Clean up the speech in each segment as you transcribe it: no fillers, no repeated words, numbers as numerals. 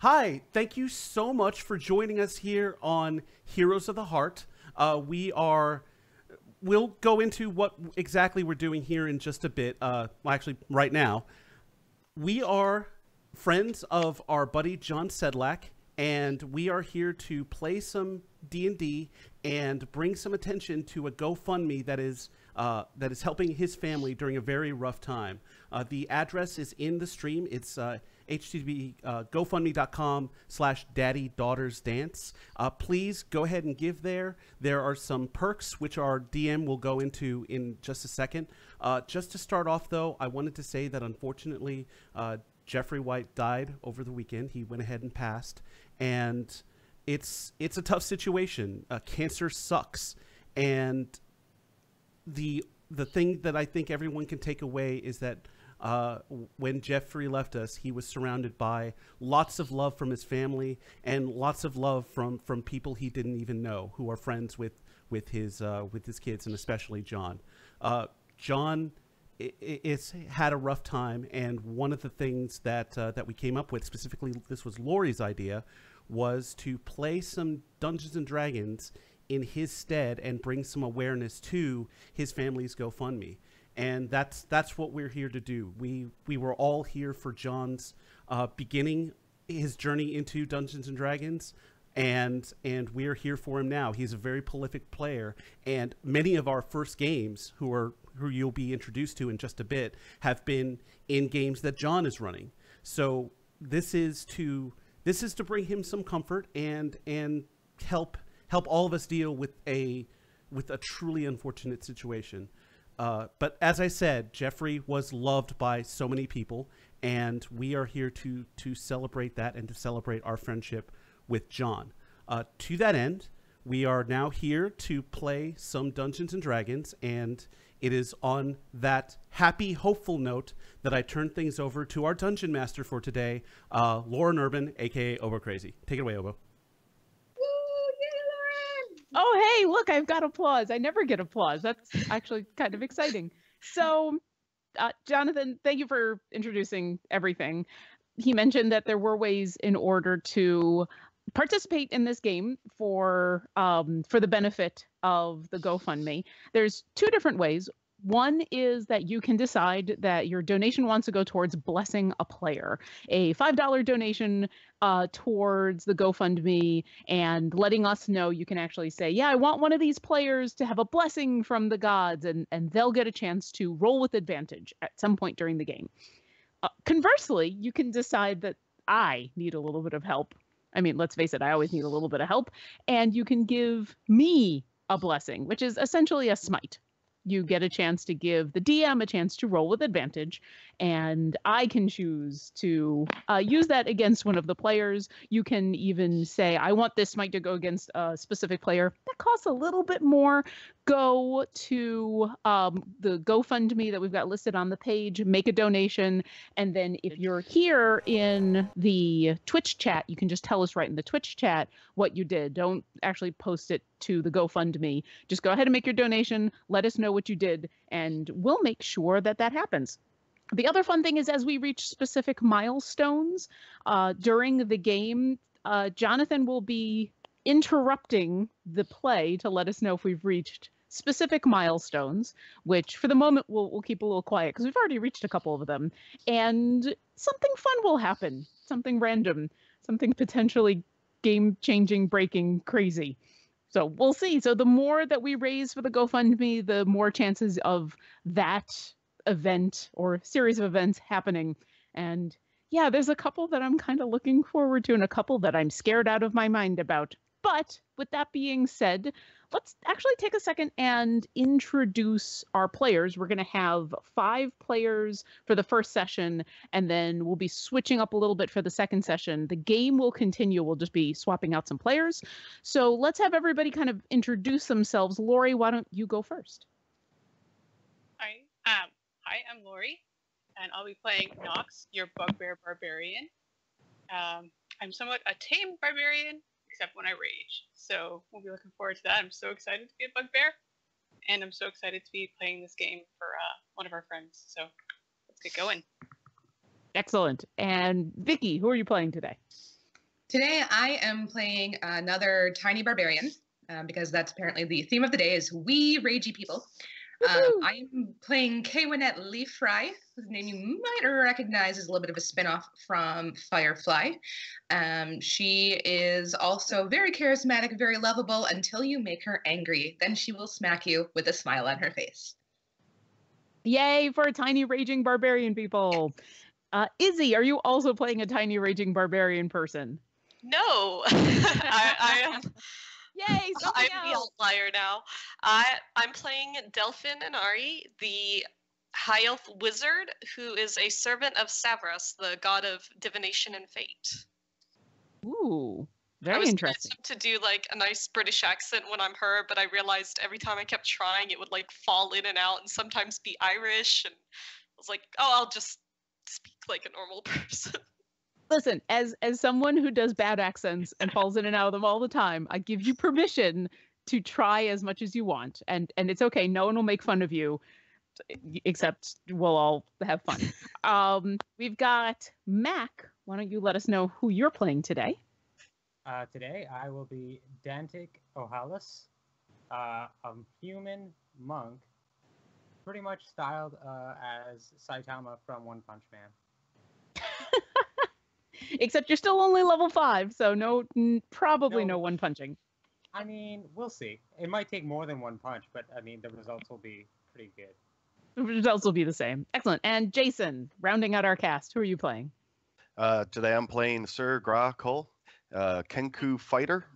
Hi, thank you so much for joining us here on Heroes of the Heart. We'll go into what exactly we're doing here in just a bit. Well, actually, right now. We are friends of our buddy John Sedlak, and we are here to play some D&D and bring some attention to a GoFundMe that is helping his family during a very rough time. The address is in the stream. It's http gofundme.com/daddydaughtersdance. Please go ahead and give there. There are some perks, which our DM will go into in just a second. Just to start off, though, I wanted to say that unfortunately, Jeffrey White died over the weekend. He went ahead and passed, and it's a tough situation. Cancer sucks, and the thing that I think everyone can take away is that when Jeffrey left us, he was surrounded by lots of love from his family and lots of love from people he didn't even know, who are friends with his kids, and especially John. John it's had a rough time, and one of the things that we came up with, specifically this was Lori's idea, was to play some Dungeons and Dragons in his stead and bring some awareness to his family's GoFundMe. And that's what we're here to do. We were all here for John's beginning his journey into Dungeons and Dragons, and we're here for him now. He's a very prolific player, and many of our first games, who you'll be introduced to in just a bit, have been in games that John is running. So this is to bring him some comfort and help all of us deal with a truly unfortunate situation. But as I said, Jeffrey was loved by so many people, and we are here to celebrate that and to celebrate our friendship with John. To that end, we are now here to play some Dungeons and Dragons, and it is on that happy, hopeful note that I turn things over to our Dungeon Master for today, Lauren Urban, aka Obo Crazy. Take it away, Obo. Oh, hey, look, I've got applause. I never get applause. That's actually kind of exciting. So, Jonathan, thank you for introducing everything. He mentioned that there were ways in order to participate in this game for the benefit of the GoFundMe. There's two different ways. One is that you can decide that your donation wants to go towards blessing a player. A $5 donation towards the GoFundMe and letting us know, you can actually say, yeah, I want one of these players to have a blessing from the gods, and they'll get a chance to roll with advantage at some point during the game. Conversely, you can decide that I need a little bit of help. I mean, let's face it, I always need a little bit of help. And you can give me a blessing, which is essentially a smite. You get a chance to give the DM a chance to roll with advantage, and I can choose to use that against one of the players. You can even say, I want this smite to go against a specific player. That costs a little bit more. Go to the GoFundMe that we've got listed on the page, make a donation, and then if you're here in the Twitch chat, you can just tell us right in the Twitch chat what you did. Don't actually post it to the GoFundMe. Just go ahead and make your donation, let us know what you did, and we'll make sure that that happens. The other fun thing is, as we reach specific milestones during the game, Jonathan will be interrupting the play to let us know if we've reached specific milestones, which for the moment we'll keep a little quiet because we've already reached a couple of them. And something fun will happen, something random, something potentially game-changing, breaking, crazy. So we'll see. So the more that we raise for the GoFundMe, the more chances of that event or series of events happening. And yeah, there's a couple that I'm kind of looking forward to and a couple that I'm scared out of my mind about. But with that being said, let's actually take a second and introduce our players. We're going to have 5 players for the first session, and then we'll be switching up a little bit for the second session. The game will continue. We'll just be swapping out some players. So let's have everybody kind of introduce themselves. Lori, why don't you go first? Hi, I'm Lori, and I'll be playing Nox, your bugbear barbarian. I'm somewhat a tame barbarian, except when I rage. So we'll be looking forward to that. I'm so excited to be a bugbear, and I'm so excited to be playing this game for one of our friends. So let's get going. Excellent. And Vicky, who are you playing today? Today I am playing another tiny barbarian, because that's apparently the theme of the day is we ragey people. I'm playing Kwanette Leaf Fry, whose name you might recognize as a little bit of a spinoff from Firefly. She is also very charismatic, very lovable until you make her angry. Then she will smack you with a smile on her face. Yay for tiny raging barbarian people. Izzy, are you also playing a tiny raging barbarian person? No, I am. Yay, something I'm the else. outlier now. I'm playing Delphin Inari, the high elf wizard who is a servant of Savras, the god of divination and fate. Ooh, I very was interesting. to do like a nice British accent when I'm her, but I realized every time I kept trying, it would like fall in and out and sometimes be Irish. And I was like, oh, I'll just speak like a normal person. Listen, as someone who does bad accents and falls in and out of them all the time, I give you permission to try as much as you want, and it's okay. No one will make fun of you, except we'll all have fun. We've got Mac. Why don't you let us know who you're playing today? Today I will be Dantic Ohalis, a human monk, pretty much styled as Saitama from One Punch Man. Except you're still only level 5, so probably no one punching. I mean, we'll see. It might take more than one punch, but I mean, the results will be pretty good. The results will be the same. Excellent. And Jason, rounding out our cast, who are you playing? Today I'm playing Sir Gra Cole, Kenku fighter.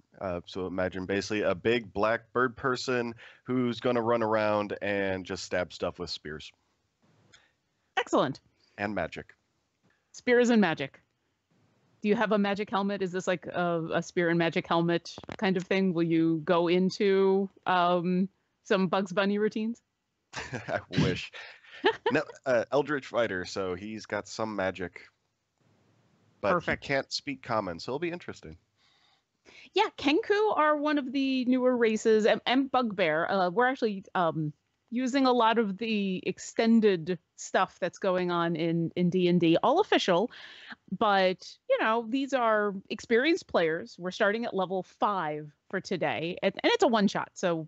So imagine basically a big black bird person who's going to run around and just stab stuff with spears. Excellent. And magic. Spears and magic. Do you have a magic helmet? Is this like a spear and magic helmet kind of thing? Will you go into some Bugs Bunny routines? I wish. No, Eldritch fighter, so he's got some magic. But Perfect. He can't speak common, so it'll be interesting. Yeah, Kenku are one of the newer races, and Bugbear. We're actually using a lot of the extended stuff that's going on in D&D, all official, but these are experienced players. We're starting at level 5 for today, and it's a one-shot, so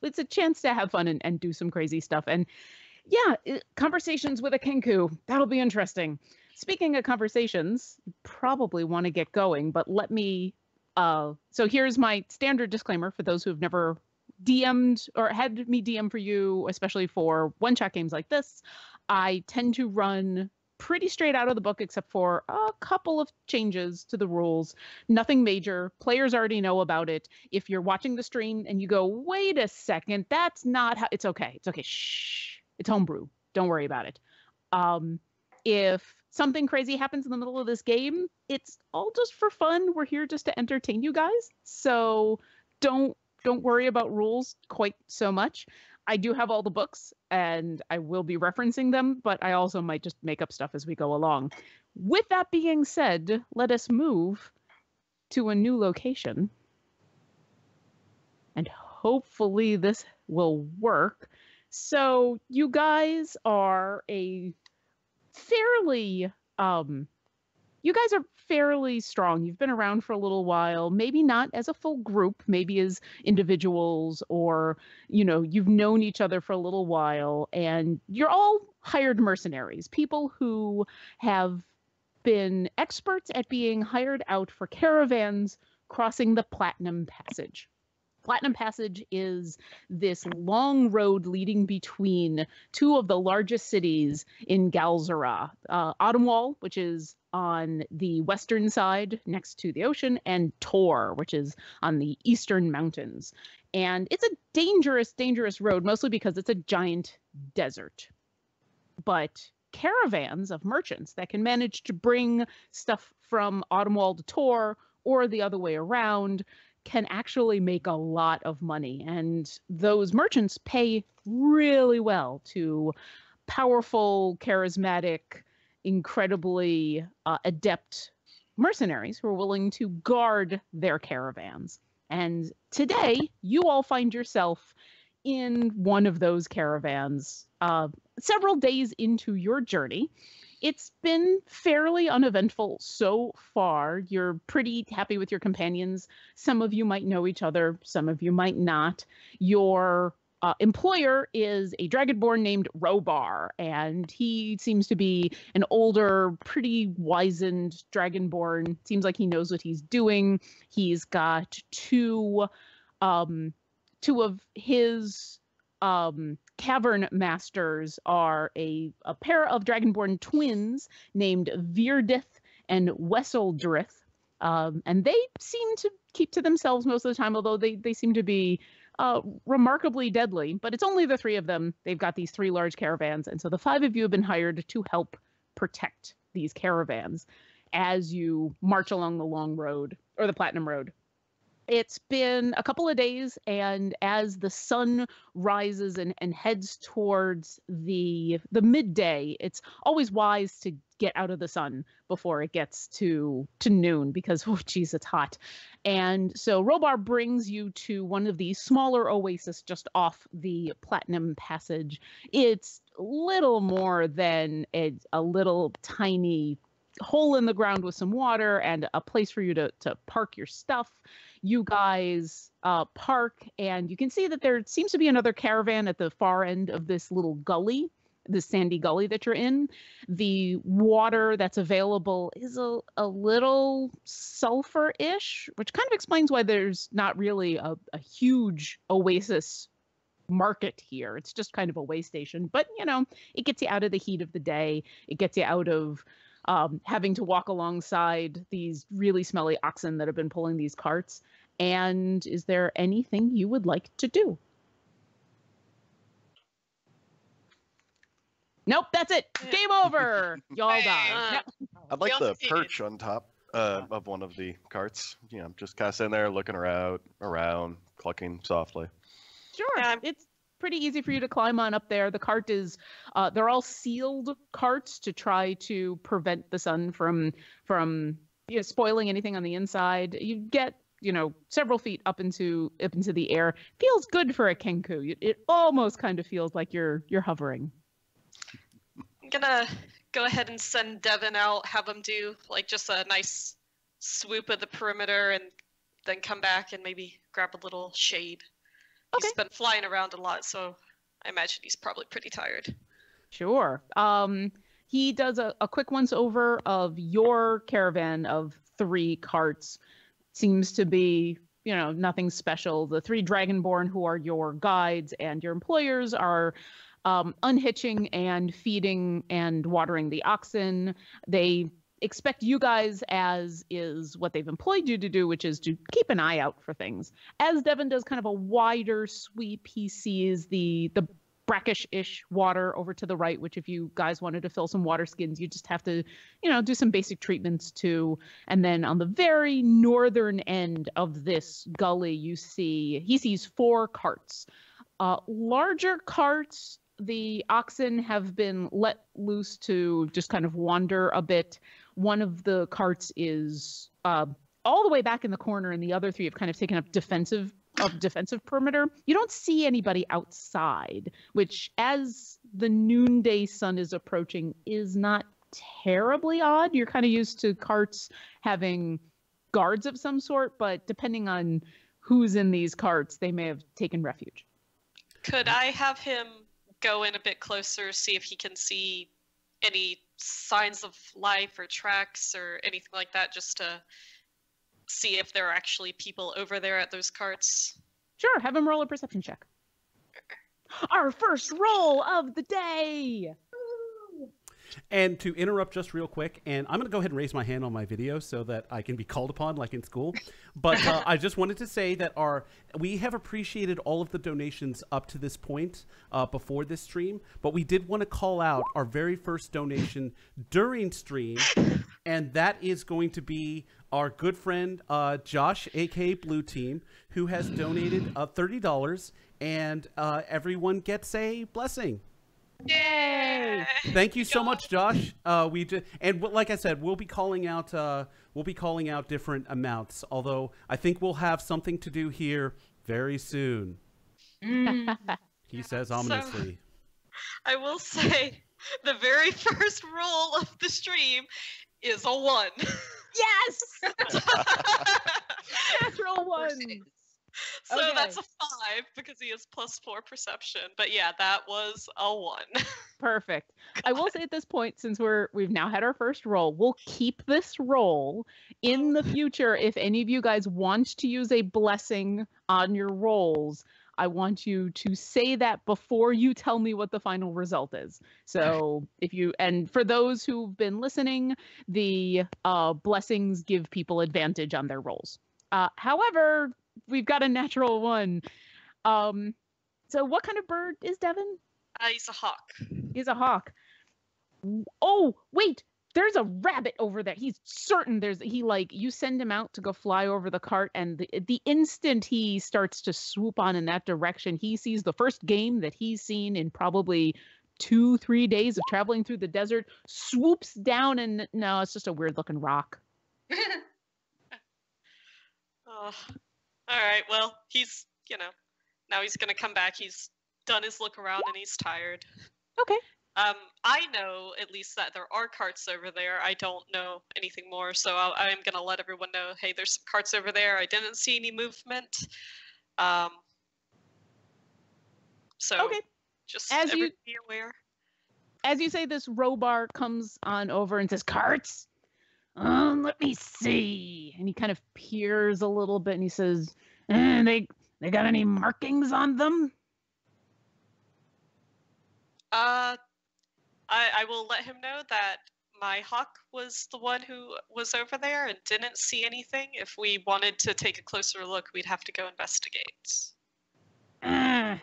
it's a chance to have fun and do some crazy stuff. And yeah, conversations with a Kenku, that'll be interesting. Speaking of conversations, you probably want to get going, but let me so here's my standard disclaimer for those who have never DM'd or had me DM for you, especially for one-shot games like this. I tend to run pretty straight out of the book, except for a couple of changes to the rules. Nothing major. Players already know about it. If you're watching the stream and you go, wait a second, that's not how, it's okay. It's okay. Shh. It's homebrew. Don't worry about it. If something crazy happens in the middle of this game, it's all just for fun. We're here just to entertain you guys. So don't worry about rules quite so much. I do have all the books, and I will be referencing them, but I also might just make up stuff as we go along. With that being said, let us move to a new location. And hopefully this will work. So you guys are fairly strong. You've been around for a little while, maybe not as a full group, maybe as individuals, or, you've known each other for a little while, and you're all hired mercenaries, people who have been experts at being hired out for caravans crossing the Platinum Passage. Platinum Passage is this long road leading between two of the largest cities in Galzera, Autumnwall, which is on the western side next to the ocean, and Tor, which is on the eastern mountains. And it's a dangerous, dangerous road, mostly because it's a giant desert. But caravans of merchants that can manage to bring stuff from Autumnwall to Tor, or the other way around, can actually make a lot of money. And those merchants pay really well to powerful, charismatic, incredibly adept mercenaries who are willing to guard their caravans. And today, you all find yourself in one of those caravans several days into your journey. It's been fairly uneventful so far. You're pretty happy with your companions. Some of you might know each other, some of you might not. Your employer is a dragonborn named Robar, and he seems to be an older, pretty wizened dragonborn. Seems like he knows what he's doing. He's got two of his cavern masters are a pair of dragonborn twins named Virdith and Wesseldrith. And they seem to keep to themselves most of the time, although they seem to be remarkably deadly. But it's only the three of them. They've got these three large caravans. And so the five of you have been hired to help protect these caravans as you march along the long road, or the Platinum Road. It's been a couple of days, and as the sun rises and heads towards the midday, it's always wise to get out of the sun before it gets to noon, because, oh, geez, it's hot. And so Robar brings you to one of these smaller oases just off the Platinum Passage. It's little more than a little tiny hole in the ground with some water and a place for you to park your stuff. You guys park, and you can see that there seems to be another caravan at the far end of this little gully, this sandy gully that you're in. The water that's available is a little sulfur-ish, which kind of explains why there's not really a huge oasis market here. It's just kind of a way station. But, you know, it gets you out of the heat of the day. It gets you out of having to walk alongside these really smelly oxen that have been pulling these carts. And is there anything you would like to do? Nope, that's it. Game over. Y'all die. Yep. I'd like We the also see perch on top of one of the carts. You know, just kind of sitting there looking around, clucking softly. Sure. Yeah. It's pretty easy for you to climb on up there. The cart is, they're all sealed carts to try to prevent the sun from spoiling anything on the inside. You get, several feet up into the air. Feels good for a kenku. It almost kind of feels like you're hovering. I'm gonna go ahead and send Devin out, have him do like just a nice swoop of the perimeter, and then come back and maybe grab a little shade. Okay. He's been flying around a lot, so I imagine he's probably pretty tired. Sure. He does a quick once over of your caravan of 3 carts. Seems to be, nothing special. The 3 dragonborn who are your guides and your employers are unhitching and feeding and watering the oxen. They expect you guys, as is what they've employed you to do, which is to keep an eye out for things. As Devin does kind of a wider sweep, he sees the brackish-ish water over to the right, which if you guys wanted to fill some water skins, you just have to, do some basic treatments to. And then on the very northern end of this gully, he sees 4 carts. Larger carts, the oxen have been let loose to just kind of wander a bit. One of the carts is all the way back in the corner, and the other 3 have kind of taken up defensive perimeter. You don't see anybody outside, which, as the noonday sun is approaching, is not terribly odd. You're kind of used to carts having guards of some sort, but depending on who's in these carts, they may have taken refuge. Could I have him go in a bit closer, see if he can see any signs of life or tracks or anything like that, just to see if there are actually people over there at those carts? Sure, have him roll a perception check. Our first roll of the day! And to interrupt just real quick, and I'm going to go ahead and raise my hand on my video so that I can be called upon like in school. But I just wanted to say that we have appreciated all of the donations up to this point before this stream. But we did want to call out our very first donation during stream. And that is going to be our good friend Josh, a.k.a. Blue Team, who has donated $30. And everyone gets a blessing. Yay! Thank you so much, Josh. Like I said, we'll be calling out different amounts. Although I think we'll have something to do here very soon. He says ominously. I will say, The very first roll of the stream is a 1. Yes! Natural Of course one. it is. So Okay. that's a 5 because he has +4 perception. But yeah, that was a 1. Perfect. I will say at this point, since we've now had our first roll, we'll keep this roll in the future. If any of you guys want to use a blessing on your rolls, I want you to say that before you tell me what the final result is. So and for those who've been listening, the blessings give people advantage on their rolls. However, we've got a natural 1. So what kind of bird is Devin? He's a hawk. He's a hawk. Oh, wait. There's a rabbit over there. He's certain you send him out to go fly over the cart, and the instant he starts to swoop on in that direction, he sees the first game that he's seen in probably 2-3 days of traveling through the desert, swoops down, and no, it's just a weird looking rock. Oh. All right, well, he's, now he's going to come back. He's done his look around and he's tired. Okay. I know at least that there are carts over there. I don't know anything more, so I'm going to let everyone know, hey, there's some carts over there. I didn't see any movement. So okay. Just As you be aware. As you say this, Robar comes on over and says, "Carts? Let me see." And he kind of peers a little bit and he says, they got any markings on them? I will let him know that my hawk was the one who was over there and didn't see anything. If we wanted to take a closer look, we'd have to go investigate. I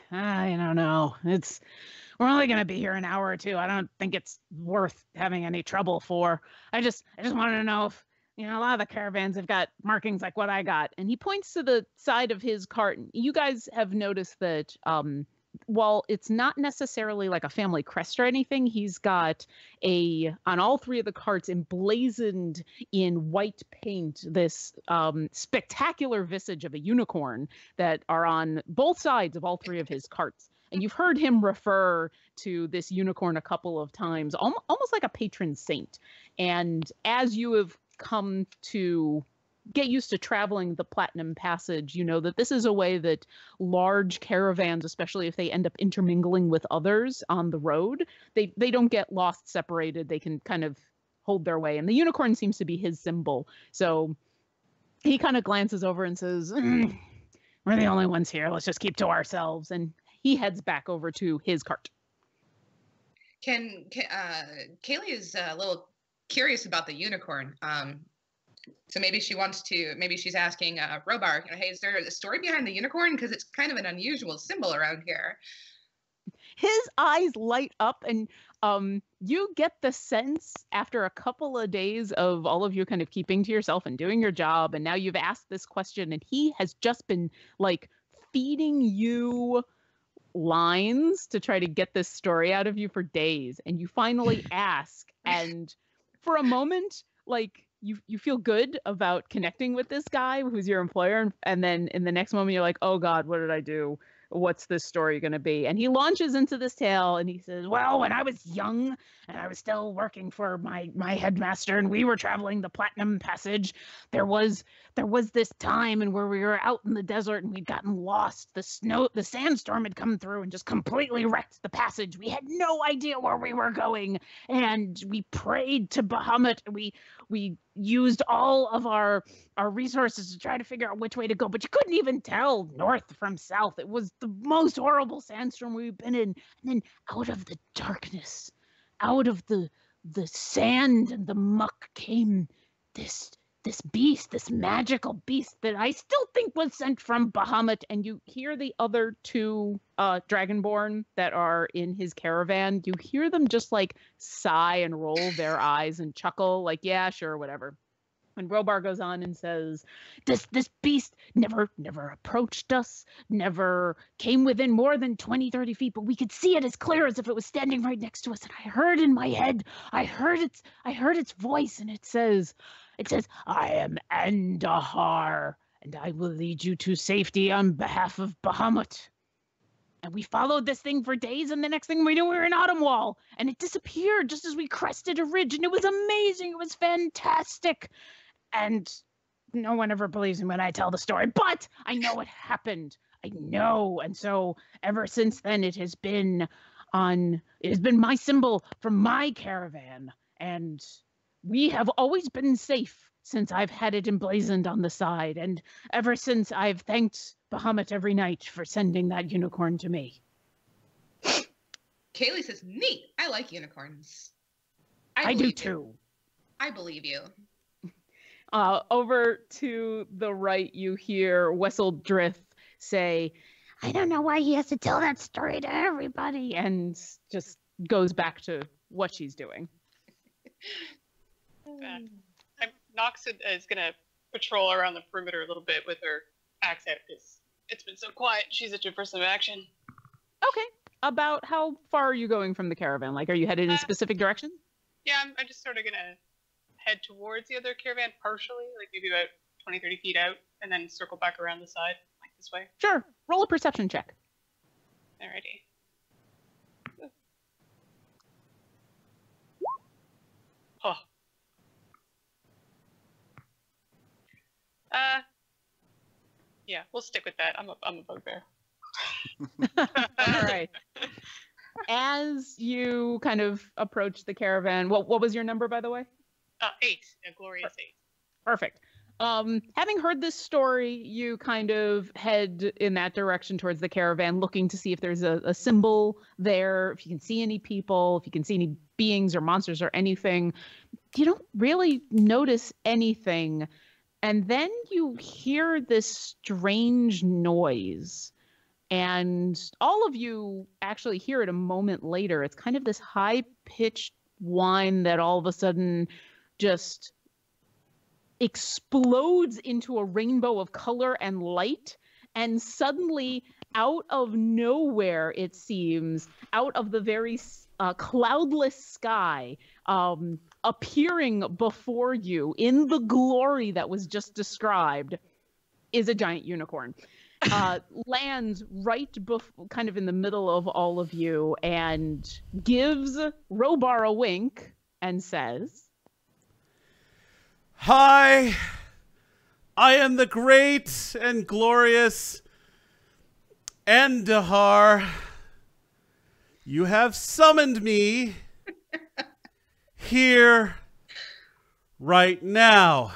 don't know. We're only going to be here an hour or two. I don't think it's worth having any trouble for. I just wanted to know if, a lot of the caravans have got markings like what I got. And he points to the side of his cart. You guys have noticed that while it's not necessarily like a family crest or anything, he's got on all 3 of the carts emblazoned in white paint this spectacular visage of a unicorn that are on both sides of all 3 of his carts. And you've heard him refer to this unicorn a couple of times, almost like a patron saint. And as you have come to get used to traveling the Platinum Passage, you know that this is a way that large caravans, especially if they end up intermingling with others on the road, they don't get lost, separated. They can kind of hold their way. And the unicorn seems to be his symbol. So he kind of glances over and says, "We're the only ones here. Let's just keep to ourselves." And he heads back over to his cart. Kaylee is a little curious about the unicorn. So maybe she's asking Robar, hey, is there a story behind the unicorn? Because it's kind of an unusual symbol around here. His eyes light up, and you get the sense after a couple of days of all of you kind of keeping to yourself and doing your job, and now you've asked this question, and he has just been like feeding you lines to try to get this story out of you for days, and you finally ask, and for a moment, like, you feel good about connecting with this guy who's your employer, and then in the next moment you're like, oh God, what did I do? What's this story going to be? And he launches into this tale and he says, well, when I was young and I was still working for my headmaster and we were traveling the Platinum Passage, there was this time and where we were out in the desert and we'd gotten lost. The sandstorm had come through and just completely wrecked the passage. We had no idea where we were going, and we prayed to Bahamut. We used all of our resources to try to figure out which way to go, but you couldn't even tell north from south. It was the most horrible sandstorm we've been in. And then out of the darkness, out of the sand and the muck came this beast, this magical beast that I still think was sent from Bahamut. And you hear the other 2 Dragonborn that are in his caravan. You hear them just like sigh and roll their eyes and chuckle like, yeah, sure, whatever. And Robar goes on and says, this beast never approached us, never came within more than 20-30 feet, but we could see it as clear as if it was standing right next to us. And I heard in my head, I heard its voice, and it says, I am Andahar, and I will lead you to safety on behalf of Bahamut. And we followed this thing for days, and the next thing we knew, we were in Autumnwall, and it disappeared just as we crested a ridge, and it was amazing. It was fantastic. And no one ever believes me when I tell the story, but I know it happened. I know. And so ever since then, it has been my symbol for my caravan. And we have always been safe since I've had it emblazoned on the side. And ever since I've thanked Bahamut every night for sending that unicorn to me. Kaylee says, neat. I like unicorns. I do believe you. too. I believe you. Over to the right, you hear Wessel Drith say, I don't know why he has to tell that story to everybody, and just goes back to what she's doing. Nox is going to patrol around the perimeter a little bit with her axe out because it's been so quiet. She's itching for some action. Okay. About how far are you going from the caravan? Like, are you headed in a specific direction? Yeah, I'm just sort of going to head towards the other caravan partially, like maybe about 20, 30 feet out, and then circle back around the side, like this way. Sure. Roll a perception check. Alrighty. Oh. Yeah, we'll stick with that. I'm a bugbear. All right. As you kind of approach the caravan, what was your number, by the way? 8. A glorious 8. Perfect. Having heard this story, you kind of head in that direction towards the caravan, looking to see if there's a symbol there, if you can see any people, if you can see any beings or monsters or anything. You don't really notice anything. And then you hear this strange noise. And all of you actually hear it a moment later. It's kind of this high-pitched whine that all of a sudden just explodes into a rainbow of color and light. And suddenly, out of nowhere, it seems, out of the very cloudless sky, appearing before you in the glory that was just described, is a giant unicorn. Lands right kind of in the middle of all of you and gives Robar a wink and says, Hi, I am the great and glorious Endahar. You have summoned me here right now.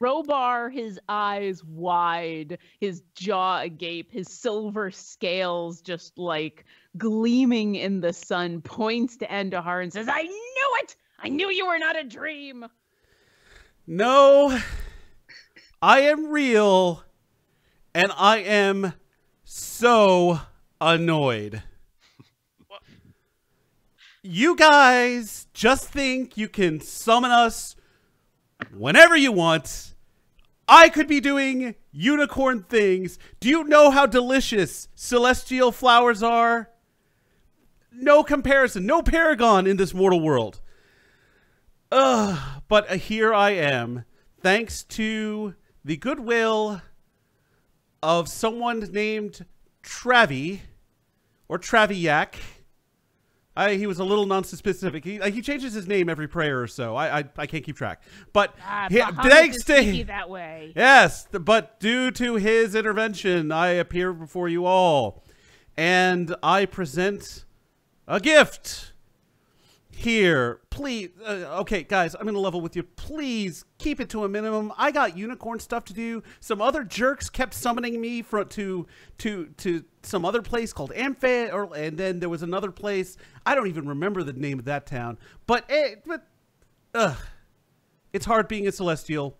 Robar, his eyes wide, his jaw agape, his silver scales just like gleaming in the sun, points to Endahar and says, I knew it! I knew you were not a dream! No, I am real, and I am so annoyed. What? You guys just think you can summon us whenever you want. I could be doing unicorn things. Do you know how delicious celestial flowers are? No comparison, no paragon in this mortal world. But here I am, thanks to the goodwill of someone named Travi, or Traviak. He was a little non-specific. He changes his name every prayer or so. I can't keep track. But thanks to that way. Yes, but due to his intervention, I appear before you all, and I present a gift. Here, please. Okay, guys, I'm gonna level with you. Please keep it to a minimum. I got unicorn stuff to do. Some other jerks kept summoning me to some other place called Amphe, and then there was another place. I don't even remember the name of that town. But it's hard being a celestial.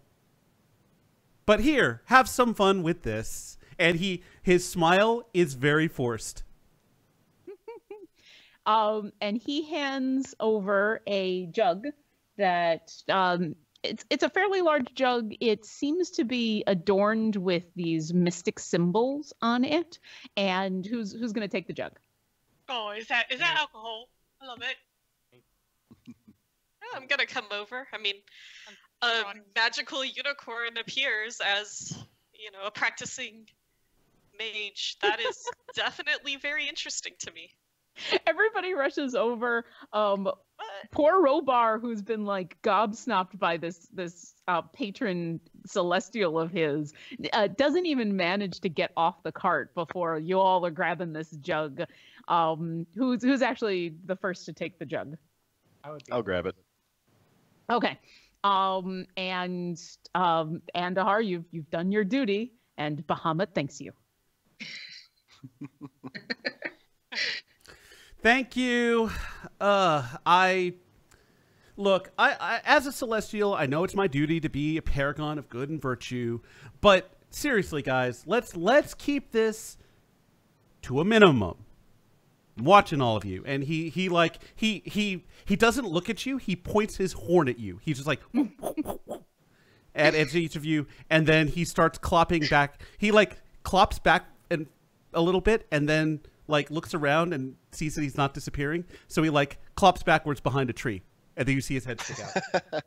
But here, have some fun with this. And his smile is very forced. And he hands over a jug that it's a fairly large jug. It seems to be adorned with these mystic symbols on it. And who's going to take the jug? Oh, is that alcohol? I love it. I'm gonna come over. I mean, a magical unicorn appears as, a practicing mage. That is definitely very interesting to me. Everybody rushes over. Poor Robar, who's been like gobsmacked by this patron celestial of his, doesn't even manage to get off the cart before you all are grabbing this jug. Who's actually the first to take the jug? I'll grab it. Okay. And Andahar, you've done your duty, and Bahamut thanks you. Thank you. I as a celestial, I know it's my duty to be a paragon of good and virtue, but seriously, guys, let's keep this to a minimum. I'm watching all of you, and he doesn't look at you. He points his horn at you. He's just like at each of you, and then he starts clopping back. He clops back and a little bit, and then looks around and sees that he's not disappearing. So he clops backwards behind a tree, and then you see his head stick out.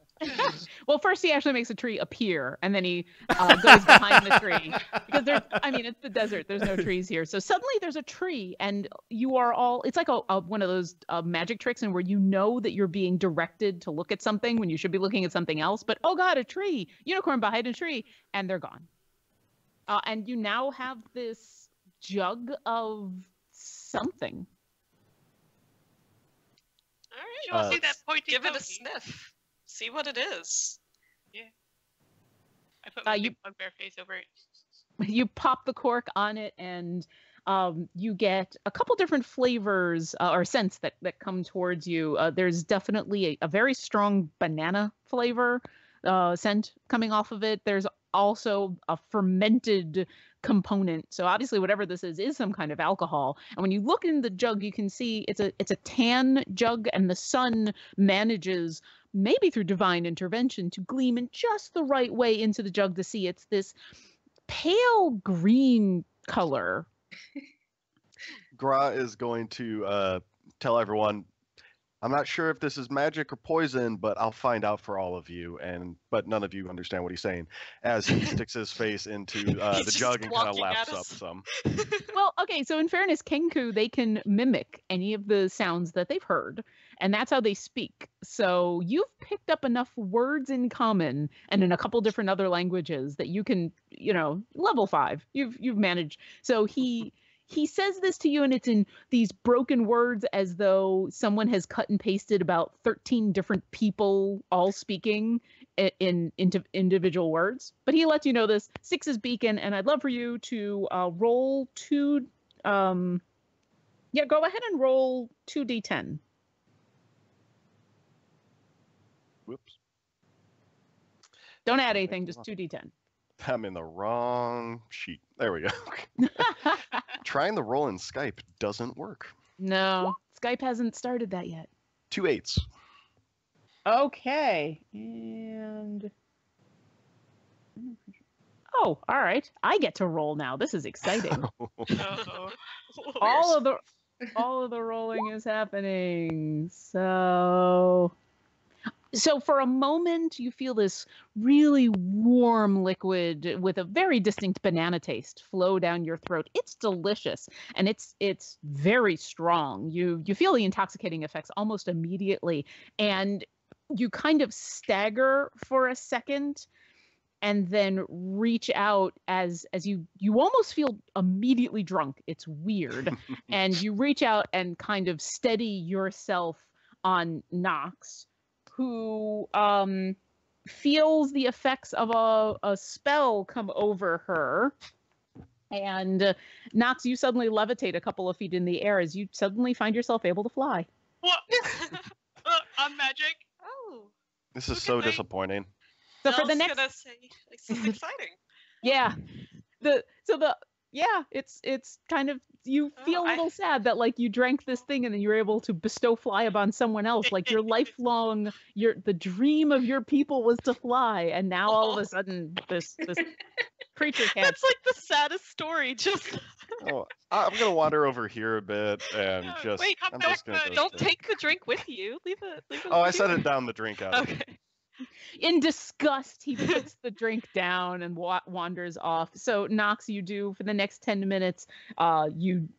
Well, first he actually makes a tree appear, and then he goes behind the tree, because it's the desert. There's no trees here. So suddenly there's a tree, and you are all, it's like one of those magic tricks, and where you know that you're being directed to look at something when you should be looking at something else. But oh god, a tree, unicorn behind a tree, and they're gone. And you now have this jug of something. All right, You want to see that pointy give it a pokey? sniff. See what it is. Yeah. I put my you- big bugbear face over it. You pop the cork on it, and you get a couple different flavors or scents that come towards you. There's definitely a very strong banana flavor scent coming off of it. There's also a fermented component. So obviously whatever this is some kind of alcohol. And when you look in the jug, you can see it's a tan jug, and the sun manages, maybe through divine intervention, to gleam in just the right way into the jug to see it's this pale green color. Gra is going to tell everyone, I'm not sure if this is magic or poison, but I'll find out for all of you. But none of you understand what he's saying, as he sticks his face into the just jug and kind of clucking at laps up us. some. Well, okay, so in fairness, Kenku, they can mimic any of the sounds that they've heard, and that's how they speak. So you've picked up enough words in common and in a couple different other languages that you can, level 5. You've managed. So he says this to you, and it's in these broken words, as though someone has cut and pasted about 13 different people all speaking into individual words. But he lets you know this. 6 is beacon, and I'd love for you to roll 2. Go ahead and roll 2d10. Whoops. Don't add anything, just 2d10. I'm in the wrong sheet. There we go. Trying the roll in Skype doesn't work. No, Skype hasn't started that yet. 2 8s. Okay, and oh, all right. I get to roll now. This is exciting. Oh. all of the rolling is happening. So for a moment, you feel this really warm liquid with a very distinct banana taste flow down your throat. It's delicious, and it's very strong. You feel the intoxicating effects almost immediately, and you kind of stagger for a second, and then reach out as you almost feel immediately drunk. It's weird. And you reach out and kind of steady yourself on Nox, who feels the effects of a spell come over her. And Nox, you suddenly levitate a couple of feet in the air as you suddenly find yourself able to fly. What? I'm magic. Oh. This is Look so at me. disappointing. So I for the was next, gonna say, this is exciting. yeah, it's kind of, you feel a little sad that you drank this thing and then you were able to bestow fly upon someone else. Your lifelong, the dream of your people was to fly, and now all of a sudden this creature can't. That's like the saddest story. Just Oh, I'm gonna wander over here a bit and just. Wait, come I'm back, just gonna buddy. go don't sit. take the drink with you. Leave it. Oh, I with set you. it down the drink out. Okay. In disgust, he puts the drink down and wanders off. So, Nox, you do for the next 10 minutes. You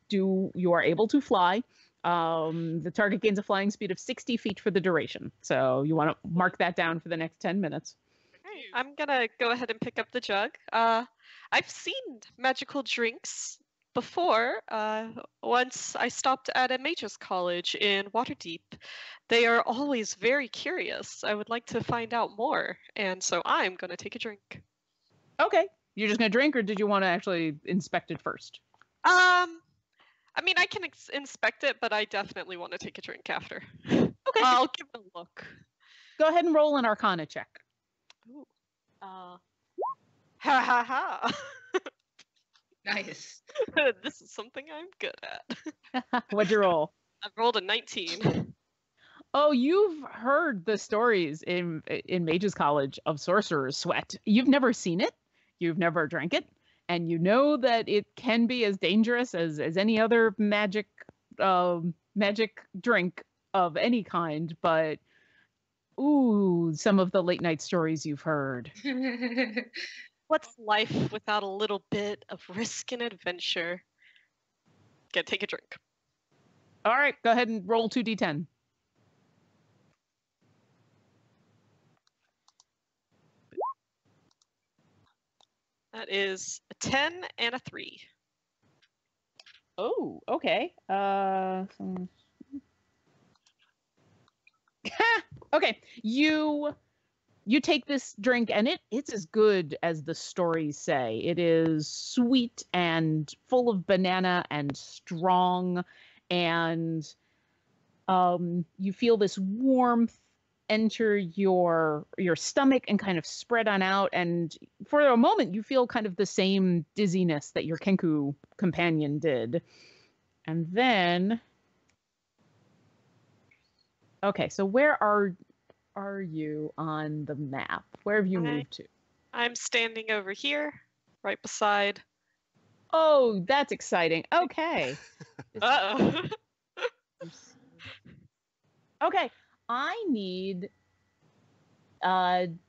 are able to fly. The target gains a flying speed of 60 feet for the duration. So you want to mark that down for the next 10 minutes. Right, I'm gonna go ahead and pick up the jug. I've seen magical drinks before. Once I stopped at a mage's college in Waterdeep. They are always very curious. I would like to find out more, and so I'm gonna take a drink. Okay. You're just going to drink, or did you want to actually inspect it first? I mean, I can inspect it, but I definitely want to take a drink after. Okay. I'll give it a look. Go ahead and roll an Arcana check. Ooh. Ha ha ha. Nice. This is something I'm good at. What'd you roll? I've rolled a 19. Oh, you've heard the stories in Mage's College of Sorcerer's Sweat. You've never seen it. You've never drank it. And you know that it can be as dangerous as any other magic drink of any kind. But, ooh, some of the late night stories you've heard. What's life without a little bit of risk and adventure? Take a drink. All right, go ahead and roll 2d10. That is a 10 and a 3. Oh, okay. Okay, you take this drink and it's as good as the stories say. It is sweet and full of banana and strong, and you feel this warmth enter your stomach and kind of spread on out, and for a moment you feel kind of the same dizziness that your Kenku companion did. And then okay, so where are you on the map? Where have you moved to? I'm standing over here, right beside. Oh, that's exciting. Okay. Uh-oh. Okay, I need Dantic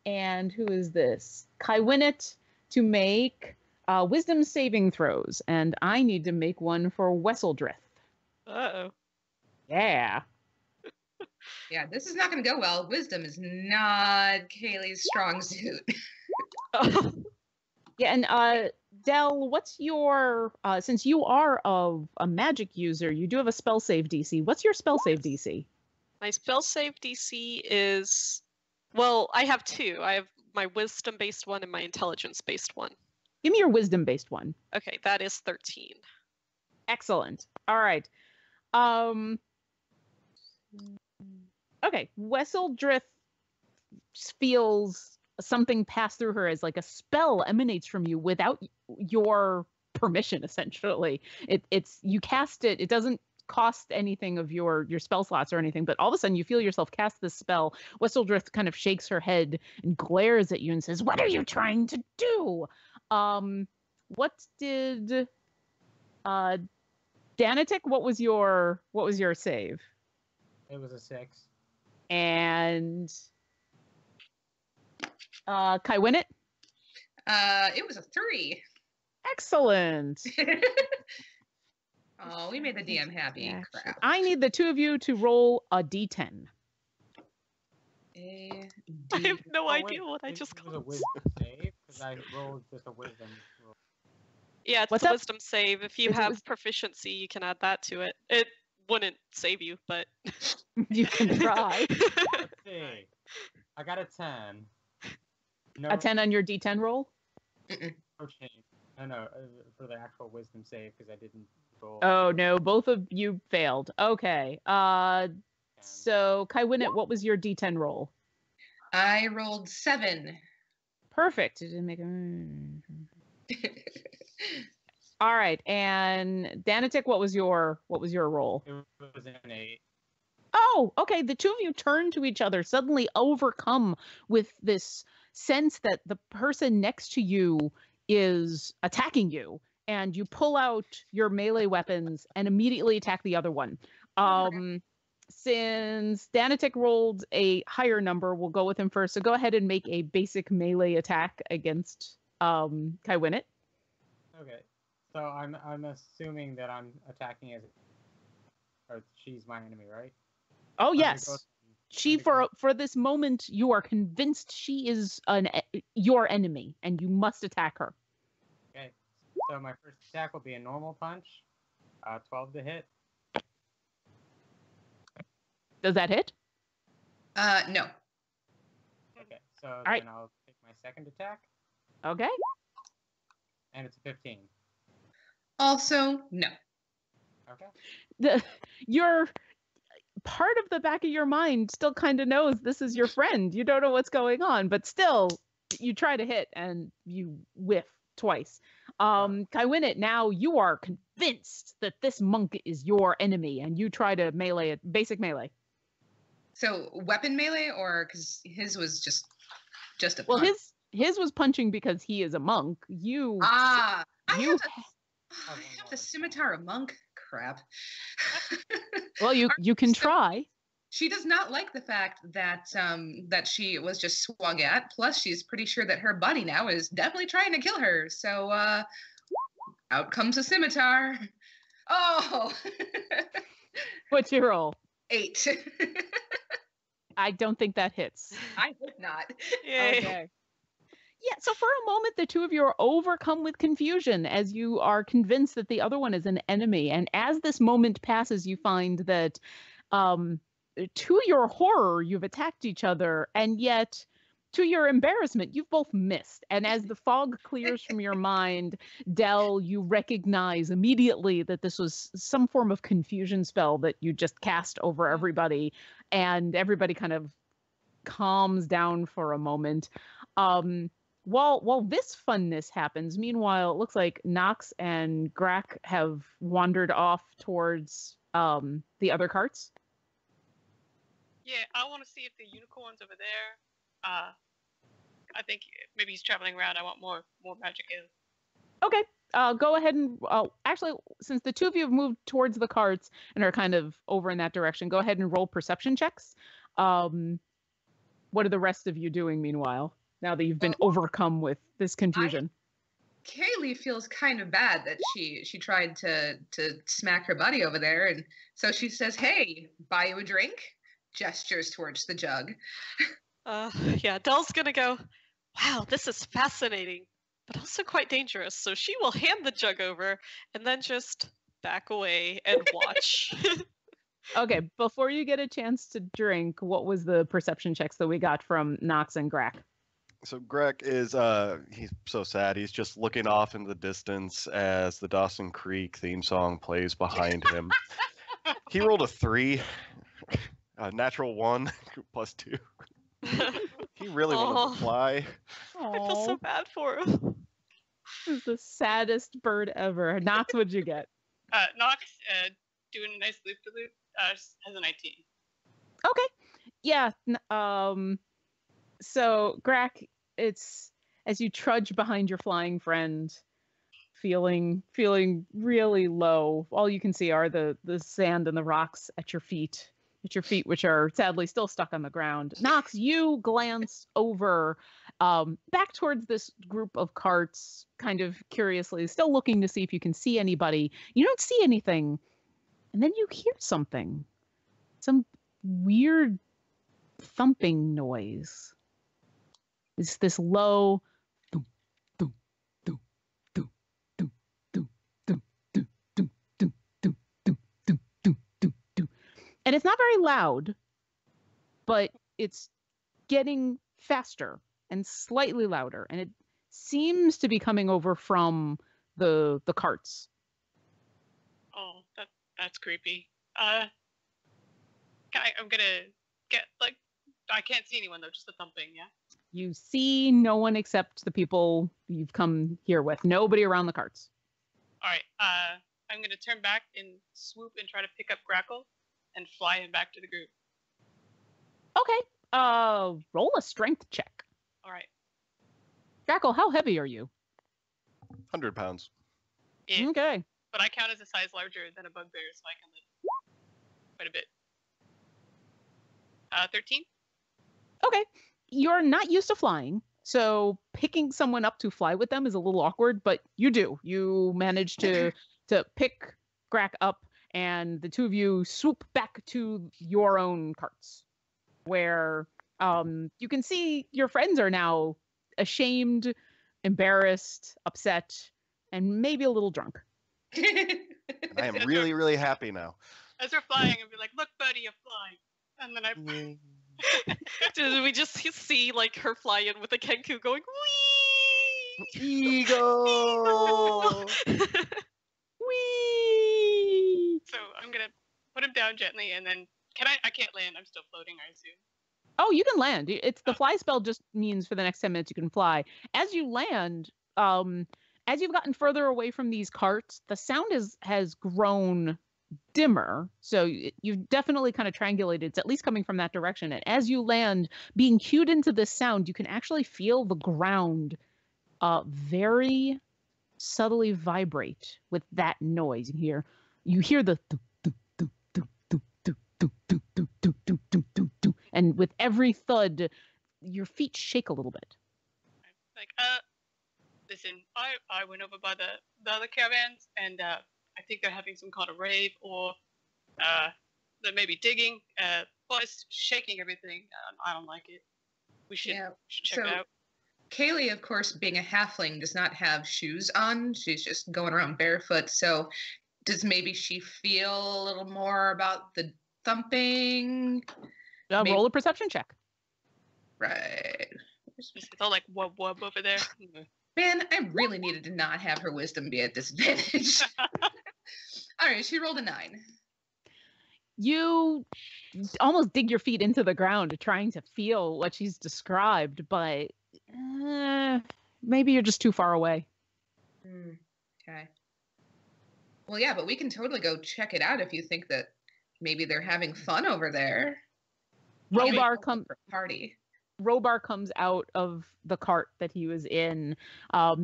and who is this? Kaiwinit to make wisdom saving throws, and I need to make one for Wesseldrith. Uh-oh. Yeah. Yeah, this is not going to go well. Wisdom is not Kaylee's strong suit. Yeah, and Del, what's your since you are a magic user, you do have a spell save DC. What's your spell save DC? My spell save DC is, well, I have two. I have my wisdom based one and my intelligence based one. Give me your wisdom based one. Okay, that is 13. Excellent. All right. Okay, Wesseldrith feels something pass through her as like a spell emanates from you without your permission, essentially. It's you cast it, it doesn't cost anything of your spell slots or anything, but all of a sudden you feel yourself cast this spell. Wesseldrith kind of shakes her head and glares at you and says, "What are you trying to do?" What did Danatic, what was your save? It was a 6. And Kaiwinit? It was a 3. Excellent. Oh, we made the DM happy. Yeah. Crap. I need the two of you to roll a d10. A, I D. have no Oh, idea wait, what I it just was a called. wisdom save because I rolled just a wisdom roll. Yeah, it's What's the up? wisdom save. If you It's a have proficiency, you can add that to it. It wouldn't save you, but You can try. Let's see. I got a 10. No, A 10 on your d10 roll? no change. No, for the actual wisdom save because I didn't roll. Oh, no, both of you failed. Okay. So, Kaiwinit, what was your d10 roll? I rolled 7. Perfect. It didn't make a... All right. And Danatic, what was your roll? It was an 8. Oh, okay. The two of you turn to each other, suddenly overcome with this sense that the person next to you is attacking you, and you pull out your melee weapons and immediately attack the other one. since Danatic rolled a higher number, we'll go with him first. So go ahead and make a basic melee attack against Kaiwinit. Okay. So I'm assuming that I'm attacking as, or she's my enemy, right? Oh I'm gonna yes. go- She for this moment you are convinced she is your enemy and you must attack her. Okay. So my first attack will be a normal punch. 12 to hit. Does that hit? No. Okay. So right. then I'll take my second attack, Okay. and it's a 15. Also, no. Okay. Your part of the back of your mind still kind of knows this is your friend. You don't know what's going on, but still you try to hit and you whiff twice. Kaiwinit, now you are convinced that this monk is your enemy and you try to melee it, basic melee. So weapon melee, or because his was just a Well, punch? his was punching because he is a monk. You I you have the scimitar of monk. Crap. well you can try. She does not like the fact that that she was just swung at. Plus, she's pretty sure that her buddy now is definitely trying to kill her. So out comes a scimitar. Oh, What's your roll? 8. I don't think that hits. I hope not. Yay. Okay. Yeah, so for a moment, the two of you are overcome with confusion as you are convinced that the other one is an enemy. And as this moment passes, you find that to your horror, you've attacked each other, and yet to your embarrassment, you've both missed. And as the fog clears from your mind, Dell, you recognize immediately that this was some form of confusion spell that you just cast over everybody, and everybody kind of calms down for a moment. While this funness happens, meanwhile, it looks like Nox and Grak have wandered off towards the other carts. Yeah, I want to see if the unicorn's over there. I think maybe he's traveling around. I want more magic in. Okay, go ahead and actually, since the two of you have moved towards the carts and are kind of over in that direction, go ahead and roll perception checks. What are the rest of you doing meanwhile? Now that you've been overcome with this confusion. Kaylee feels kind of bad that she tried to smack her buddy over there, and so she says, "Hey, buy you a drink." Gestures towards the jug. Yeah, Dell's gonna go, wow, this is fascinating, but also quite dangerous. So she will hand the jug over and then just back away and watch. Okay, before you get a chance to drink, what was the perception checks that we got from Nox and Grak? So Greg is he's so sad. He's just looking off in the distance as the Dawson Creek theme song plays behind him. He rolled a 3, natural 1 plus 2. He really wanted to fly. I feel so bad for him. This is the saddest bird ever. Nox, what'd you get? Nox, doing a nice loop-de-loop, has a 19. Okay. Yeah. So, Grak, it's as you trudge behind your flying friend, feeling really low. All you can see are the sand and the rocks at your feet, which are sadly still stuck on the ground. Nox, you glance over back towards this group of carts, kind of curiously, still looking to see if you can see anybody. You don't see anything. And then you hear something. Some weird thumping noise. It's this low thump, thump, thump, thump, thump, thump, thump, thump, thump, thump, thump, thump, thump, thump, thump, thump. And it's not very loud, but it's getting faster and slightly louder, and it seems to be coming over from the carts. Oh, that's creepy. I'm gonna get I can't see anyone though, just the thumping. Yeah. You see no one except the people you've come here with. Nobody around the carts. All right. I'm gonna turn back and swoop and try to pick up Grackle and fly him back to the group. Okay. Roll a strength check. All right. Grackle, how heavy are you? 100 pounds. Yeah. Okay. But I count as a size larger than a bugbear, so I can lift quite a bit. 13. Okay. You're not used to flying, so picking someone up to fly with them is a little awkward, but you do. You manage to pick Grack up, and the two of you swoop back to your own carts, where you can see your friends are now ashamed, embarrassed, upset, and maybe a little drunk. And I am really, really happy now. As we're flying, and be like, "Look, buddy, you're flying," and then I. Did we just see like her fly in with a Kenku going wee? Eagle! Whee! So I'm gonna put him down gently, and then I can't land. I'm still floating, I assume. Oh, you can land. It's the fly spell just means for the next 10 minutes you can fly. As you land, as you've gotten further away from these carts, the sound has grown dimmer. So you've definitely kind of triangulated. It's at least coming from that direction. And as you land, being cued into this sound, you can actually feel the ground very subtly vibrate with that noise. You hear the and with every thud, your feet shake a little bit. Like, listen, I went over by the other caravans, and I think they're having some kind of rave, or they're maybe digging, but it's shaking everything. I don't like it. We should check it out. Kaylee, of course, being a halfling, does not have shoes on. She's just going around barefoot. So does maybe she feel a little more about the thumping? Roll a perception check. Right. It's all like wub wub over there. Man, I really needed to not have her wisdom be at disadvantage. All right, she rolled a 9. You almost dig your feet into the ground trying to feel what she's described, but maybe you're just too far away. Okay. Well, yeah, but we can totally go check it out if you think that maybe they're having fun over there. Robar comes out of the cart that he was in.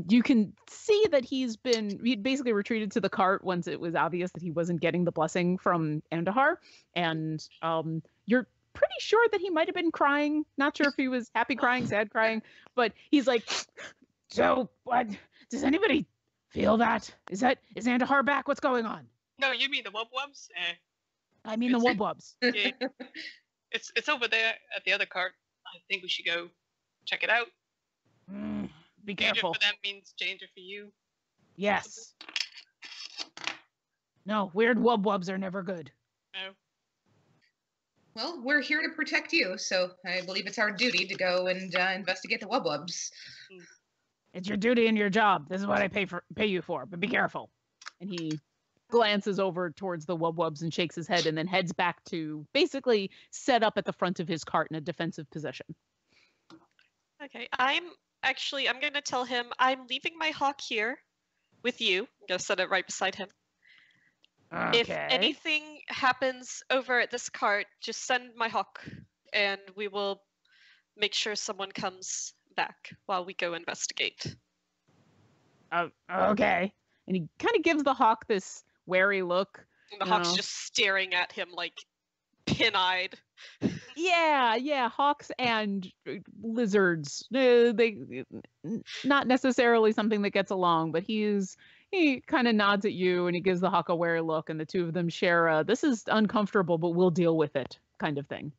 You can see that he'd basically retreated to the cart once it was obvious that he wasn't getting the blessing from Andahar. And you're pretty sure that he might have been crying. Not sure if he was happy crying, sad crying, but he's like, so what? Does anybody feel that? Is Andahar back? What's going on? No, you mean the wub wubs? I mean the wub wubs. Yeah. It's over there at the other cart. I think we should go check it out. Be careful. Danger for them means danger for you. Yes. No, weird wub wubs are never good. No. Well, we're here to protect you, so I believe it's our duty to go and investigate the wub wubs. It's your duty and your job. This is what I pay you for, but be careful. And he glances over towards the wub wubs and shakes his head and then heads back to basically set up at the front of his cart in a defensive position. Okay, I'm going to tell him I'm leaving my hawk here with you. I'm going to set it right beside him. Okay. If anything happens over at this cart, just send my hawk and we will make sure someone comes back while we go investigate. Okay. And he kind of gives the hawk this wary look. And the hawk's just staring at him like pin-eyed. Yeah, hawks and lizards. They not necessarily something that gets along, but he kind of nods at you and he gives the hawk a wary look, and the two of them share this is uncomfortable, but we'll deal with it kind of thing.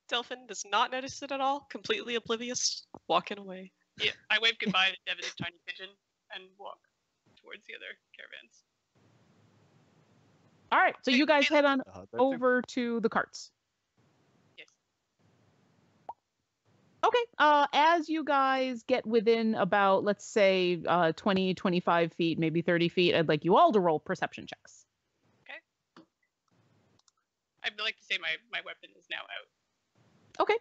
Delphin does not notice it at all, completely oblivious, walking away. Yeah, I wave goodbye to Devin's tiny pigeon and walk towards the other caravans. All right, so you guys head on over to the carts. Yes. Okay, as you guys get within about, let's say, 20, 25 feet, maybe 30 feet, I'd like you all to roll perception checks. Okay. I'd like to say my weapon is now out. Okay.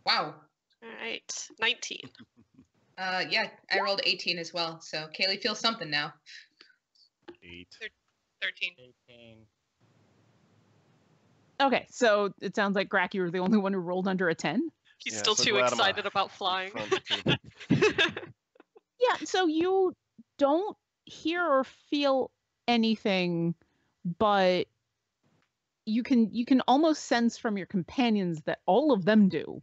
Wow. All right, 19. Yeah, I rolled 18 as well, so Kaylee feels something now. 8. 13. 18. Okay, so it sounds like Grack, you were the only one who rolled under a 10. He's Yeah, still so too glad I'm excited about flying. Yeah, so you don't hear or feel anything, but you can almost sense from your companions that all of them do.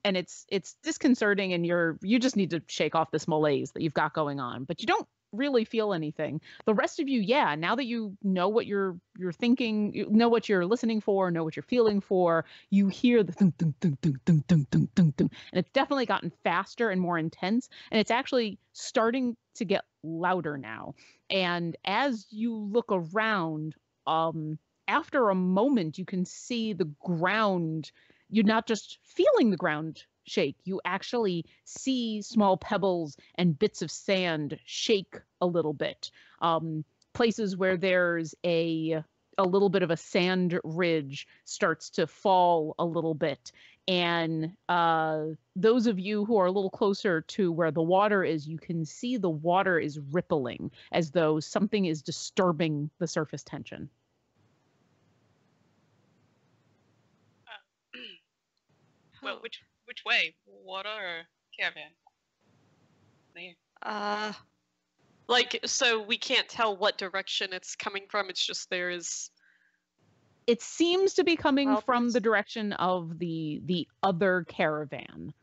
And it's disconcerting, and you just need to shake off this malaise that you've got going on, but you don't really feel anything. The rest of you, yeah, now that you know what you're thinking, you know what you're listening for, know what you're feeling for, you hear the thunk, thunk, thunk, thunk, thunk, thunk, thunk, thunk, thunk, and it's definitely gotten faster and more intense, and it's actually starting to get louder now. And as you look around, after a moment, you can see the ground. You're not just feeling the ground shake. You actually see small pebbles and bits of sand shake a little bit. Places where there's a little bit of a sand ridge starts to fall a little bit. And those of you who are a little closer to where the water is, you can see the water is rippling as though something is disturbing the surface tension. Well, which way? Water or caravan? Like, so we can't tell what direction it's coming from. It's just there is. It seems to be coming from Outwards? the direction of the other caravan.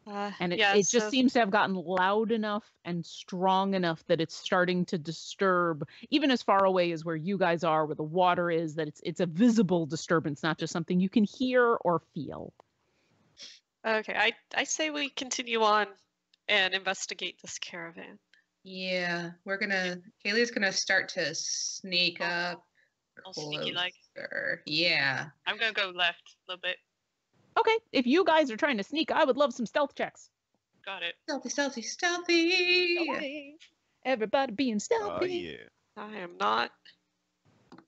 And it just so seems to have gotten loud enough and strong enough that it's starting to disturb, even as far away as where you guys are, where the water is, that it's a visible disturbance, not just something you can hear or feel. Okay, I say we continue on and investigate this caravan. Yeah, Kaylee's gonna start to sneak up All sneaky like. closer. Yeah. I'm gonna go left a little bit. Okay, if you guys are trying to sneak, I would love some stealth checks. Got it. Stealthy, stealthy, stealthy. Stealthy. Everybody being stealthy. Oh, yeah. I am not.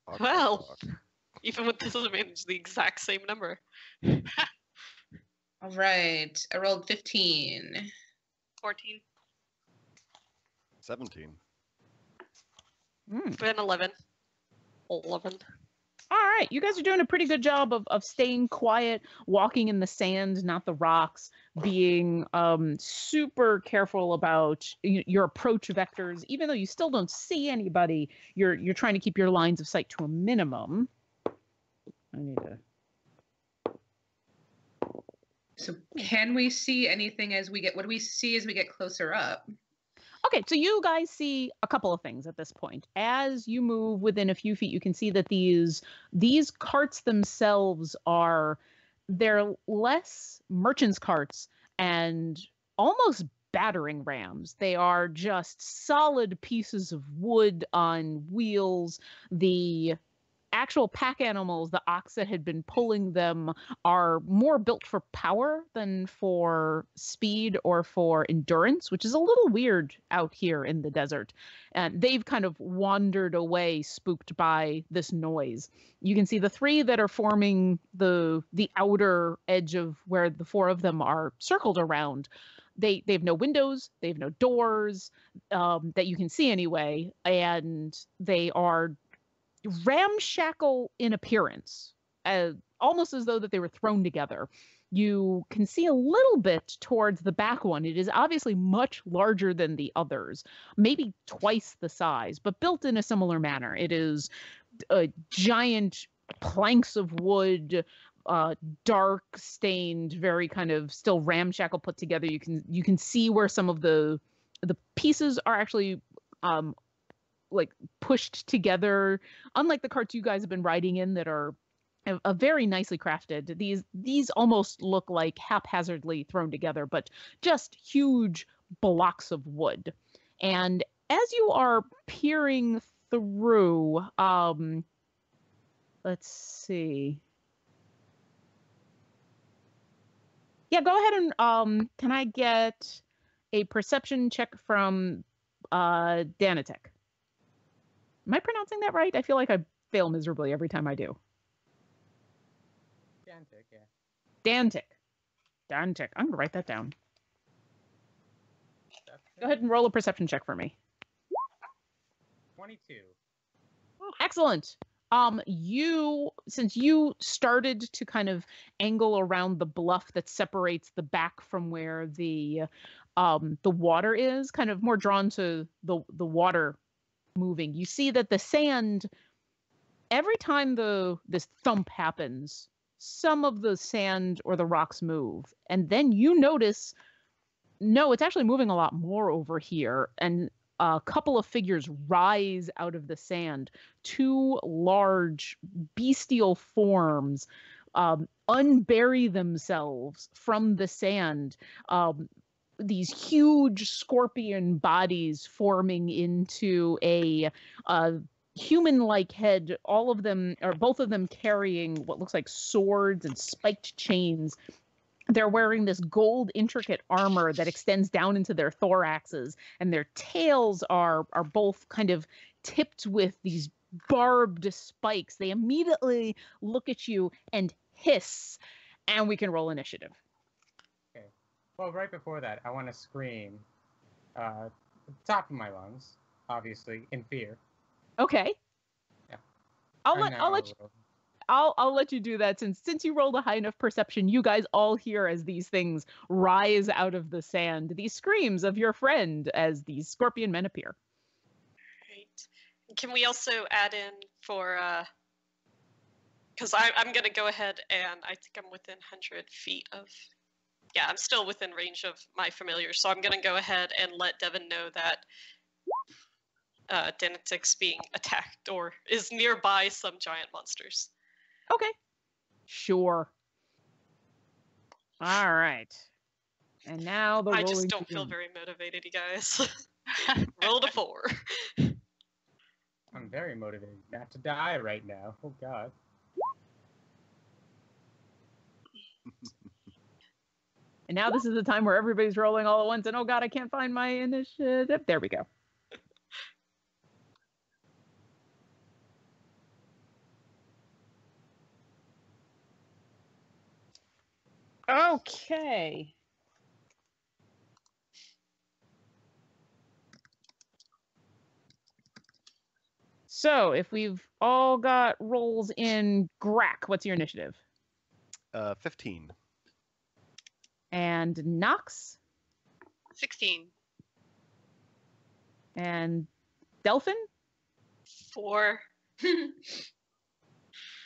Talk, Well. talk. Even with disadvantage, the exact same number. All right. I rolled 15. 14. 17. And 11. 11. All right, you guys are doing a pretty good job of staying quiet, walking in the sand, not the rocks, being super careful about your approach vectors. Even though you still don't see anybody, you're trying to keep your lines of sight to a minimum. I need to. So can we see anything what do we see as we get closer up? Okay, so you guys see a couple of things at this point. As you move within a few feet, you can see that these carts themselves they're less merchants' carts and almost battering rams. They are just solid pieces of wood on wheels. The actual pack animals, the ox that had been pulling them, are more built for power than for speed or for endurance, which is a little weird out here in the desert. And they've kind of wandered away, spooked by this noise. You can see the three that are forming the outer edge of where the four of them are circled around. They have no windows, they have no doors that you can see anyway, and they are ramshackle in appearance, almost as though that they were thrown together. You can see a little bit towards the back one. It is obviously much larger than the others, maybe twice the size, but built in a similar manner. It is giant planks of wood, dark stained, very kind of still ramshackle put together. You can see where some of the pieces are actually like pushed together, unlike the carts you guys have been riding in that are very nicely crafted. These almost look like haphazardly thrown together, but just huge blocks of wood. And as you are peering through, let's see. Yeah, go ahead and can I get a perception check from Danatek? Am I pronouncing that right? I feel like I fail miserably every time I do. Dantic, yeah. Dantic. I'm going to write that down. Perception. Go ahead and roll a perception check for me. 22. Excellent. Since you started to kind of angle around the bluff that separates the back from where the water is, kind of more drawn to the water moving, you see that the sand, every time this thump happens, some of the sand or the rocks move, and then you notice, no, it's actually moving a lot more over here, and a couple of figures rise out of the sand. Two large bestial forms unbury themselves from the sand. These huge scorpion bodies forming into a human-like head, all of them, or both of them, carrying what looks like swords and spiked chains. They're wearing this gold intricate armor that extends down into their thoraxes, and their tails are both kind of tipped with these barbed spikes. They immediately look at you and hiss, and we can roll initiative. Okay. Well, right before that, I want to scream, top of my lungs, obviously, in fear. Okay. Yeah. I'll let you do that since you rolled a high enough perception. You guys all hear as these things rise out of the sand, these screams of your friend as these scorpion men appear. Right. Can we also add in for because I'm gonna go ahead and I think I'm within 100 feet of. Yeah, I'm still within range of my familiar, so I'm gonna go ahead and let Devin know that Denetik's being attacked or is nearby some giant monsters. Okay. Sure. All right. And now the I rolling just don't feel begins. very motivated, you guys. Rolled a 4. I'm very motivated not to die right now. Oh, God. And now this is the time where everybody's rolling all at once, and oh God, I can't find my initiative. There we go. Okay. So if we've all got rolls in Grack, what's your initiative? 15. And Nox? 16. And Delphin? 4. Oh,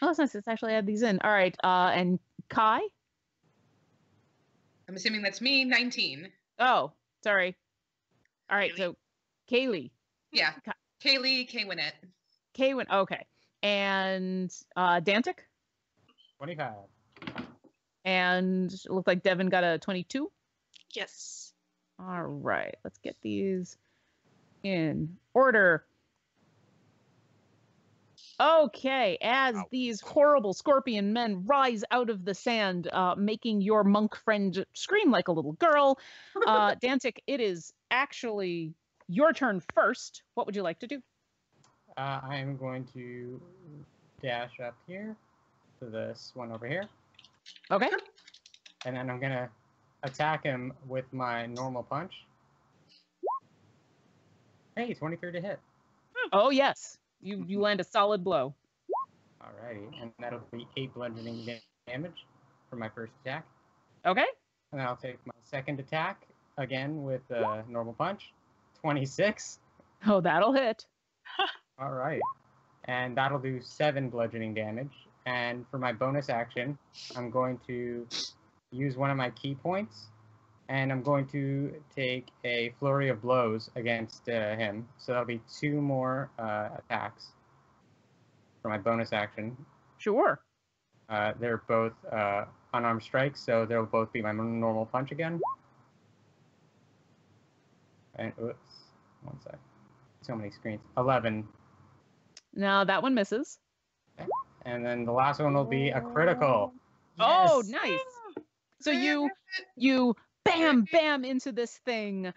that's nice. Let's actually add these in. All right. And Kai? I'm assuming that's me, 19. Oh, sorry. All right. Kaylee. So Kaylee. Yeah. Kaylee, K-Winette. Kaywin. Okay. And Dantic? 25. And it looked like Devin got a 22. Yes. All right. Let's get these in order. Okay, as these horrible scorpion men rise out of the sand, making your monk friend scream like a little girl, Dantic, it is actually your turn first. What would you like to do? I am going to dash up here to this one over here. Okay. And then I'm going to attack him with my normal punch. Hey, 23 to hit. Oh, yes. You land a solid blow. Alrighty, and that'll be 8 bludgeoning damage for my first attack. Okay. And then I'll take my second attack, again with a normal punch. 26. Oh, that'll hit. Alright. And that'll do 7 bludgeoning damage. And for my bonus action, I'm going to use one of my key points. And I'm going to take a flurry of blows against him. So that'll be 2 more attacks for my bonus action. Sure. They're both unarmed strikes, so they'll both be my normal punch again. And oops, one sec. So many screens. 11. Now that one misses. Okay. And then the last one will be a critical. Oh, Yes! nice. So you bam into this thing,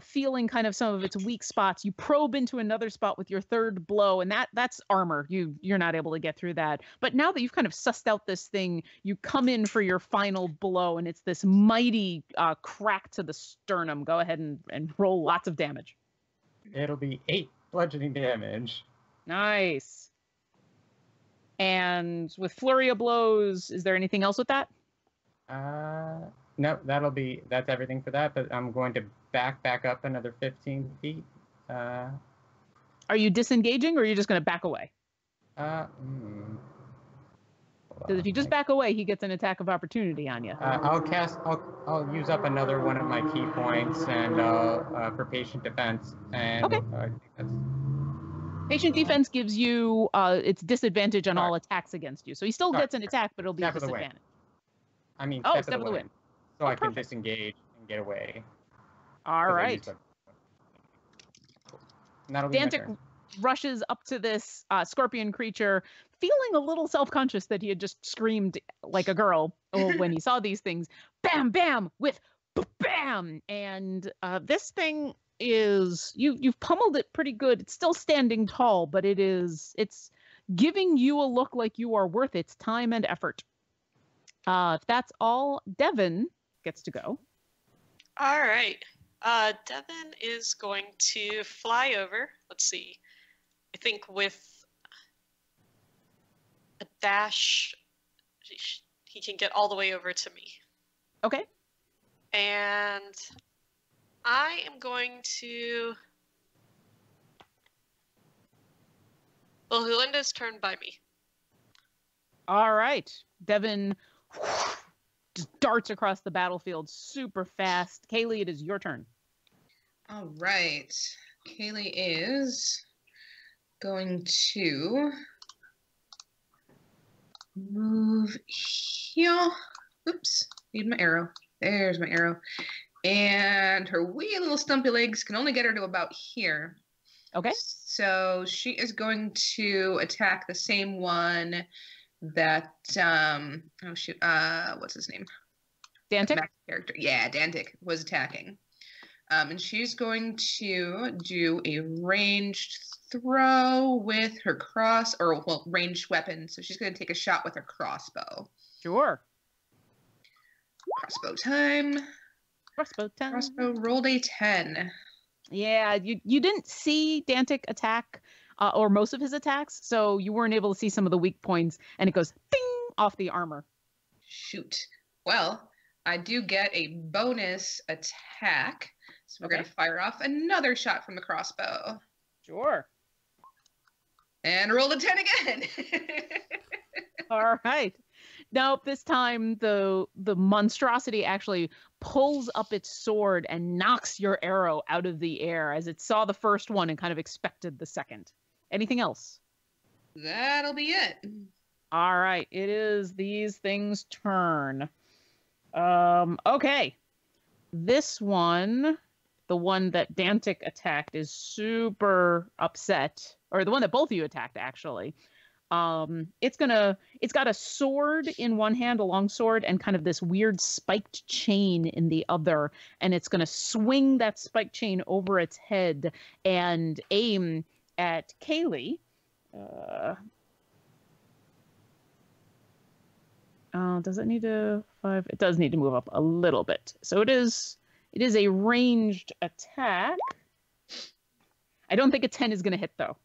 feeling kind of some of its weak spots. You probe into another spot with your third blow, and that's armor. You're not able to get through that. But now that you've kind of sussed out this thing, you come in for your final blow, and it's this mighty crack to the sternum. Go ahead and roll lots of damage. It'll be 8 bludgeoning damage. Nice. And with flurry of blows, is there anything else with that? No, that's everything for that. But I'm going to back up another 15 feet. Are you disengaging, or are you just going to back away? Because if you just back away, he gets an attack of opportunity on you. I'll use up another one of my key points and for patient defense. And Okay. Patient defense gives you its disadvantage on all attacks against you. So he still gets an attack, but it'll be a disadvantage. I mean, step of the wind. So I can disengage and get away. All right. That'll be my Dantic turn. rushes up to this scorpion creature, feeling a little self-conscious that he had just screamed like a girl when he saw these things. Bam, bam, with bam. And this thing is, you've pummeled it pretty good. It's still standing tall, but it's giving you a look like you are worth its time and effort. If that's all, Devin gets to go. All right. Devin is going to fly over. Let's see. I think with a dash, he can get all the way over to me. Okay. And I am going to... Well, Hulinda's turned by me. All right. Devin just darts across the battlefield super fast. Kaylee, it is your turn. All right. Kaylee is going to move here. Oops, need my arrow. There's my arrow. And her wee little stumpy legs can only get her to about here. Okay. So she is going to attack the same one that oh shoot, what's his name? Dantic? Max character. Yeah, Dantic was attacking. And she's going to do a ranged throw with her ranged weapon. So she's going to take a shot with her crossbow. Sure. Crossbow time. Crossbow time. Crossbow rolled a 10. Yeah, you didn't see Dantic attack, or most of his attacks, so you weren't able to see some of the weak points, and it goes ding off the armor. Shoot. Well, I do get a bonus attack, so we're going to fire off another shot from the crossbow. Sure. And roll a 10 again. All right. Now, this time, the monstrosity actually pulls up its sword and knocks your arrow out of the air as it saw the first one and kind of expected the second. Anything else? That'll be it. All right. It is these things' turn. Okay. This one, the one that Dantic attacked, is super upset. Or the one that both of you attacked, actually. It's got a sword in one hand, a long sword, and kind of this weird spiked chain in the other, and it's gonna swing that spiked chain over its head and aim at Kaylee. Does it need to 5? It does need to move up a little bit. So it is a ranged attack. I don't think a 10 is gonna hit though.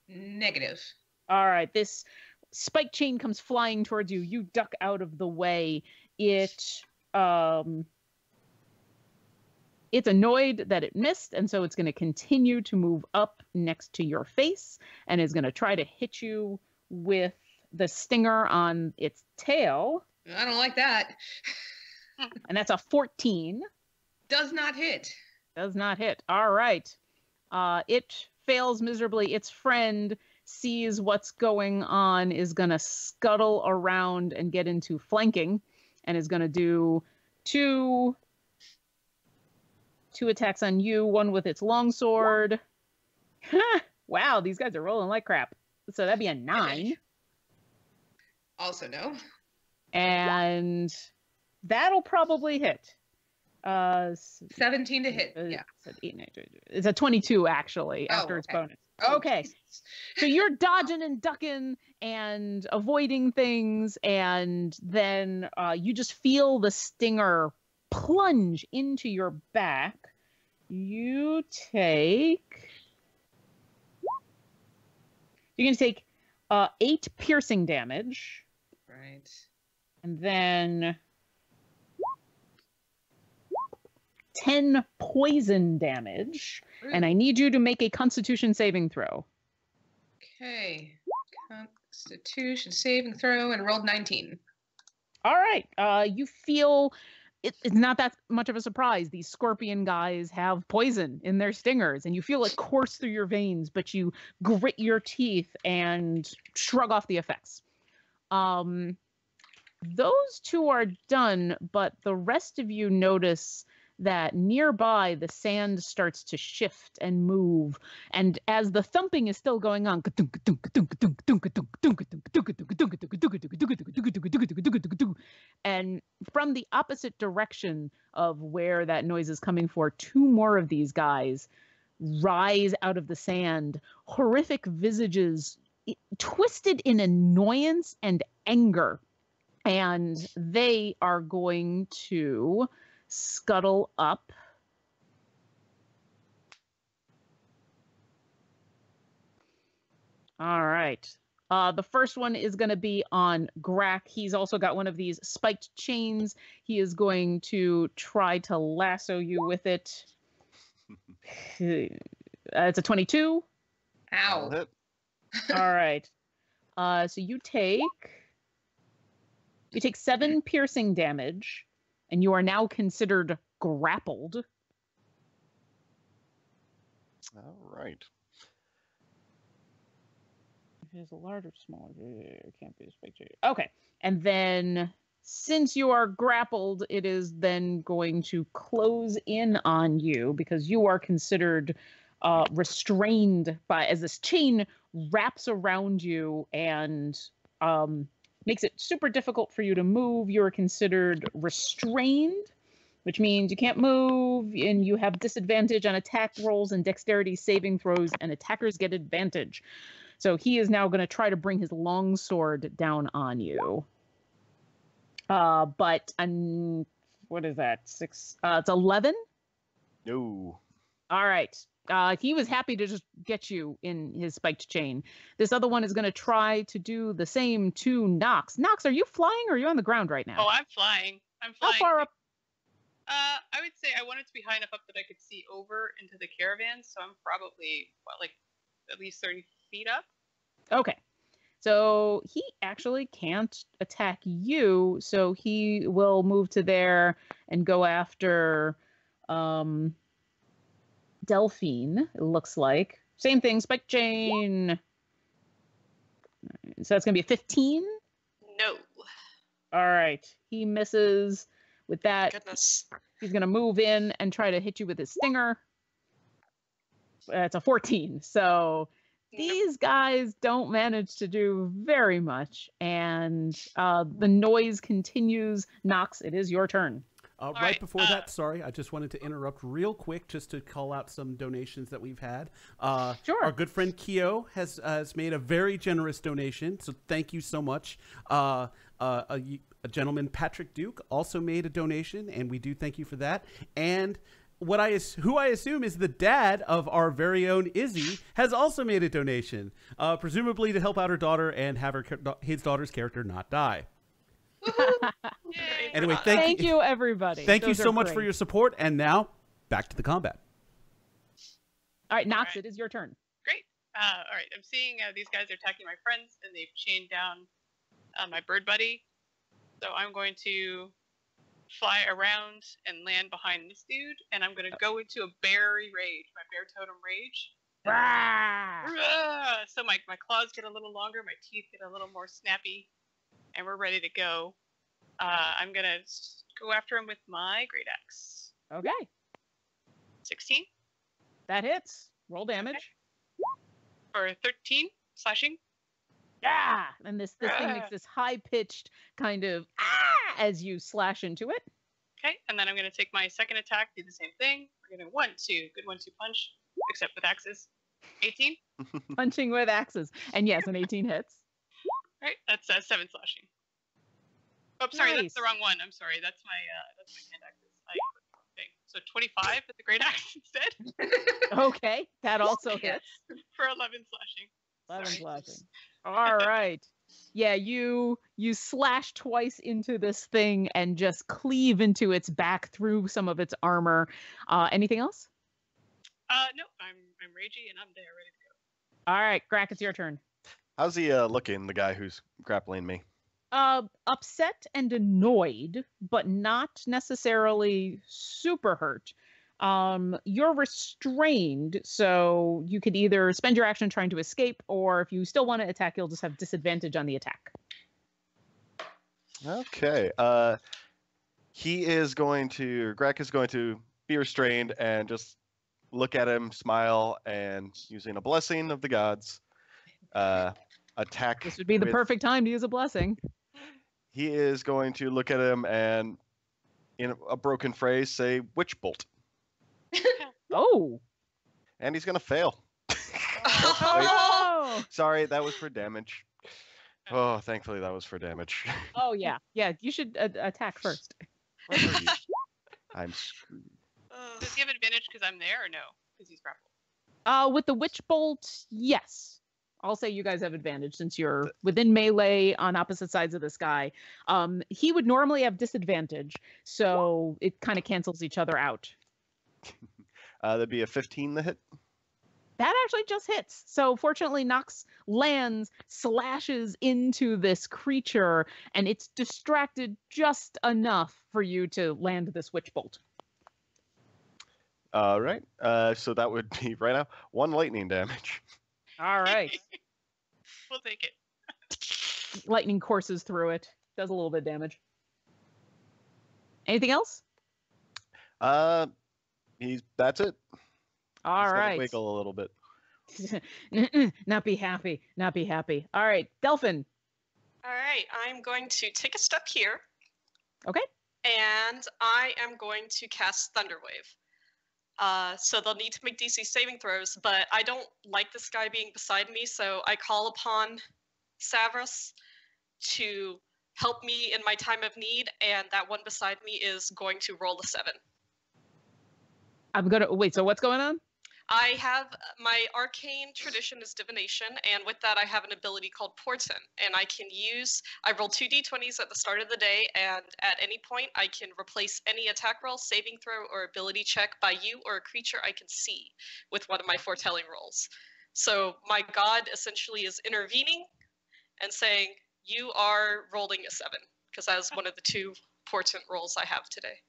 Negative. All right, this spike chain comes flying towards you. You duck out of the way. It's annoyed that it missed, and so it's going to continue to move up next to your face and is going to try to hit you with the stinger on its tail. I don't like that. And that's a 14. Does not hit. Does not hit. All right. It fails miserably. Its friend sees what's going on, is going to scuttle around and get into flanking, and is going to do two attacks on you, one with its longsword. Wow, these guys are rolling like crap. So that'd be a 9. Also no. And that'll probably hit. 17 to hit, yeah. It's a 22, actually, after its bonus. Okay. So you're dodging and ducking and avoiding things, and then you just feel the stinger plunge into your back. You're going to take 8 piercing damage. Right. And then 10 poison damage. And I need you to make a Constitution saving throw. Okay. Constitution saving throw and rolled 19. All right. You feel it's not that much of a surprise. These scorpion guys have poison in their stingers, and you feel it course through your veins, but you grit your teeth and shrug off the effects. Those two are done, but the rest of you notice that nearby the sand starts to shift and move, and as the thumping is still going on, and from the opposite direction of where that noise is coming for, 2 more of these guys rise out of the sand, horrific visages twisted in annoyance and anger, and they are going to scuttle up. All right. The first one is going to be on Grack. He's also got one of these spiked chains. He is going to try to lasso you with it. It's a 22. Ow. All right. So you take 7 piercing damage, and you are now considered grappled. All right. Is a large or small? It can't be a spectator. Okay. And then since you are grappled, it is then going to close in on you because you are considered restrained as this chain wraps around you and makes it super difficult for you to move. You're considered restrained, which means you can't move, and you have disadvantage on attack rolls and dexterity saving throws, and attackers get advantage. So he is now going to try to bring his longsword down on you. But what is that? 6? It's 11. No. All right. He was happy to just get you in his spiked chain. This other one is going to try to do the same to Nox. Nox, are you flying or are you on the ground right now? Oh, I'm flying. How far up? I would say I want it to be high enough up that I could see over into the caravan. So I'm probably at least 30 feet up. Okay. So he actually can't attack you, so he will move to there and go after Delphine, it looks like. Same thing, spike chain. So that's going to be a 15? No. All right. He misses with that. Goodness. He's going to move in and try to hit you with his stinger. It's a 14. So these guys don't manage to do very much. And the noise continues. Nox, it is your turn. Right before that, sorry, I just wanted to interrupt real quick just to call out some donations that we've had. Sure. Our good friend Keo has made a very generous donation, so thank you so much. A gentleman, Patrick Duke, also made a donation, and we do thank you for that. And who I assume is the dad of our very own Izzy has also made a donation, presumably to help out her daughter and have his daughter's character not die. Anyway, thank you, everybody. Thank you so much for your support. And now, back to the combat. All right, Nox, it is your turn. Great. All right, I'm seeing these guys are attacking my friends, and they've chained down my bird buddy. So I'm going to fly around and land behind this dude, and I'm going to go into a berry rage, my bear totem rage. So my claws get a little longer, my teeth get a little more snappy, and we're ready to go. I'm going to go after him with my great axe. Okay. 16. That hits. Roll damage. Okay. For 13 slashing. Yeah, and this thing makes this high-pitched kind of as you slash into it. Okay, and then I'm going to take my second attack, do the same thing. We're going to good 1-2 punch, except with axes. 18. Punching with axes. And yes, an 18 hits. All right, that's 7 slashing. Oh, sorry, Nice. that's the wrong one. I'm sorry, that's my hand axes. Okay, so 25 with the great axe instead. Okay, that also hits. For 11 slashing. 11 Sorry. slashing. All right. Yeah, you slash twice into this thing and just cleave into its back through some of its armor. Anything else? No, I'm ragey and I'm there, ready to All right, Grack, it's your turn. How's he looking, the guy who's grappling me? Upset and annoyed, but not necessarily super hurt. You're restrained, so you could either spend your action trying to escape, or if you still want to attack, you'll just have disadvantage on the attack. Okay. Greg is going to be restrained and just look at him, smile, and using a blessing of the gods, attack. This would be the with- perfect time to use a blessing. He is going to look at him and, in a broken phrase, say, "Witch bolt." Oh. And he's going to fail. Oh. Sorry, that was for damage. Oh, thankfully that was for damage. Oh yeah. Yeah, you should attack first. I'm screwed. Does he have advantage because I'm there, or no? Because he's grappled. With the witch bolt, yes. I'll say you guys have advantage since you're within melee on opposite sides of this guy. He would normally have disadvantage, so it kind of cancels each other out. That'd be a 15 to hit. That actually just hits. So fortunately, Nox lands, slashes into this creature, and it's distracted just enough for you to land this witch bolt. All right. So that would be right now 1 lightning damage. All right. We'll take it. Lightning courses through it. Does a little bit of damage. Anything else? That's it. All He's gonna right. wiggle a little bit. Not be happy. Not be happy. All right. Delphin. All right, I'm going to take a step here. Okay. And I am going to cast Thunderwave. So they'll need to make DC saving throws, but I don't like this guy being beside me, so I call upon Savras to help me in my time of need, and that one beside me is going to roll a 7. I'm gonna wait. So what's going on? I have my arcane tradition is divination, and with that I have an ability called Portent, and I roll 2 d20s at the start of the day, and at any point I can replace any attack roll, saving throw, or ability check by you or a creature I can see with one of my foretelling rolls. So my god essentially is intervening and saying, you are rolling a 7, because that is one of the 2 Portent rolls I have today.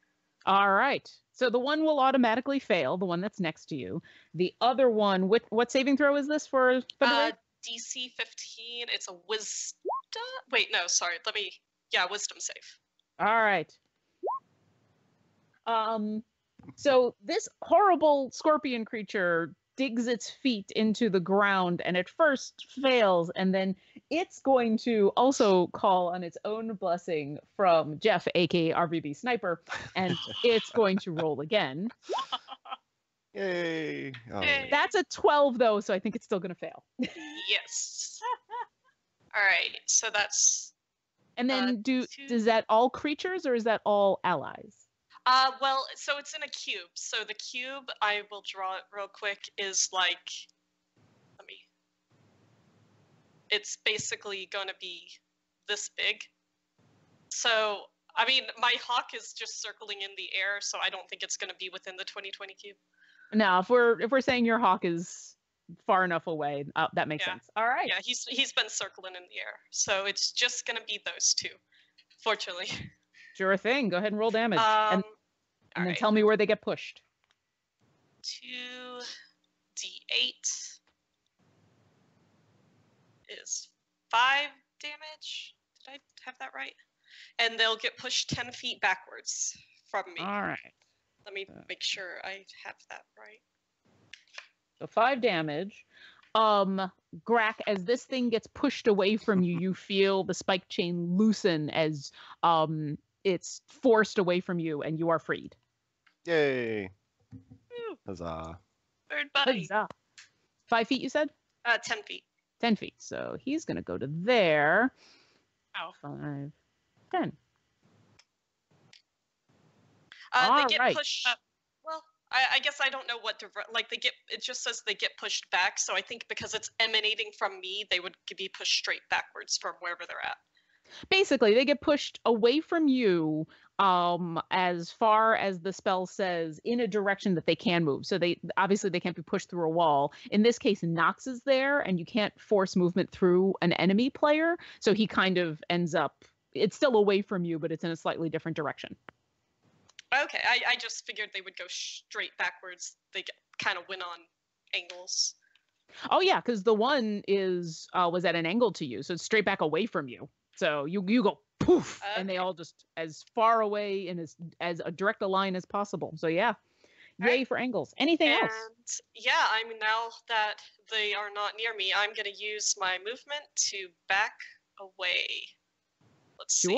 All right. So the one will automatically fail, the one that's next to you. The other one, what saving throw is this for? DC 15. It's a wisdom. Wait, no, sorry. Wisdom save. All right. So this horrible scorpion creature digs its feet into the ground and at first fails, and then it's going to also call on its own blessing from Jeff, aka RVB Sniper, and it's going to roll again. Yay! Oh. Yay. That's a 12 though, so I think it's still going to fail. Yes. All right, so that's... And then two. does that all creatures or is that all allies? Well, so it's in a cube. So the cube, I will draw it real quick, is like... It's basically going to be this big. So, I mean, my hawk is just circling in the air, so I don't think it's going to be within the 2020 cube. No, if we're saying your hawk is far enough away, that makes sense. All right. Yeah, he's been circling in the air, so it's just going to be those 2, fortunately. Sure thing. Go ahead and roll damage. And then right. tell me where they get pushed. 2d8 is 5 damage. Did I have that right? And they'll get pushed 10 feet backwards from me. All right. Let me make sure I have that right. So 5 damage. Grack, as this thing gets pushed away from you, you feel the spike chain loosen as it's forced away from you and you are freed. Yay! Woo. Huzzah! Bird buddy. Huzzah. 5 feet, you said? 10 feet. 10 feet. So he's going to go to there. Ow. 5, 10. They get Alright. pushed. Well, I guess I don't know what like it just says they get pushed back, so I think because it's emanating from me, they would be pushed straight backwards from wherever they're at. Basically, they get pushed away from you as far as the spell says in a direction that they can move. So they obviously they can't be pushed through a wall. In this case, Nox is there and you can't force movement through an enemy player, so he kind of ends up, it's still away from you, but it's in a slightly different direction. Okay, I just figured they would go straight backwards. They kind of win on angles. Oh yeah, because the one was at an angle to you, so it's straight back away from you. So you go poof, and they all just as far away and as a direct a line as possible. So yeah, yay right. for angles. Anything else? Yeah, I mean, now that they are not near me, I'm going to use my movement to back away. Let's see.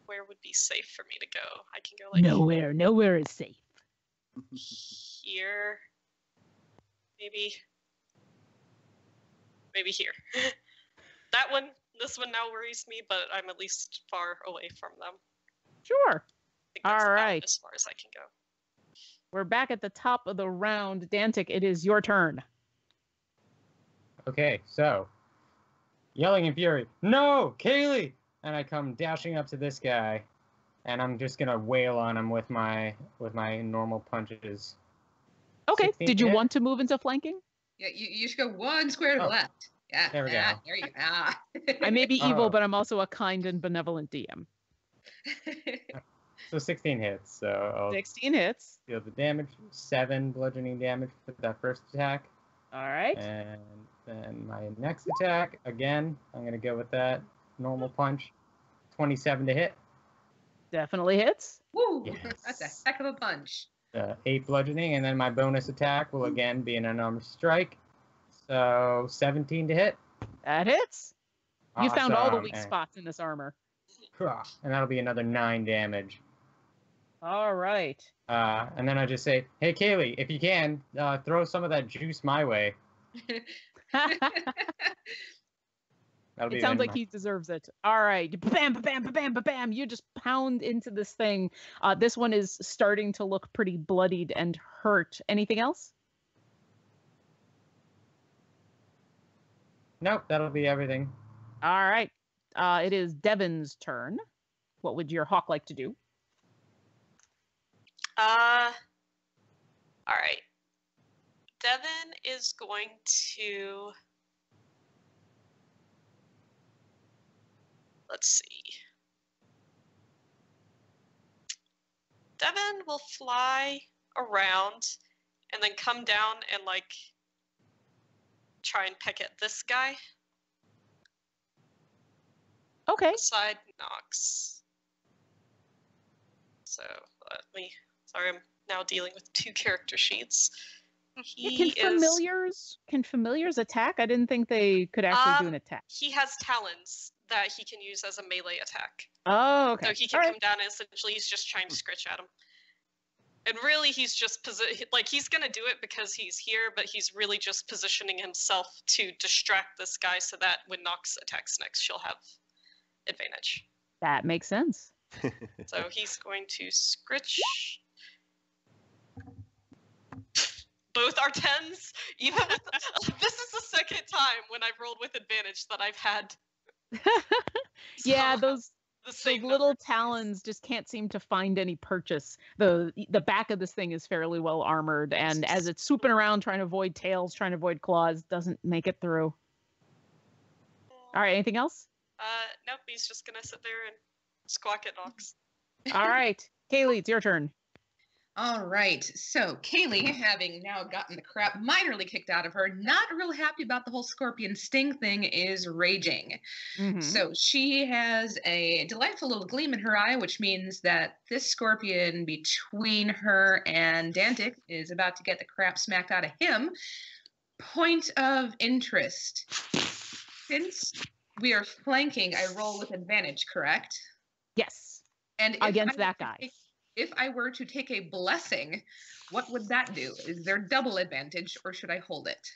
Where would be safe for me to go? I can go like nowhere is safe. Here. Maybe here. This one now worries me, but I'm at least far away from them. Sure. I think that's all about right. as far as I can go. We're back at the top of the round. Dantic, it is your turn. Okay, so yelling in fury, "No, Kaylee!" And I come dashing up to this guy, and I'm just gonna wail on him with my normal punches. Okay. Did you want to move into flanking? Yeah, you should go one square to the left. Yeah, there we go. There you go. I may be evil, but I'm also a kind and benevolent DM. So 16 hits. So 16 hits. Deal the damage, 7 bludgeoning damage for that first attack. All right. And then my next attack, again, I'm gonna go with that normal punch, 27 to hit. Definitely hits. Woo! Yes. That's a heck of a punch. 8 bludgeoning, and then my bonus attack will again be an unarmed strike. So 17 to hit. That hits. You found all the Awesome. weak spots in this armor. And that'll be another 9 damage. All right. And then I just say, "Hey, Kaylee, if you can, throw some of that juice my way." It sounds like he deserves it. All right. Bam, bam, bam, bam, bam. You just pound into this thing. This one is starting to look pretty bloodied and hurt. Anything else? Nope, that'll be everything. All right. It is Devin's turn. What would your hawk like to do? All right. Devin is going to... Let's see. Devin will fly around and then come down and, like, try and peck at this guy. Okay. Beside Nox. So, let me... Sorry, I'm now dealing with 2 character sheets. Can familiars attack? I didn't think they could actually do an attack. He has talons that he can use as a melee attack. Oh, okay. So he can come down and essentially he's just trying to scritch at him. And really he's just, he's going to do it because he's here, but he's really just positioning himself to distract this guy so that when Nox attacks next, she'll have advantage. That makes sense. So he's going to scritch. Both are 10s. Even with this is the second time when I've rolled with advantage that I've had. Yeah, those little number. talons just can't seem to find any purchase. The back of this thing is fairly well armored, and as it's swooping around trying to avoid tails, trying to avoid claws, doesn't make it through. All right, anything else? Nope, he's just gonna sit there and squawk at Nox. All right, Kaylee, it's your turn. All right, so Kaylee, having now gotten the crap minorly kicked out of her, not real happy about the whole scorpion sting thing, is raging. Mm-hmm. So she has a delightful little gleam in her eye, which means that this scorpion between her and Dantic is about to get the crap smacked out of him. Point of interest. Since we are flanking, I roll with advantage, correct? Yes. And against that guy. If I were to take a blessing, what would that do? Is there double advantage, or should I hold it?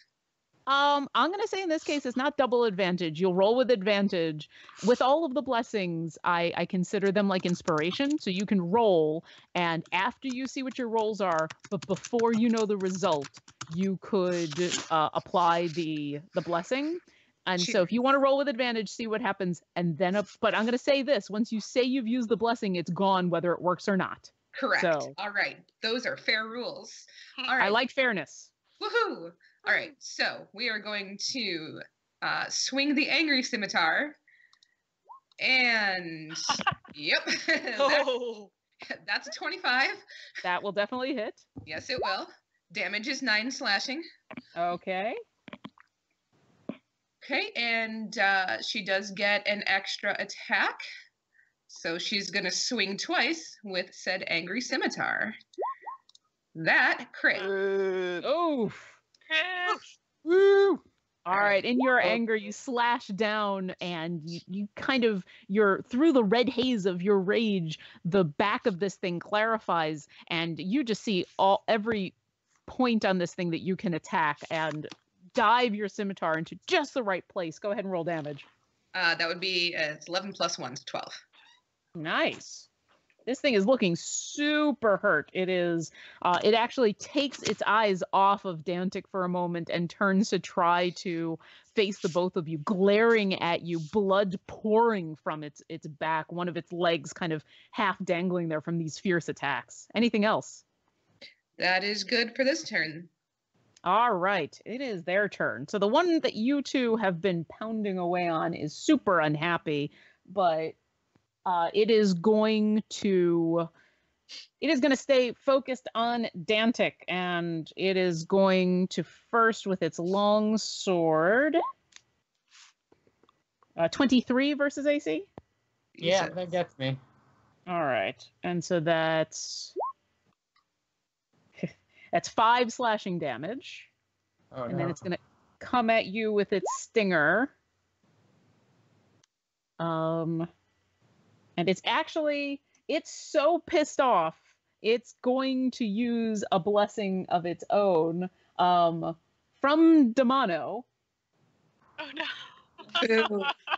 I'm gonna say in this case it's not double advantage. You'll roll with advantage. With all of the blessings, I consider them like inspiration. So you can roll, and after you see what your rolls are, but before you know the result, you could apply the blessing. And so if you want to roll with advantage, see what happens, and then but I'm gonna say this: once you say you've used the blessing, it's gone whether it works or not. Correct. So, all right. Those are fair rules. All right. I like fairness. Woohoo! All right, so we are going to swing the angry scimitar, and yep, that's a 25. That will definitely hit. Yes, it will. Damage is 9 slashing. Okay. Okay, and she does get an extra attack, so she's going to swing twice with said angry scimitar. That crit. Oof. Woo! All right, in your anger, you slash down, and you kind of, you're through the red haze of your rage, the back of this thing clarifies, and you just see every point on this thing that you can attack, and dive your scimitar into just the right place. Go ahead and roll damage. That would be 11 plus 1 is 12. Nice. This thing is looking super hurt. It is. It actually takes its eyes off of Dantic for a moment and turns to try to face the both of you, glaring at you, blood pouring from its back, one of its legs kind of half dangling there from these fierce attacks. Anything else? That is good for this turn. All right, it is their turn. So the one that you two have been pounding away on is super unhappy, but it is going to stay focused on Dantic, and it is going to first with its long sword. 23 versus AC? Yeah, that gets me. All right. And so that's 5 slashing damage. Oh, and no. then it's going to come at you with its stinger. And it's so pissed off, it's going to use a blessing of its own from Demano. Oh no.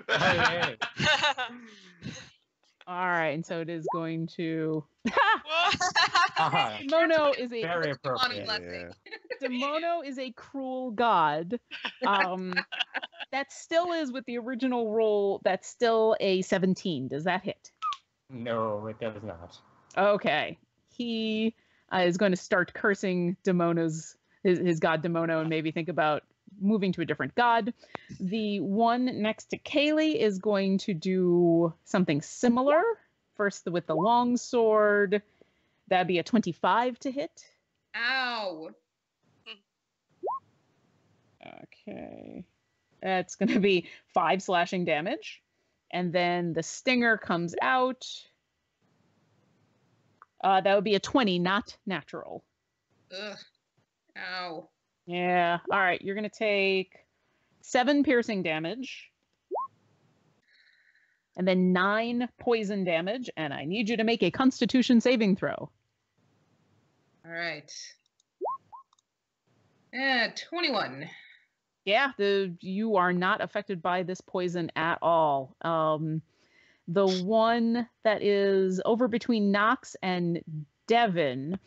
Hey. All right, and so it is going to... Uh-huh. Demono is a Very appropriate. Blessing. Demono is a cruel god. That still is with the original roll. That's still a 17. Does that hit? No, it does not. Okay. He is going to start cursing Demono's his god Demono and maybe think about moving to a different god. The one next to Kaylee is going to do something similar. First with the long sword. That'd be a 25 to hit. Ow. Okay. That's going to be 5 slashing damage. And then the stinger comes out. That would be a 20, not natural. Ugh. Ow. Yeah. All right. You're going to take 7 piercing damage. And then 9 poison damage. And I need you to make a Constitution saving throw. All right. 21. Yeah, you are not affected by this poison at all. The one that is over between Knox and Devin.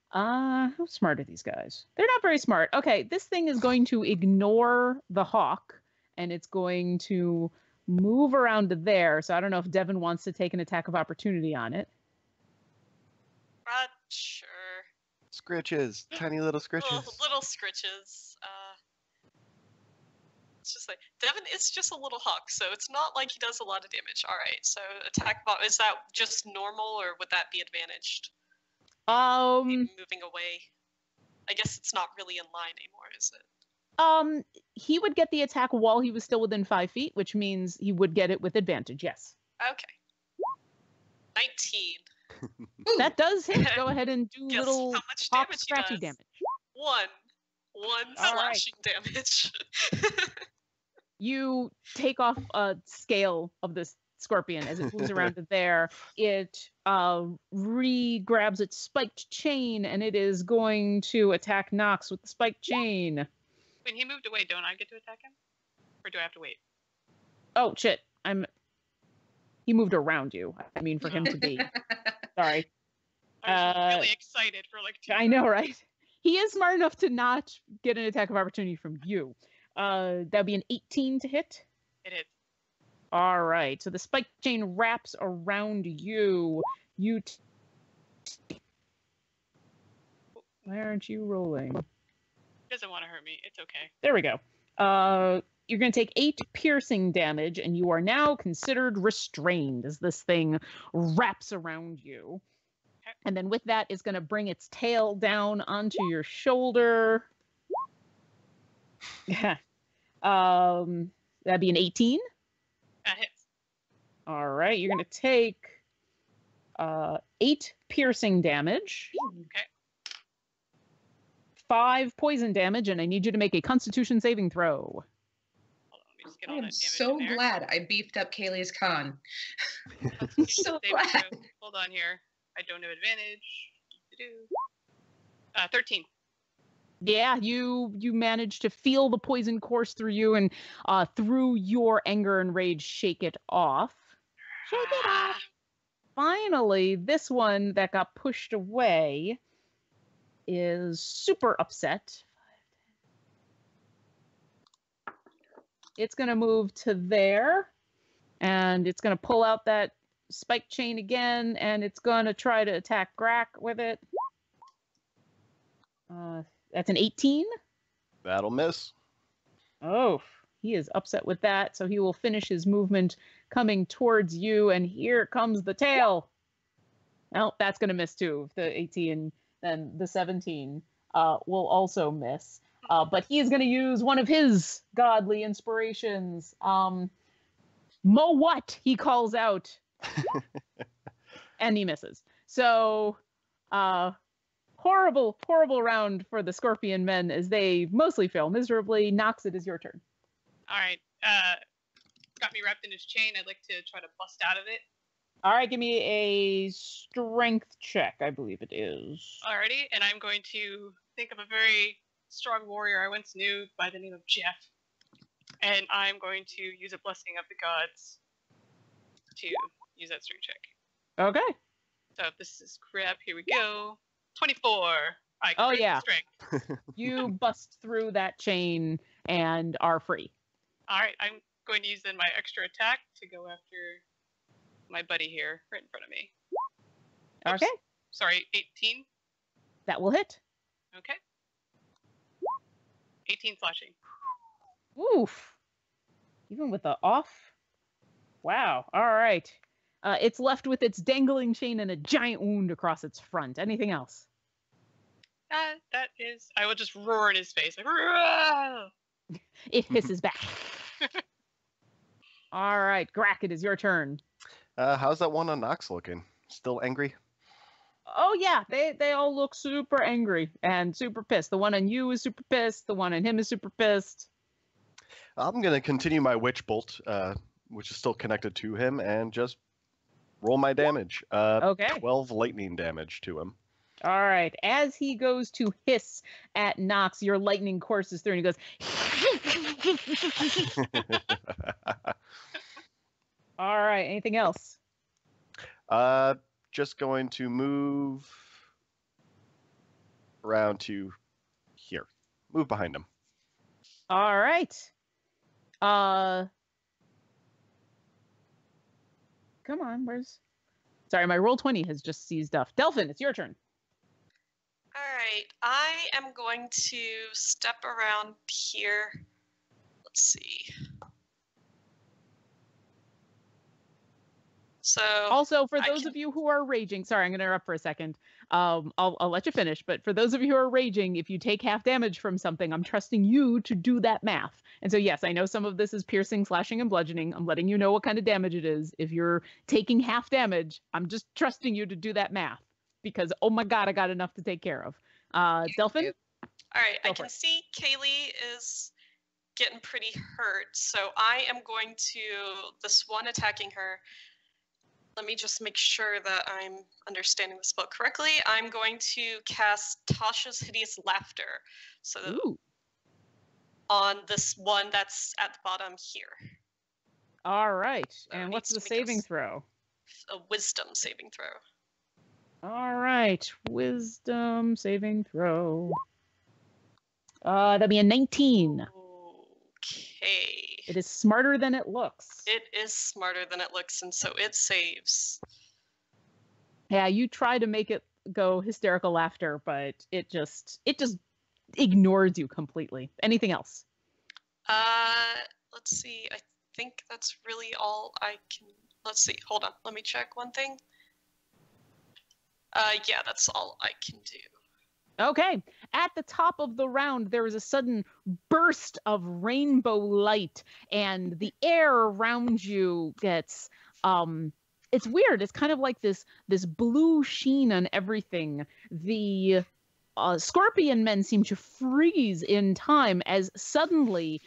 How smart are these guys? They're not very smart. Okay, this thing is going to ignore the hawk, and it's going to move around to there. So I don't know if Devin wants to take an attack of opportunity on it. Sure. Scritches, tiny little scritches. Little scritches. It's just like Devin is just a little hawk, so it's not like he does a lot of damage. All right, so attack is that just normal, or would that be advantaged? Maybe moving away. I guess it's not really in line anymore, is it? He would get the attack while he was still within 5 feet, which means he would get it with advantage. Yes. Okay. 19. That does hit. Go ahead and do Guess little how much hawk damage he scratchy does. damage. One All right. slashing damage. You take off a scale of this scorpion as it moves around to there. It re-grabs its spiked chain, and it is going to attack Nox with the spiked chain. When he moved away, don't I get to attack him? Or do I have to wait? Oh shit! He moved around you. I mean, for him to be. Sorry. I was really excited for like 2 I know, right? He is smart enough to not get an attack of opportunity from you. That'd be an 18 to hit. It hits. All right. So the spike chain wraps around you. Why aren't you rolling? He doesn't want to hurt me. It's okay. There we go. You're going to take 8 piercing damage, and you are now considered restrained as this thing wraps around you. Okay. And then with that, it's going to bring its tail down onto your shoulder. Yeah. That'd be an 18. That hits. All right. You're going to take 8 piercing damage. Okay. 5 poison damage, and I need you to make a Constitution saving throw. Hold on, let me just get I all am that damage so in there. glad I beefed up Kaylee's con. So glad. Hold on here. I don't have advantage. 13. Yeah, you manage to feel the poison course through you, and through your anger and rage, shake it off. Shake it off. Finally, this one that got pushed away is super upset. It's going to move to there, and it's going to pull out that spike chain again, and it's going to try to attack Grak with it. That's an 18. That'll miss. Oh, he is upset with that, so he will finish his movement coming towards you, and here comes the tail. Well, that's going to miss too. The 18, then the 17 will also miss. But he is going to use one of his godly inspirations. Mo what? He calls out. And he misses. So, horrible round for the Scorpion men as they mostly fail miserably. Nox, it is your turn. All right. Got me wrapped in his chain. I'd like to try to bust out of it. All right, give me a strength check, I believe it is. Alrighty, and I'm going to think of a very strong warrior I once knew by the name of Jeff. And I'm going to use a blessing of the gods to use that strength check. Okay. So if this is crap, here we go. 24. Oh, yeah. Strength. You bust through that chain and are free. Alright, I'm going to use then my extra attack to go after my buddy here, right in front of me. Oops. Okay. Sorry, 18. That will hit. Okay. 18 slashing. Oof. Even with the off? Wow. All right. It's left with its dangling chain and a giant wound across its front. Anything else? That is... I will just roar in his face. Like, roar! It hisses back. All right. Grak, it is your turn. How's that one on Nox looking? Still angry? Oh, yeah. They all look super angry and super pissed. The one on you is super pissed. The one on him is super pissed. I'm going to continue my Witch Bolt, which is still connected to him, and just roll my damage. Okay. 12 lightning damage to him. All right. As he goes to hiss at Nox, your lightning courses through and he goes... All right. Anything else? Just going to move around to here. Move behind him. All right. Come on. Where's... Sorry, my Roll20 has just seized up. Delphin, it's your turn. All right, I am going to step around here. Let's see. So Also, for those of you who are raging, sorry, I'm going to interrupt for a second. I'll let you finish, but for those of you who are raging, if you take half damage from something, I'm trusting you to do that math. And so, yes, I know some of this is piercing, slashing, and bludgeoning. I'm letting you know what kind of damage it is. If you're taking half damage, I'm just trusting you to do that math because, oh my God, I got enough to take care of. Delphin? All right, I Go for can it. see Kaylee is getting pretty hurt, so I am going to, this one attacking her, let me just make sure that I'm understanding the spell correctly. I'm going to cast Tasha's Hideous Laughter. So Ooh. on this one that's at the bottom here. All right. So And it what's needs the to make saving us- throw? A wisdom saving throw. All right. Wisdom saving throw. That'd be a 19. Okay. It is smarter than it looks. It is smarter than it looks, and so it saves. Yeah, you try to make it go hysterical laughter, but it just ignores you completely. Anything else? Let's see. I think that's really all I can. Let's see. Hold on. Let me check one thing. Yeah, that's all I can do. Okay. At the top of the round, there is a sudden burst of rainbow light, and the air around you gets it's weird. It's kind of like this blue sheen on everything. The scorpion men seem to freeze in time as suddenly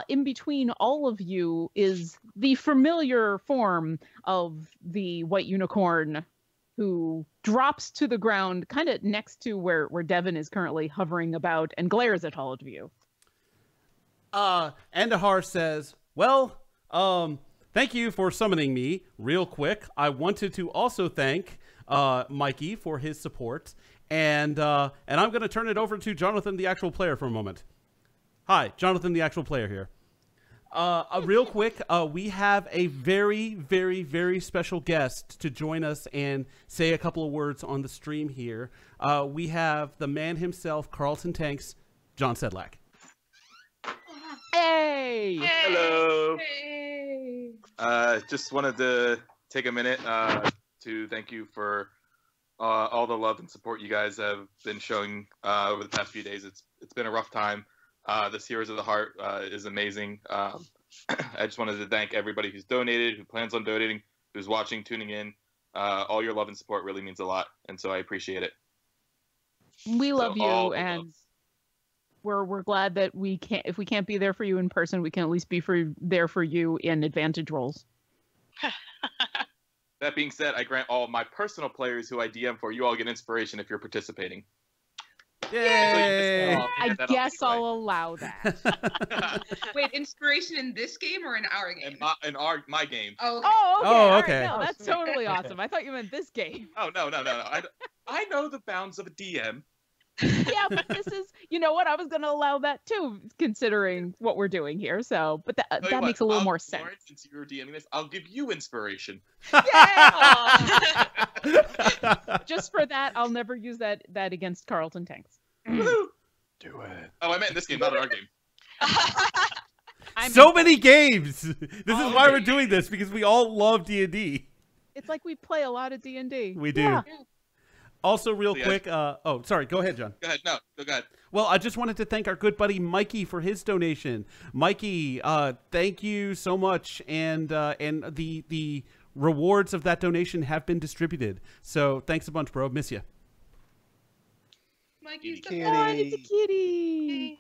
in between all of you is the familiar form of the white unicorn, who drops to the ground kind of next to where Devin is currently hovering about and glares at all of you. Andahar says, well, thank you for summoning me real quick. I wanted to also thank Mikey for his support, and I'm going to turn it over to Jonathan, the actual player, for a moment. Hi, Jonathan, the actual player here. Real quick, we have a very, very, very special guest to join us and say a couple of words on the stream here. We have the man himself, Carlton Tanks, John Sedlak. Hey! Hello. Hey. Just wanted to take a minute to thank you for all the love and support you guys have been showing over the past few days. It's been a rough time. This Heroes of the Heart is amazing. I just wanted to thank everybody who's donated, who plans on donating, who's watching, tuning in. All your love and support really means a lot, and so I appreciate it. We love So all you, the and love. we're glad that if we can't be there for you in person, we can at least be there for you in advantage roles. That being said, I grant all my personal players who I DM for, you all get inspiration if you're participating. Yay! I guess I'll allow that. Wait, inspiration in this game or in our game? In my game. Oh, okay. Oh, okay. Oh, All right, okay. no, Oh, that's sweet. totally awesome. I thought you meant this game. Oh, no. I know the bounds of a DM. Yeah, but this is, you know what? I was going to allow that too, considering what we're doing here. So, but Tell you that what, makes a little I'll- more sense. Lauren, since you're DMing this, I'll give you inspiration. Aw. Just for that, I'll never use that against Carlton Tanks. Woohoo! Do it. Oh, I meant in this game, not in our game. So many games. This is why we're doing this, because we all love D&D. It's like we play a lot of D&D. We do. Yeah. Also, real So, yeah. quick, oh, sorry, go ahead, John. Go ahead. No, go ahead. Well, I just wanted to thank our good buddy Mikey for his donation. Mikey, thank you so much, and the rewards of that donation have been distributed. So thanks a bunch, bro. Miss you. Mikey's the Kitty. Oh, it's a kitty.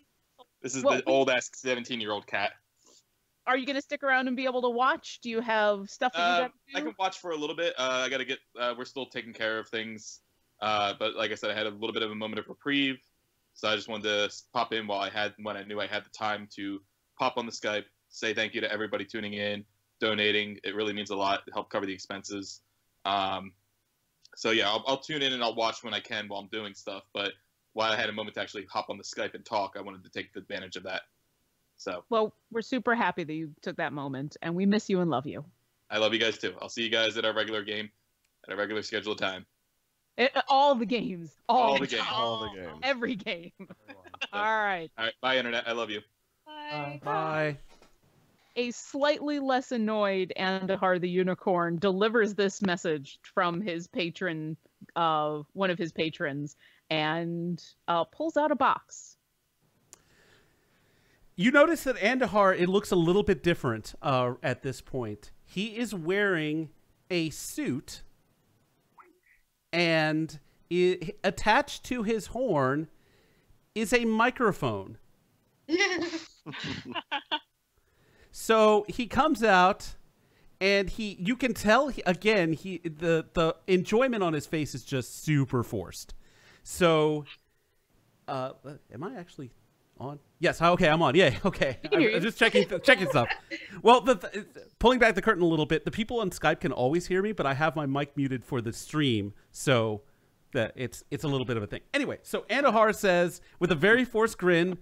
This is Well, the old-ass 17-year-old cat. Are you going to stick around and be able to watch? Do you have stuff that you got to do? I can watch for a little bit. I got to get. We're still taking care of things. But like I said, I had a little bit of a moment of reprieve, so I just wanted to pop in when I knew I had the time to pop on the Skype, say thank you to everybody tuning in, donating. It really means a lot to help cover the expenses. So yeah, I'll tune in and I'll watch when I can while I'm doing stuff. But while I had a moment to actually hop on the Skype and talk, I wanted to take advantage of that. So Well, we're super happy that you took that moment, and we miss you and love you. I love you guys too. I'll see you guys at our regular game, at our regular scheduled time. All the games. All the games. All the games. Every game. All right. All right, bye, internet. I love you. Bye. Bye. A slightly less annoyed Andahar the Unicorn delivers this message from his patron, one of his patrons, and pulls out a box. You notice that Andahar, it looks a little bit different at this point. He is wearing a suit, and attached to his horn is a microphone. So he comes out, and you can tell the enjoyment on his face is just super forced. So, am I actually? On? Yes. Okay, I'm on. Yeah. Okay. can hear I'm you. just checking stuff. Well, pulling back the curtain a little bit, the people on Skype can always hear me, but I have my mic muted for the stream, so that it's a little bit of a thing. Anyway, so Andahar says with a very forced grin,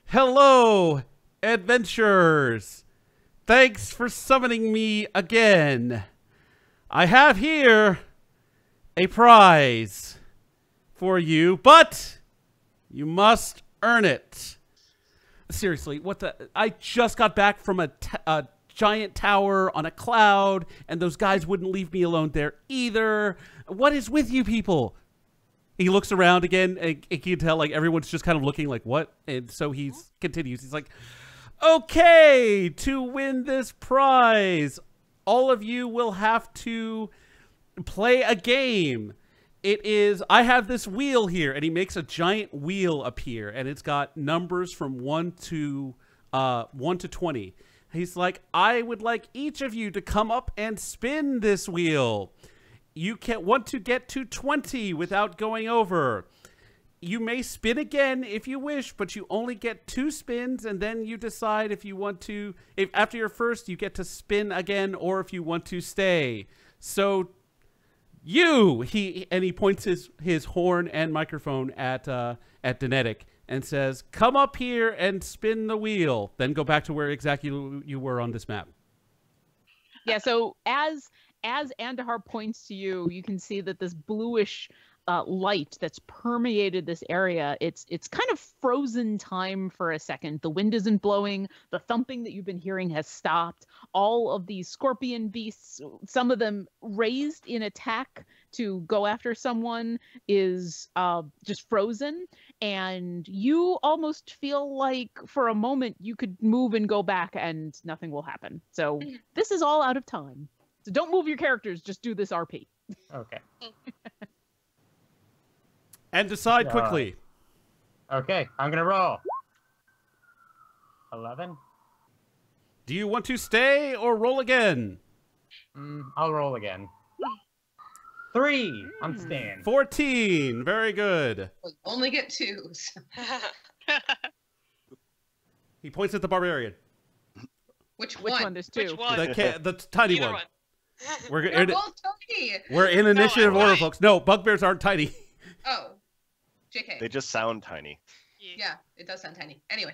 "Hello, adventurers. Thanks for summoning me again. I have here a prize for you, but you must earn it." Seriously, what the? I just got back from a giant tower on a cloud, and those guys wouldn't leave me alone there either. What is with you people? He looks around again, and you can tell like everyone's just kind of looking like, what? And so he continues. He's like, okay, to win this prize, all of you will have to play a game. It is, I have this wheel here, and he makes a giant wheel appear, and it's got numbers from 1 to 20. He's like, I would like each of you to come up and spin this wheel. You can't want to get to 20 without going over. You may spin again if you wish, but you only get 2 spins, and then you decide if you want to, if after your first, you get to spin again, or if you want to stay. So he points his horn and microphone at Danetic and says, come up here and spin the wheel. Then go back to where exactly you were on this map. Yeah, so as Andahar points to you, you can see that this bluish light that's permeated this area, it's kind of frozen time for a second. The wind isn't blowing. The thumping that you've been hearing has stopped. All of these scorpion beasts, some of them raised in attack to go after someone, is just frozen. And you almost feel like for a moment you could move and go back and nothing will happen. So this is all out of time. So don't move your characters, just do this RP. Okay. And decide quickly. Okay, I'm gonna roll. 11. Do you want to stay or roll again? I'll roll again. 3. I'm staying. 14. Very good. We only get 2s. He points at the barbarian. Which Which one? one? There's 2. Which one? The tiny Either one. one. They're both tiny. We're in initiative No, order, right. folks. No, bugbears aren't tiny. Oh, JK. They just sound tiny. Yeah, it does sound tiny. Anyway.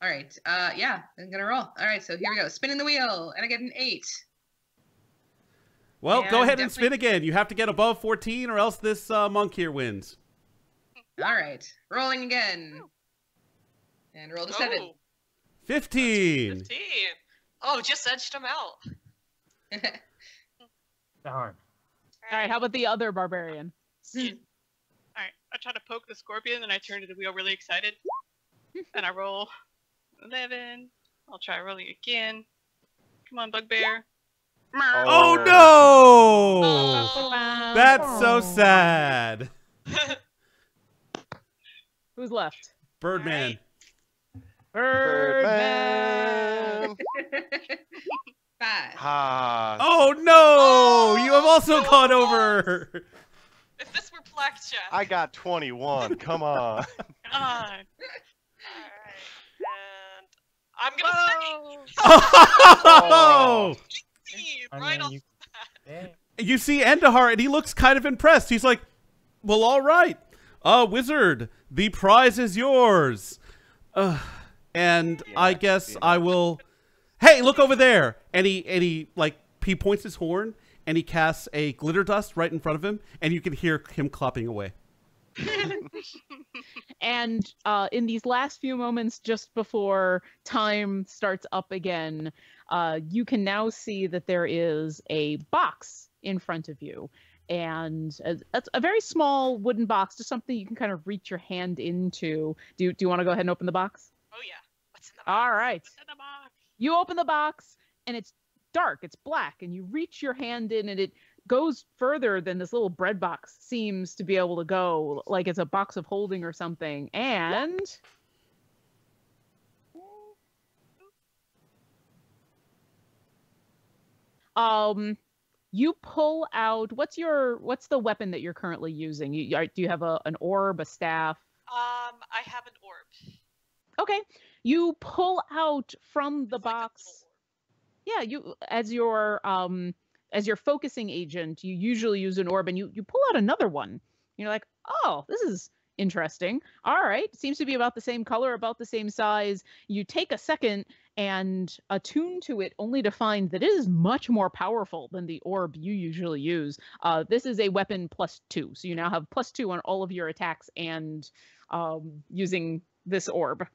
All right. Yeah, I'm gonna roll. All right, so here we go. Spinning the wheel, and I get an 8. Well, Yeah, go ahead and spin definitely- again. You have to get above 14 or else this monk here wins. All right, rolling again, and roll to 7. Oh, 15. 15. Oh, just edged him out. Darn. All right, how about the other barbarian? All right, I try to poke the scorpion, and I turn to the wheel really excited. And I roll 11. I'll try rolling again. Come on, bugbear. Oh no! Oh. That's so sad. Who's left? Birdman. Birdman. 5. Ha. Oh no! You have also gone over. If this were blackjack. I got 21. Come on. Come on. Alright. And I'm gonna stay. Oh! Right off. You see Endahar, and he looks kind of impressed. He's like, well, all right. Wizard, the prize is yours. And Yeah, I guess yeah. I will... Hey, look over there. And he points his horn, and he casts a glitter dust right in front of him, and you can hear him clapping away. And in these last few moments, just before time starts up again, you can now see that there is a box in front of you. And it's a very small wooden box, just something you can kind of reach your hand into. Do you want to go ahead and open the box? Oh yeah. What's in the box? All right. What's in the box? You open the box, and it's dark, it's black, and you reach your hand in, and it goes further than this little bread box seems to be able to go, like it's a box of holding or something. And you pull out, what's the weapon that you're currently using? Do you have an orb, a staff? I have an orb. Okay. You pull out from the It's like a box. little orb. Yeah, you as your focusing agent, you usually use an orb, and you pull out another one. You're like, oh, this is interesting. All right, seems to be about the same color, about the same size. You take a second and attune to it, only to find that it is much more powerful than the orb you usually use. This is a weapon +2, so you now have +2 on all of your attacks and using this orb. Does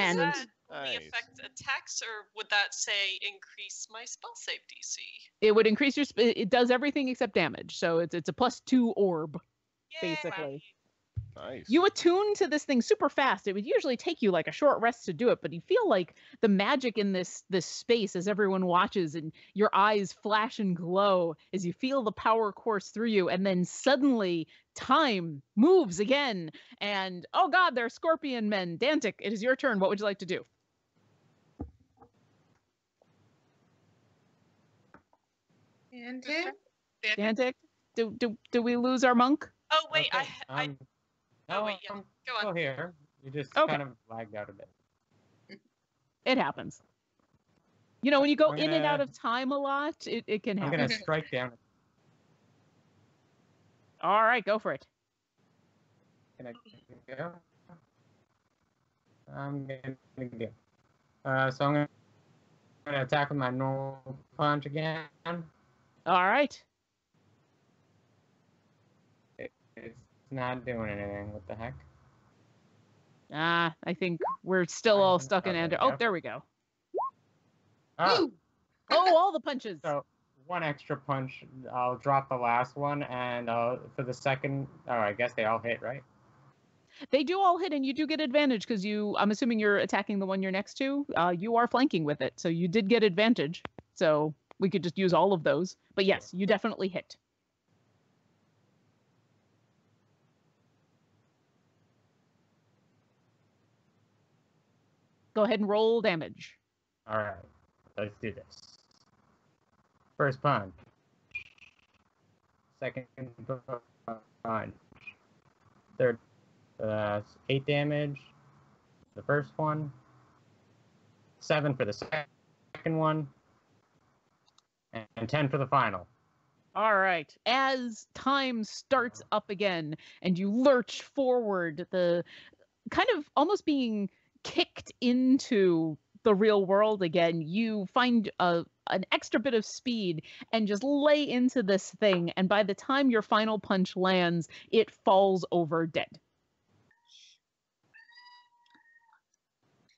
And that only Nice. affect attacks, or would that say increase my spell save DC? it would increase your. It does everything except damage, so it's a +2 orb. Yay! Basically. Nice. You attune to this thing super fast. It would usually take you like a short rest to do it, but you feel like the magic in this space as everyone watches, and your eyes flash and glow as you feel the power course through you, and then suddenly time moves again. And oh god, they're scorpion men. Dantic, it is your turn. What would you like to do? And Who's turn? Dantic? Dantic, do we lose our monk? Oh wait, Okay, I no, wait, yeah. I'm Go still on. here. You just Okay. kind of lagged out a bit. It happens. You know, when you go I'm in and out gonna- of time a lot, it can I'm happen. gonna strike down. All right, go for it. Can I go? I'm gonna go. So I'm gonna attack with my normal punch again. All right. It's not doing anything. What the heck? I think we're still all stuck in Okay, Ender. Oh, yep. there we go. Ah, Woo! Oh, all the punches. so one extra punch. I'll drop the last one, and for the second. Oh, I guess they all hit, right? They do all hit, and you do get advantage because I'm assuming you're attacking the one you're next to. You are flanking with it, so you did get advantage. So we could just use all of those. But yes, you definitely hit. Go ahead and roll damage. All right, let's do this. First punch. Second punch. Third, 8 damage. The first one. 7 for the second one. And 10 for the final. All right. As time starts up again and you lurch forward, the kind of almost being kicked into the real world again, you find an extra bit of speed and just lay into this thing. And by the time your final punch lands, it falls over dead.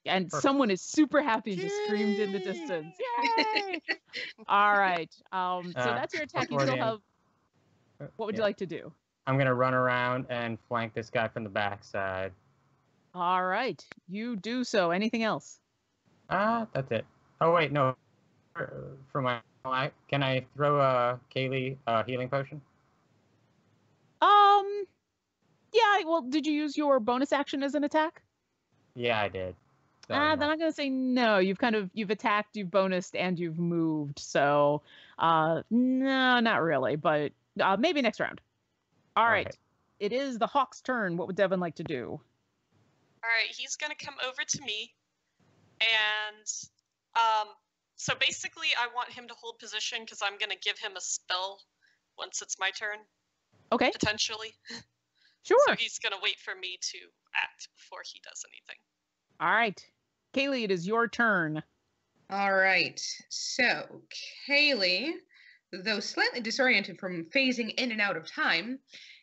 And Perfect. someone is super happy and just screamed in the distance. Yay! All right. So that's your attack. You before still the end- have. What would you yeah. like to do? I'm gonna run around and flank this guy from the backside. All right. You do so. Anything else? That's it. Oh wait, no. For my, can I throw a Kaylee healing potion? Yeah. Well, did you use your bonus action as an attack? Yeah, I did. So, Then no. I'm gonna say no. You've attacked, you've bonused, and you've moved. So, no, not really. But maybe next round. All right. Okay. It is the Hawk's turn. What would Devin like to do? All right, he's gonna come over to me, and so basically, I want him to hold position because I'm gonna give him a spell once it's my turn, Okay. potentially. Sure. So he's gonna wait for me to act before he does anything. All right. Kaylee, it is your turn. All right. So, Kaylee, though slightly disoriented from phasing in and out of time,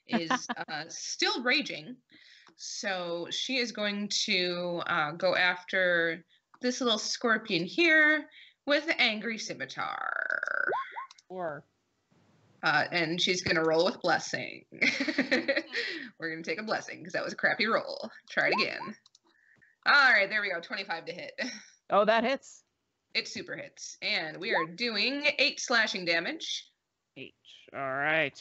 is still raging. So, she is going to go after this little scorpion here with the angry scimitar. Or And she's going to roll with blessing. We're going to take a blessing because that was a crappy roll. Try it again. All right, there we go. 25 to hit. oh, that hits. It super hits. And we are doing 8 slashing damage. H. All right.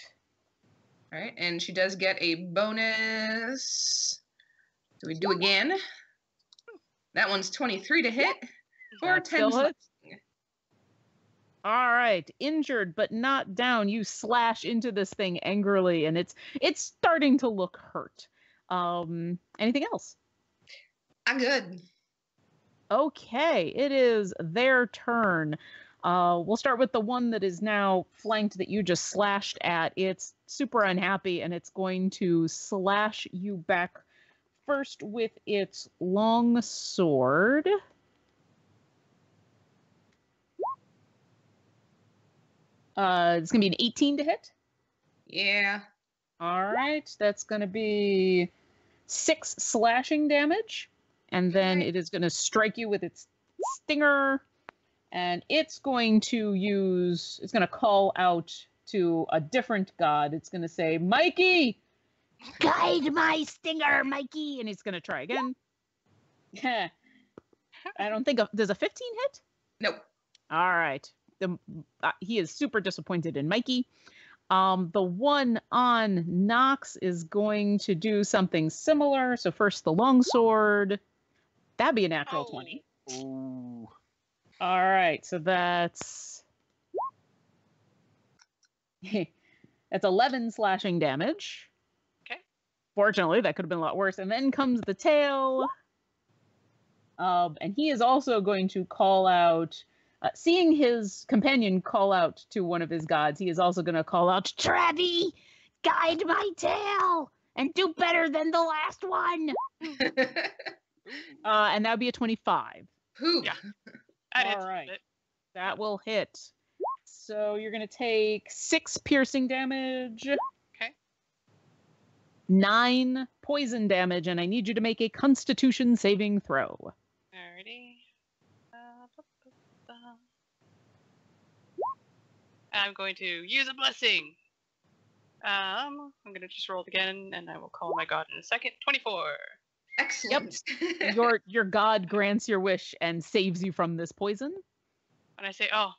All right, and she does get a bonus. Do we do again? That one's 23 to hit for That 10 still slashing. hits. All right, injured but not down. You slash into this thing angrily, and it's starting to look hurt. Anything else? I'm good. Okay, it is their turn. We'll start with the one that is now flanked that you just slashed at. It's super unhappy, and it's going to slash you back first with its long sword. It's going to be an 18 to hit. Yeah. All right, that's going to be 6 slashing damage. And then it is going to strike you with its stinger. And it's going to call out to a different god. It's going to say, Mikey, guide my stinger, Mikey. And he's going to try again. I don't think, does a 15 hit? Nope. All right. He is super disappointed in Mikey. The one on Nox is going to do something similar. So first the longsword. That'd be a natural 20. Ooh. All right, so that's 11 slashing damage. Okay. Fortunately, that could have been a lot worse. And then comes the tail. And he is also going to call out, seeing his companion call out to one of his gods, he is also going to call out, Travi, guide my tail and do better than the last one. And that would be a 25. Whew. Yeah. All right. That will hit. So you're going to take 6 piercing damage. Okay. 9 poison damage, and I need you to make a Constitution saving throw. Alrighty. I'm going to use a blessing. I'm going to just roll it again, and I will call my god in a second. 24. Excellent. Your god grants your wish and saves you from this poison. And I say, oh,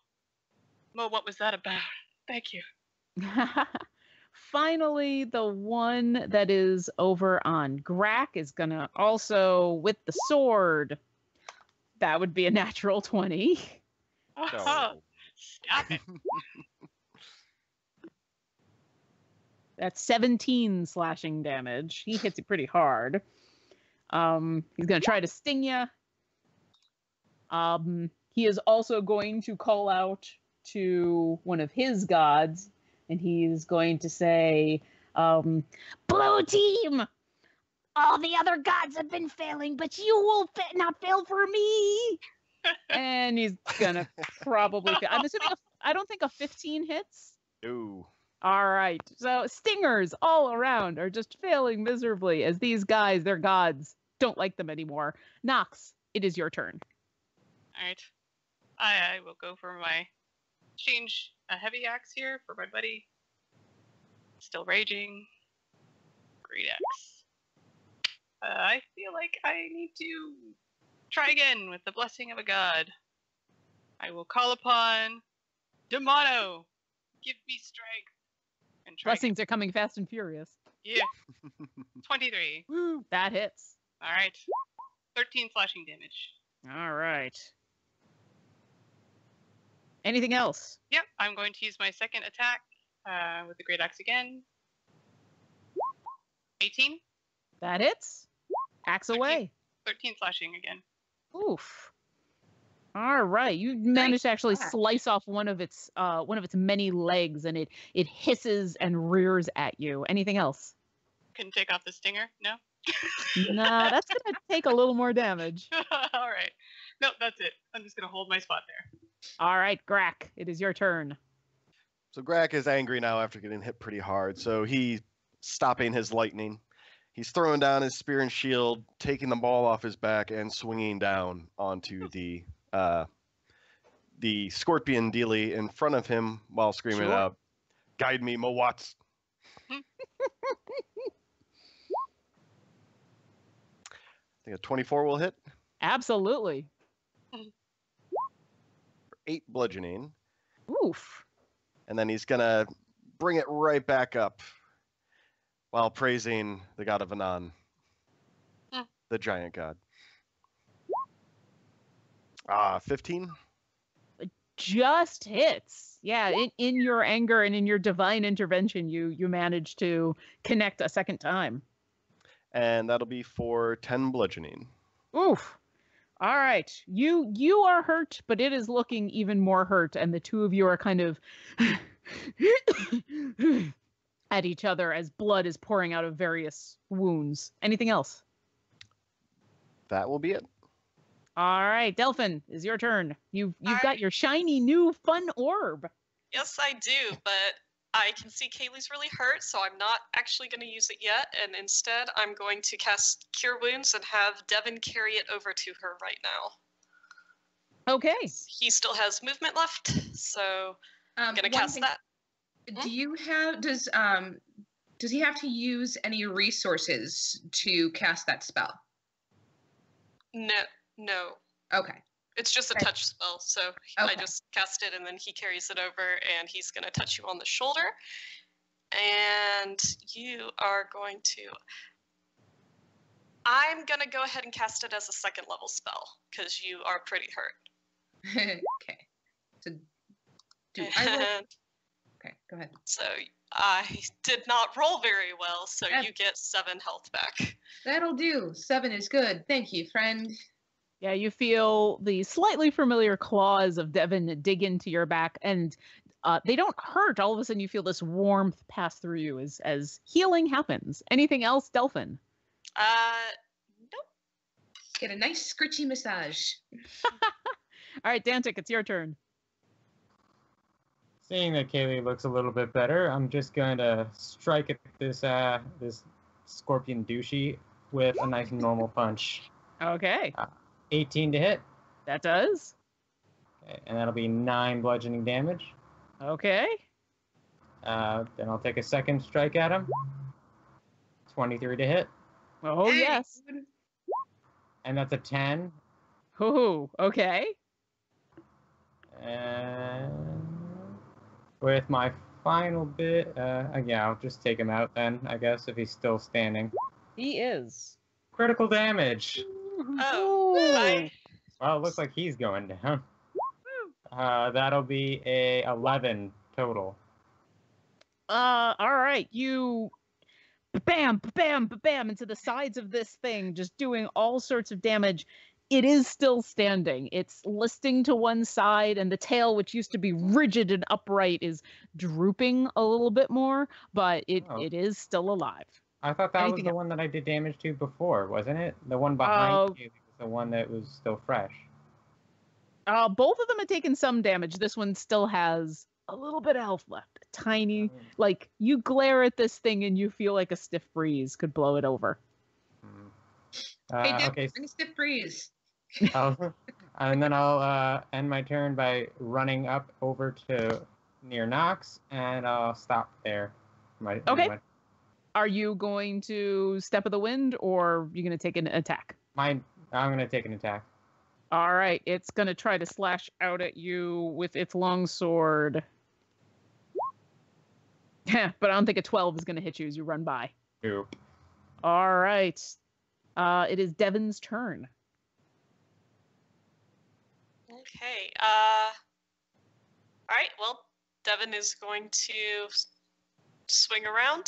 Mo, what was that about? Thank you. Finally, the one that is over on Grack is going to also, with the sword, that would be a natural 20. Oh, No. stop it. That's 17 slashing damage. He hits you pretty hard. He's going to try to sting you. He is also going to call out to one of his gods, and he's going to say, Blue team! All the other gods have been failing, but you will not fail for me! And he's going to probably fail. I'm assuming, I don't think a 15 hits. Ooh. All right. So stingers all around are just failing miserably as these guys, their gods, don't like them anymore. Nox, it is your turn. Alright. I will go for my change a heavy axe here for my buddy. Still raging. Great axe. I feel like I need to try again with the blessing of a god. I will call upon Demono. Give me strength. And try Blessings are coming fast and furious. again. Yeah. 23. Woo, that hits. Alright. 13 slashing damage. All right. Anything else? Yep, I'm going to use my second attack with the great axe again. 18. That hits. Axe away. 13 slashing again. Oof. All right, you managed to actually slice off one of its many legs, and it hisses and rears at you. Anything else? Couldn't take off the stinger? No? Nah, that's gonna take a little more damage. Alright. Nope, that's it. I'm just going to hold my spot there. All right, Grack, it is your turn. So Grack is angry now after getting hit pretty hard. So he's stopping his lightning. He's throwing down his spear and shield, taking the ball off his back, and swinging down onto the scorpion dealie in front of him while screaming Sure. out, "Guide me, Mowatts." I think a 24 will hit. Absolutely. 8 bludgeoning. Oof. And then he's going to bring it right back up while praising the god of Anan, the giant god. 15? Just hits. Yeah, in your anger and in your divine intervention, you managed to connect a second time. and that'll be for 10 bludgeoning. Oof. All right. You are hurt, but it is looking even more hurt, and the two of you are kind of at each other as blood is pouring out of various wounds. Anything else? That will be it. All right, Delphin, is your turn. You've got Alright. your shiny new fun orb. Yes, I do, but I can see Kaylee's really hurt, so I'm not actually going to use it yet, and instead I'm going to cast Cure Wounds and have Devin carry it over to her right now. Okay. He still has movement left, so I'm going to one cast thing- that. Do you have does he have to use any resources to cast that spell? No. Okay. It's just a Okay. touch spell, so I Okay. just cast it and then he carries it over and he's going to touch you on the shoulder. And you are going to... I'm going to go ahead and cast it as a second level spell because you are pretty hurt. Okay. So do I roll? And Okay, go ahead. so I did not roll very well, so Yeah. you get 7 health back. That'll do. 7 is good. Thank you, friend. Yeah, you feel the slightly familiar claws of Devin dig into your back, and they don't hurt. All of a sudden, you feel this warmth pass through you as healing happens. Anything else, Delphin? Nope. Get a nice scritchy massage. All right, Dantic, it's your turn. Seeing that Kaylee looks a little bit better, I'm just going to strike at this this scorpion douchey with a nice normal punch. Okay, 18 to hit, that does. okay, and that'll be 9 bludgeoning damage. Okay. Then I'll take a second strike at him. 23 to hit, Oh, Hey, yes. good. and that's a 10. Ooh, okay. And with my final bit, yeah, I'll just take him out then, I guess, if he's still standing. He is. Critical damage. Oh, I, Well, it looks like he's going down. That'll be a 11 total. All right. You bam, bam, bam into the sides of this thing, just doing all sorts of damage. It is still standing. It's listing to one side, and the tail, which used to be rigid and upright, is drooping a little bit more, but it Oh. is still alive. I thought that was Anything the else? one that I did damage to before, wasn't it? The one behind Oh. you was the one that was still fresh. Both of them have taken some damage. This one still has a little bit of health left. A tiny, like, you glare at this thing and you feel like a stiff breeze could blow it over. Hey, Dip, Okay, bring a stiff breeze. and then I'll end my turn by running up over to near Nox, and I'll stop there. Okay. Are you going to Step of the Wind, or are you going to take an attack? I'm going to take an attack. All right, it's going to try to slash out at you with its long sword. Yeah, but I don't think a 12 is going to hit you as you run by. Nope. All right. It is Devin's turn. okay. All right, well, Devin is going to swing around,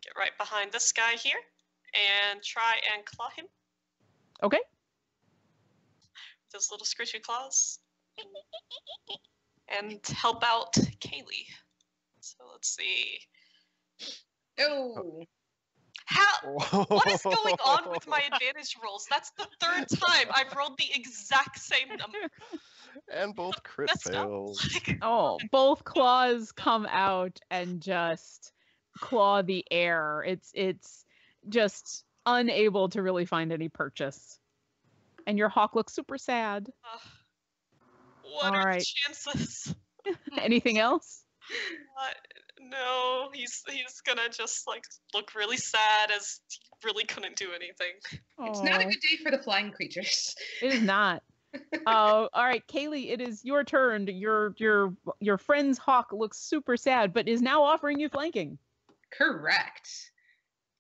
get right behind this guy here, and try and claw him Okay. with his little scritchy claws, and help out Kaylee. So let's see. Oh. What is going on with my advantage rolls? That's the 3rd time I've rolled the exact same number. And both crit Messed up. fails. Oh, both claws come out and just claw the air. It's just unable to really find any purchase. And your hawk looks super sad. What All are right. the chances? Anything else? No, he's gonna just like look really sad as he really couldn't do anything. It's not a Aw, good day for the flying creatures. it is not. All right, Kaylee, it is your turn. Your friend's hawk looks super sad, but is now offering you flanking. Correct.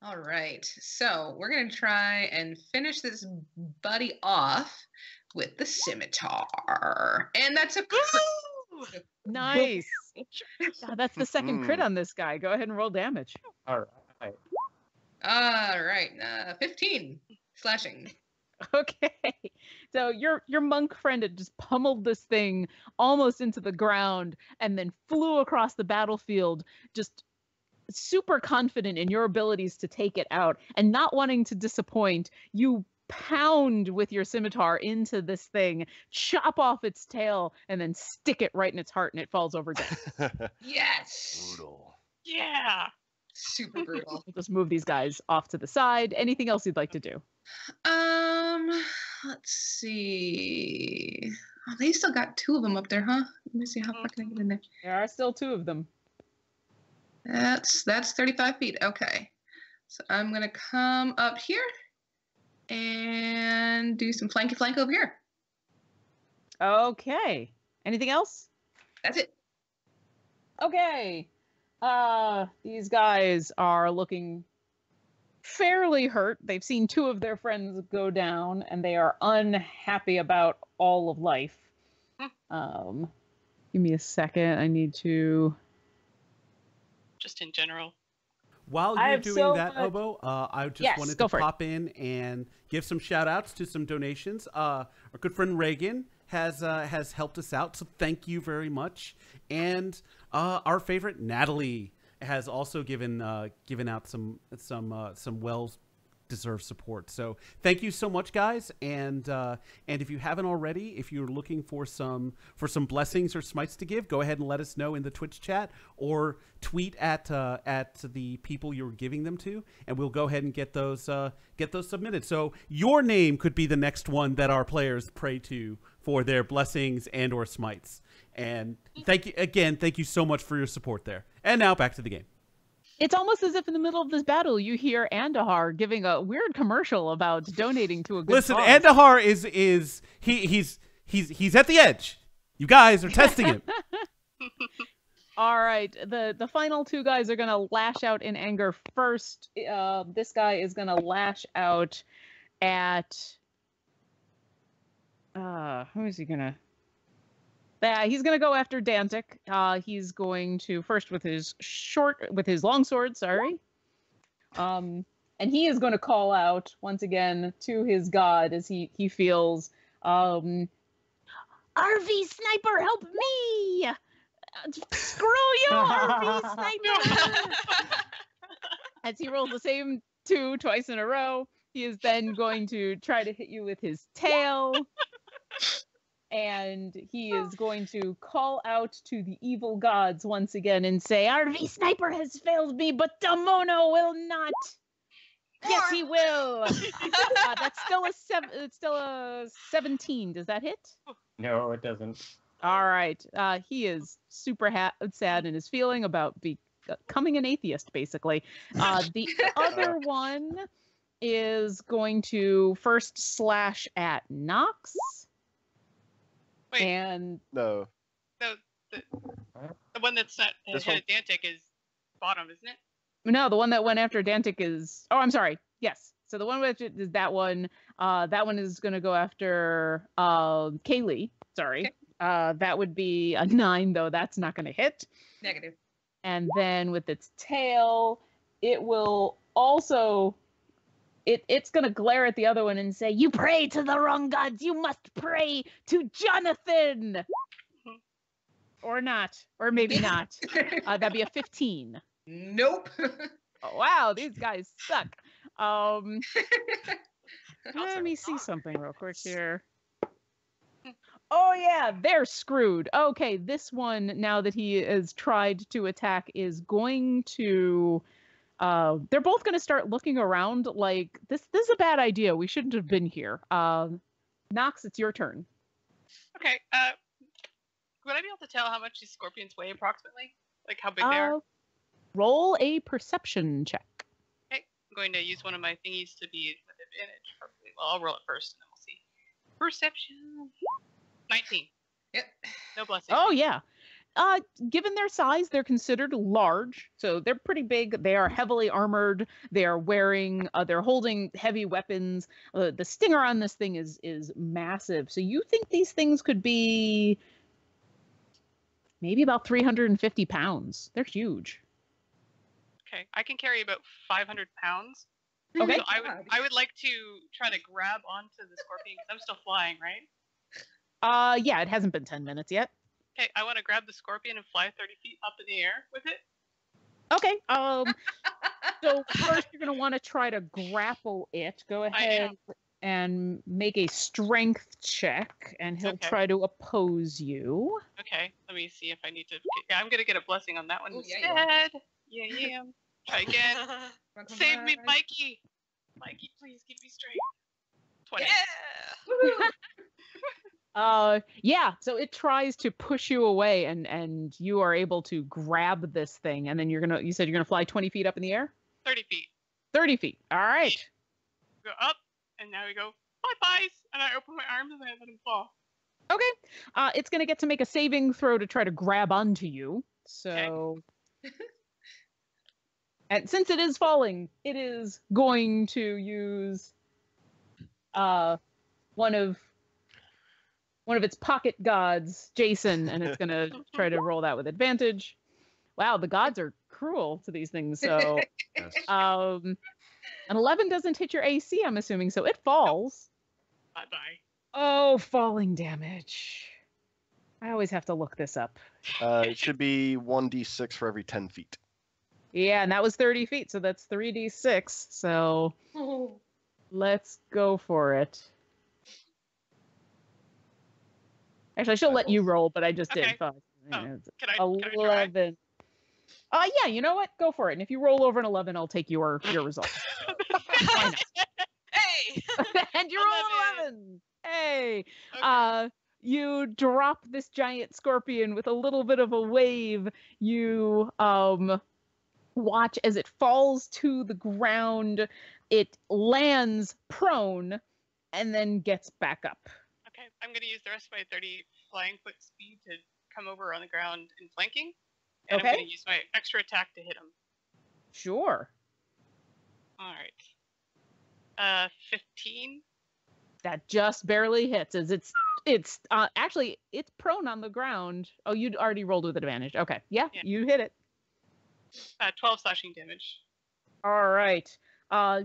All right. So we're going to try and finish this buddy off with the scimitar. And that's a crit. Woo! Nice. God, that's the second crit on this guy. Go ahead and roll damage. All right. All right, 15 slashing. Okay. So your monk friend had just pummeled this thing almost into the ground and then flew across the battlefield, just super confident in your abilities to take it out and not wanting to disappoint. You pound with your scimitar into this thing, chop off its tail, and then stick it right in its heart, and it falls over dead. Yes. Brutal. Yeah. Super brutal. We'll just move these guys off to the side. Anything else you'd like to do? Let's see. Oh, they still got 2 of them up there, huh? Let me see how far can I get in there. There are still 2 of them. That's 35 feet. Okay. So I'm gonna come up here and do some flanky flank over here. Okay. Anything else? That's it. Okay. These guys are looking fairly hurt. They've seen 2 of their friends go down, and they are unhappy about all of life. Give me a second. I need to... Just in general. While I you're have doing so that, much- Obo, I just Yes, wanted go to for it. pop in and give some shout outs to some donations. Our good friend Reagan has helped us out, so thank you very much. And our favorite Natalie has also given out some well deserved support. So thank you so much, guys. And if you haven't already, if you're looking for some blessings or smites to give, go ahead and let us know in the Twitch chat or tweet at the people you're giving them to, and we'll go ahead and get those submitted. So your name could be the next one that our players pray to for their blessings and or smites. And thank you so much for your support there. And now back to the game. It's almost as if in the middle of this battle, you hear Andahar giving a weird commercial about donating to a good Listen, cause. Andahar he's at the edge. You guys are testing him. All right, the final 2 guys are gonna lash out in anger first. This guy is gonna lash out at who is he gonna? Yeah, he's gonna go after Dantic. He's going to first with his longsword, sorry. And he is going to call out once again to his god as he feels RV sniper, help me! Screw you, RV sniper! As he rolls the same 2 twice in a row, he is then going to try to hit you with his tail. And he is going to call out to the evil gods once again and say, RV Sniper has failed me, but Damono will not. Yes, he will. That's still a 17. Does that hit? No, it doesn't. All right. He is super sad in his feeling about becoming an atheist, basically. The other one is going to first slash at Nox. Wait, And No. the one that's not This headed Dantic is bottom, isn't it? no, the one that went after Dantic is... Oh, I'm sorry. Yes. So the one with is that one. That one is going to go after Kaylee. Sorry. Okay. That would be a 9, though. That's not going to hit. Negative. And then with its tail, it will also... It's going to glare at the other one and say, you pray to the wrong gods. You must pray to Jonathan. Or not. Or maybe not. That'd be a 15. Nope. Oh, wow, these guys suck. Let me see something real quick here. Oh, yeah, they're screwed. Okay, this one, now that he has tried to attack, is going to... they're both going to start looking around like, this is a bad idea. We shouldn't have been here. Nox, it's your turn. Okay. Would I be able to tell how much these scorpions weigh approximately? Like how big they are? Roll a perception check. Okay. I'm going to use one of my thingies to be with advantage. Probably. Well, I'll roll it first and then we'll see. Perception. 19. Yep. No blessing. Oh, yeah. Given their size, they're considered large, so they're pretty big. They are heavily armored. They are wearing, they're holding heavy weapons. The stinger on this thing is massive. So you think these things could be maybe about 350 pounds. They're huge. Okay, I can carry about 500 pounds. Okay. So I would like to try to grab onto the scorpion because I'm still flying, right? Yeah, it hasn't been 10 minutes yet. Okay, I want to grab the scorpion and fly 30 feet up in the air with it. Okay. So first you're gonna want to try to grapple it. Go ahead and make a strength check, and he'll try to oppose you. Okay, let me see if I need to. Yeah, I'm gonna get a blessing on that one instead. Yeah. Try again. Save me, Mikey. Mikey, please keep me straight. 20. Yeah. So it tries to push you away, and you are able to grab this thing, and then you said you're gonna fly 20 feet up in the air. 30 feet. 30 feet. All right. Go up, and now we go bye-byes, and I open my arms and I let him fall. Okay. It's gonna get to make a saving throw to try to grab onto you. So. Okay. And since it is falling, it is going to use one of its pocket gods, Jason, and it's going to try to roll that with advantage. Wow, the gods are cruel to these things. So an 11 doesn't hit your AC, I'm assuming, so it falls. Bye-bye. Oh, falling damage. I always have to look this up. It should be 1d6 for every 10 feet. Yeah, and that was 30 feet, so that's 3d6. So let's go for it. Actually, I should let you roll, but I just did. Can I 11. Yeah, you know what? Go for it. And if you roll over an 11, I'll take your result. Why not? Hey! And you roll 11. Hey. Okay. You drop this giant scorpion with a little bit of a wave. You watch as it falls to the ground. It lands prone and then gets back up. Okay, I'm going to use the rest of my 30 flying foot speed to come over on the ground in flanking. And I'm going to use my extra attack to hit him. Sure. All right. 15. That just barely hits, as it's actually it's prone on the ground. Oh, you'd already rolled with advantage. Okay, yeah. You hit it. 12 slashing damage. All right.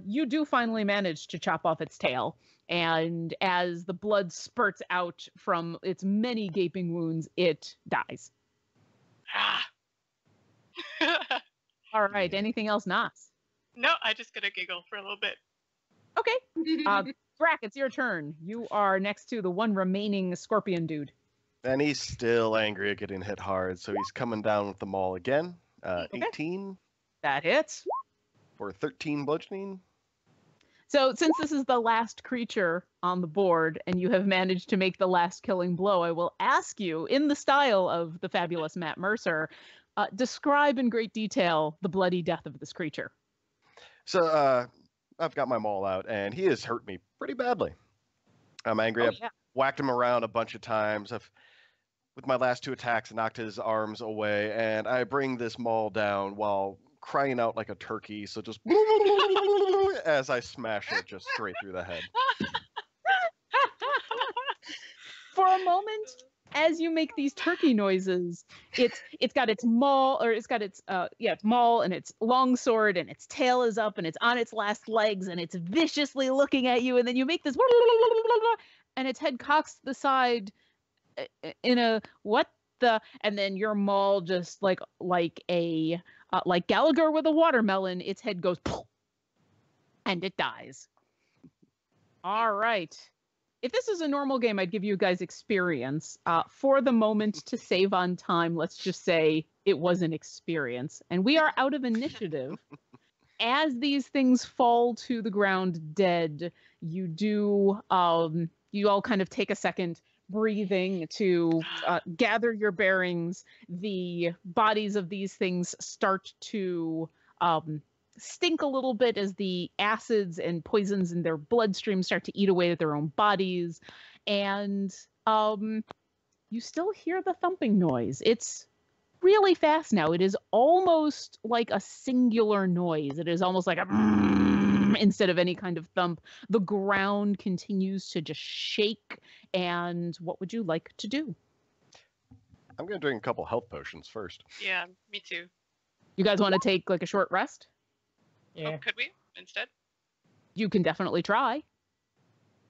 You do finally manage to chop off its tail, and as the blood spurts out from its many gaping wounds, it dies. All right. Anything else, Nas? No, I just gonna giggle for a little bit. Okay. Brack, it's your turn. You are next to the one remaining scorpion dude. And he's still angry at getting hit hard, so he's coming down with the maul again. 18. That hits. For 13 bludgeoning. So since this is the last creature on the board, and you have managed to make the last killing blow, I will ask you, in the style of the fabulous Matt Mercer, describe in great detail the bloody death of this creature. So I've got my maul out, and he has hurt me pretty badly. I'm angry. I've whacked him around a bunch of times. With my last 2 attacks, knocked his arms away, and I bring this maul down while crying out like a turkey, so just as I smash it just straight through the head. For a moment, as you make these turkey noises, it's got its maul, or it's got its maul and its long sword, and its tail is up and it's on its last legs and it's viciously looking at you, and then you make this and its head cocks to the side in a what the, and then your maul just like Gallagher with a watermelon, its head goes and it dies. All right. If this is a normal game, I'd give you guys experience. For the moment, to save on time, let's just say it was an experience. And we are out of initiative. As these things fall to the ground dead, you do, you all kind of take a second, breathing to gather your bearings. The bodies of these things start to stink a little bit as the acids and poisons in their bloodstream start to eat away at their own bodies. And you still hear the thumping noise. It's really fast now. It is almost like a singular noise. It is almost like a instead of any kind of thump. The ground continues to just shake. And what would you like to do? I'm going to drink a couple health potions first. Yeah, me too. You guys want to take like a short rest? Yeah. Oh, could we instead? You can definitely try.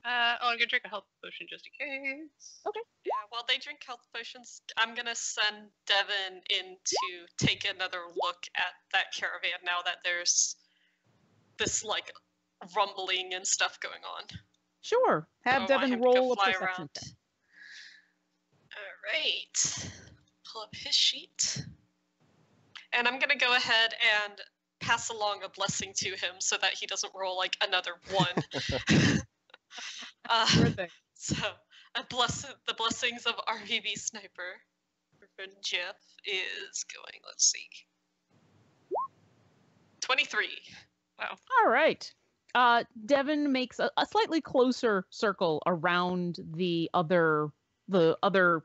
I'm gonna drink a health potion just in case. Okay. Yeah, while they drink health potions, I'm gonna send Devin in to take another look at that caravan now that there's this like rumbling and stuff going on. Sure. I Have want Devin him to go roll a fly perception around. check. All right. Pull up his sheet. And I'm gonna go ahead and pass along a blessing to him so that he doesn't roll like another 1. Sure thing. So, the blessings of RVB Sniper for Jeff is going, let's see, 23. Wow. All right. Devin makes a slightly closer circle around the other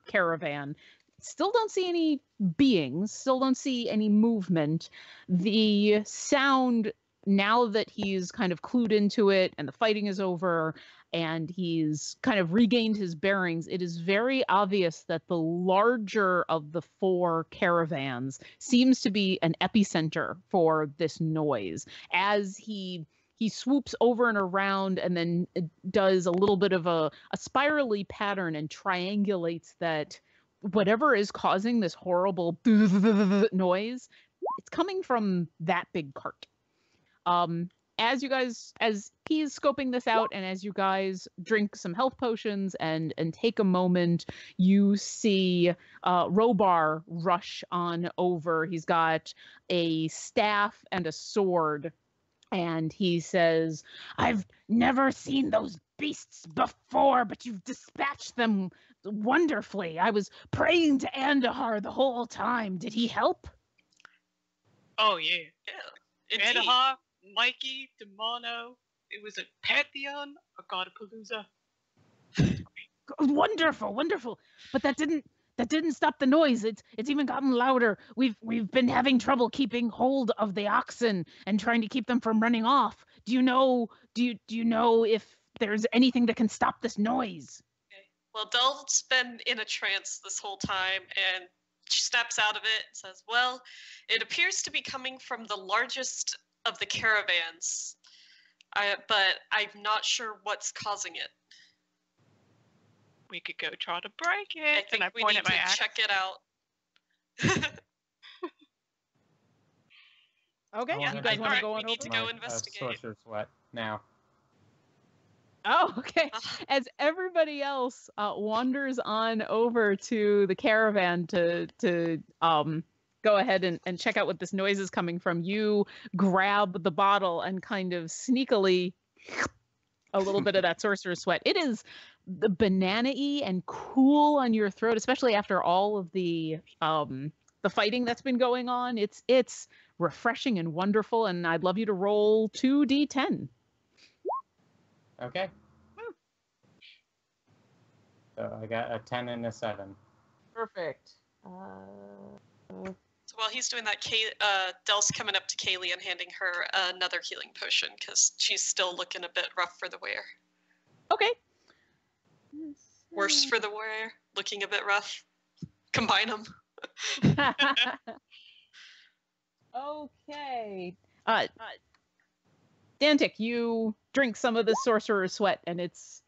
caravan. Still don't see any beings, still don't see any movement. The sound, now that he's kind of clued into it and the fighting is over and he's kind of regained his bearings, it is very obvious that the larger of the 4 caravans seems to be an epicenter for this noise. As he swoops over and around and then does a little bit of a spirally pattern and triangulates that whatever is causing this horrible noise, it's coming from that big cart. As he's scoping this out and as you guys drink some health potions and take a moment, you see Robar rush on over. He's got a staff and a sword. And he says, "I've never seen those beasts before, but you've dispatched them wonderfully. I was praying to Andahar the whole time. Did he help?" Oh yeah. Yeah, indeed. Andahar, Mikey, Demano. It was a pantheon, a god of Palooza. Wonderful, wonderful. But that didn't stop the noise. It's even gotten louder. We've been having trouble keeping hold of the oxen and trying to keep them from running off. Do you know if there's anything that can stop this noise? Okay. Well, Dell's been in a trance this whole time, and she snaps out of it and says, "Well, it appears to be coming from the largest of the caravans, but I'm not sure what's causing it. We could go try to break it." I think we need to check it out." Okay, Yeah, you guys want to go we on need over? to go investigate. Sorcerer's Sweat now. Oh, okay. As everybody else wanders on over to the caravan to go ahead and check out what this noise is coming from, you grab the bottle and kind of sneakily a little bit of that sorcerer's sweat. It is the banana-y and cool on your throat, especially after all of the fighting that's been going on. It's refreshing and wonderful, and I'd love you to roll 2d10. Okay. So I got a 10 and a 7. Perfect. So while he's doing that, Dell's coming up to Kaylee and handing her another healing potion because she's still looking a bit rough for the wear. Okay. Worse for the wear, looking a bit rough. Combine them. Okay. Dantic, you drink some of the sorcerer's sweat, and it's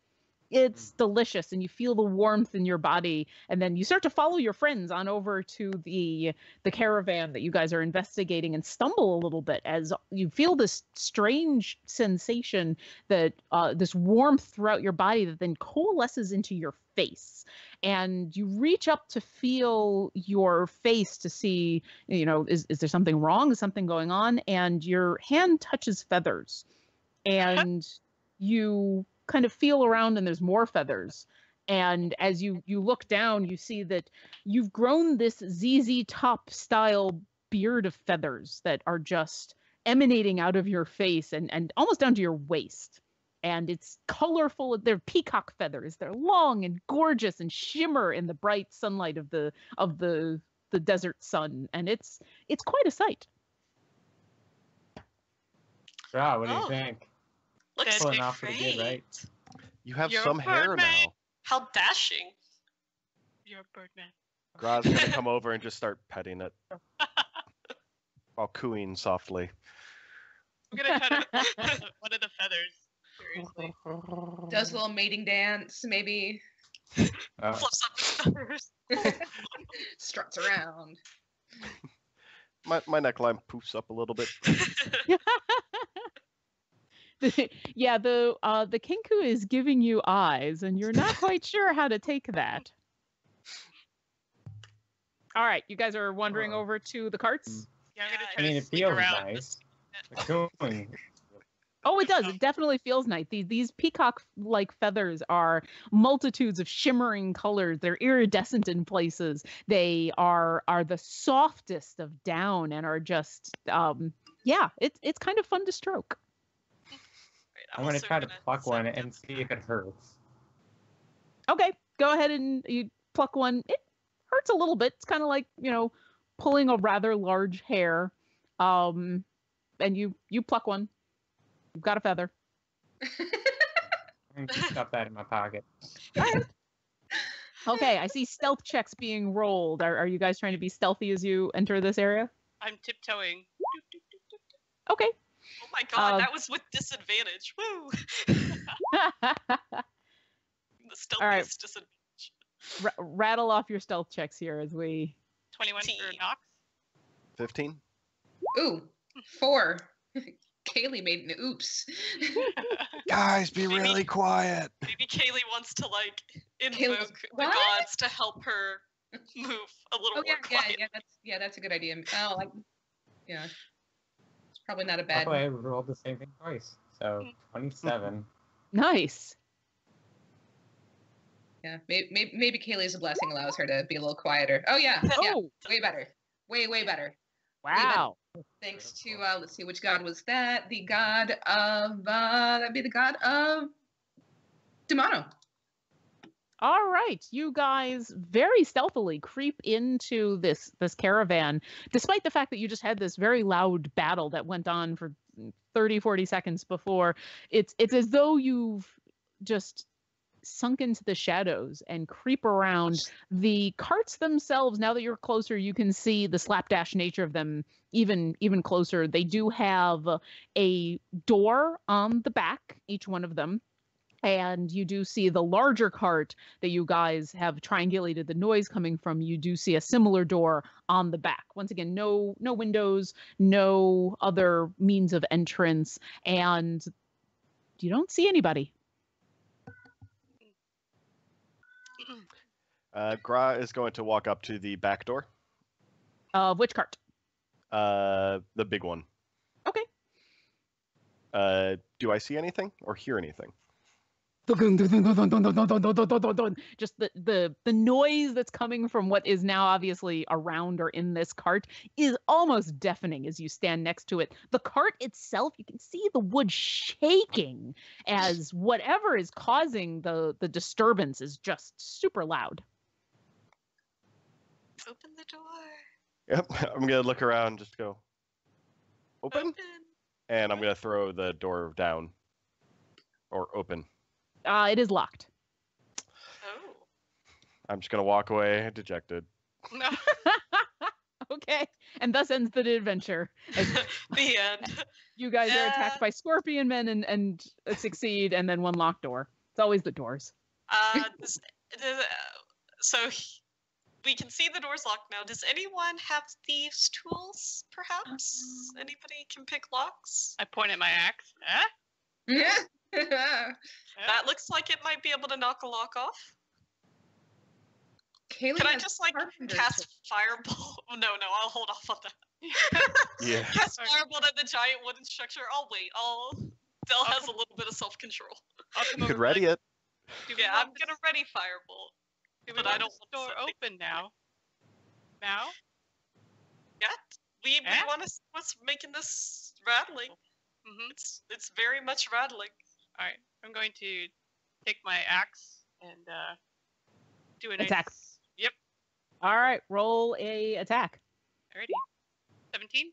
delicious, and you feel the warmth in your body, and then you start to follow your friends on over to the caravan that you guys are investigating and stumble a little bit as you feel this strange sensation that this warmth throughout your body that then coalesces into your face, and you reach up to feel your face to see, is there something wrong? Is something going on? And your hand touches feathers, and you kind of feel around and there's more feathers. And as you look down, you see that you've grown this ZZ Top style beard of feathers that are just emanating out of your face and almost down to your waist. And it's colorful. They're peacock feathers. They're long and gorgeous and shimmer in the bright sunlight of the desert sun. And it's quite a sight. Yeah, what do you think? Looks Pulling off pretty great. good, right? You have You're a some hair Birdman. now. How dashing. You're a Birdman. Gra's gonna come over and just start petting it. while cooing softly. I'm gonna cut one of the feathers. Seriously. Does a little mating dance, maybe. Fluffs up his feathers. Struts around. My neckline poofs up a little bit. Yeah, the Kenku is giving you eyes, and you're not quite sure how to take that. All right, you guys are wandering over to the carts. Yeah, I'm gonna Yeah, try I mean, to it sneak feels around. nice. The cooing. Oh, it does. It definitely feels nice. These peacock-like feathers are multitudes of shimmering colors. They're iridescent in places. They are the softest of down and are just yeah, it's kind of fun to stroke. Right, I'm gonna also try to gonna pluck one send him- and see if it hurts. Okay, go ahead and you pluck one. It hurts a little bit. It's kind of like, pulling a rather large hair. And you pluck one. You've got a feather. I'm gonna stuff that in my pocket. Okay, I see stealth checks being rolled. Are you guys trying to be stealthy as you enter this area? I'm tiptoeing. Okay. Oh my god, Uh, that was with disadvantage. Woo! The stealthiest All right. disadvantage. Rattle off your stealth checks here as we... 21 for 18. Nox. 15. Ooh, 4. Kaylee made an oops. Guys, be Maybe- really quiet. Maybe Kaylee wants to like Kaylee's- invoke the what? gods to help her move a little Oh more quietly. that's a good idea. Oh, yeah. It's probably not a bad. Luckily, I rolled the same thing twice. So 27. Nice. Yeah, maybe Kaylee's blessing allows her to be a little quieter. Oh yeah, yeah, Oh, way better, way better. wow. Thanks to let's see, which god was that? The god of that'd be the god of Demano. All right, you guys very stealthily creep into this caravan, despite the fact that you just had this very loud battle that went on for 30, 40 seconds before. It's as though you've just sunk into the shadows and creep around. The carts themselves, now that you're closer, you can see the slapdash nature of them even closer. They do have a door on the back, each one of them. And you do see the larger cart that you guys have triangulated the noise coming from. You do see a similar door on the back. Once again, no windows, no other means of entrance, and you don't see anybody. Gra is going to walk up to the back door. Which cart? The big one. Okay. Do I see anything or hear anything? Just the noise that's coming from what is now obviously around or in this cart is almost deafening as you stand next to it. The cart itself, you can see the wood shaking as whatever is causing the disturbance is just super loud. Open the door. Yep. I'm gonna look around and just go open, Open. and I'm gonna throw the door down or open. It is locked. Oh. I'm just gonna walk away dejected. No. Okay. And thus ends the adventure. As The end. you guys are attacked by scorpion men and succeed, and then one locked door. It's always the doors. We can see the door's locked now. Does anyone have thieves' tools, perhaps? Anybody can pick locks? I point at my axe. Huh? Yeah. That looks like it might be able to knock a lock off. Kaylee Can I has just like carpenter's cast Firebolt? Oh, no, I'll hold off on that. Yeah. Cast Firebolt at the giant wooden structure. I'll wait. Del has a little bit of self-control. I'll come You could over ready it. Do we Yeah, want I'm this- gonna ready Firebolt. do we but want I don't this want door something- open now. Now? Yeah, we Eh? want to see what's making this rattling. Mm-hmm. It's very much rattling. All right. I'm going to take my axe and do an Attack. Yep. All right, roll a attack. Alrighty. 17.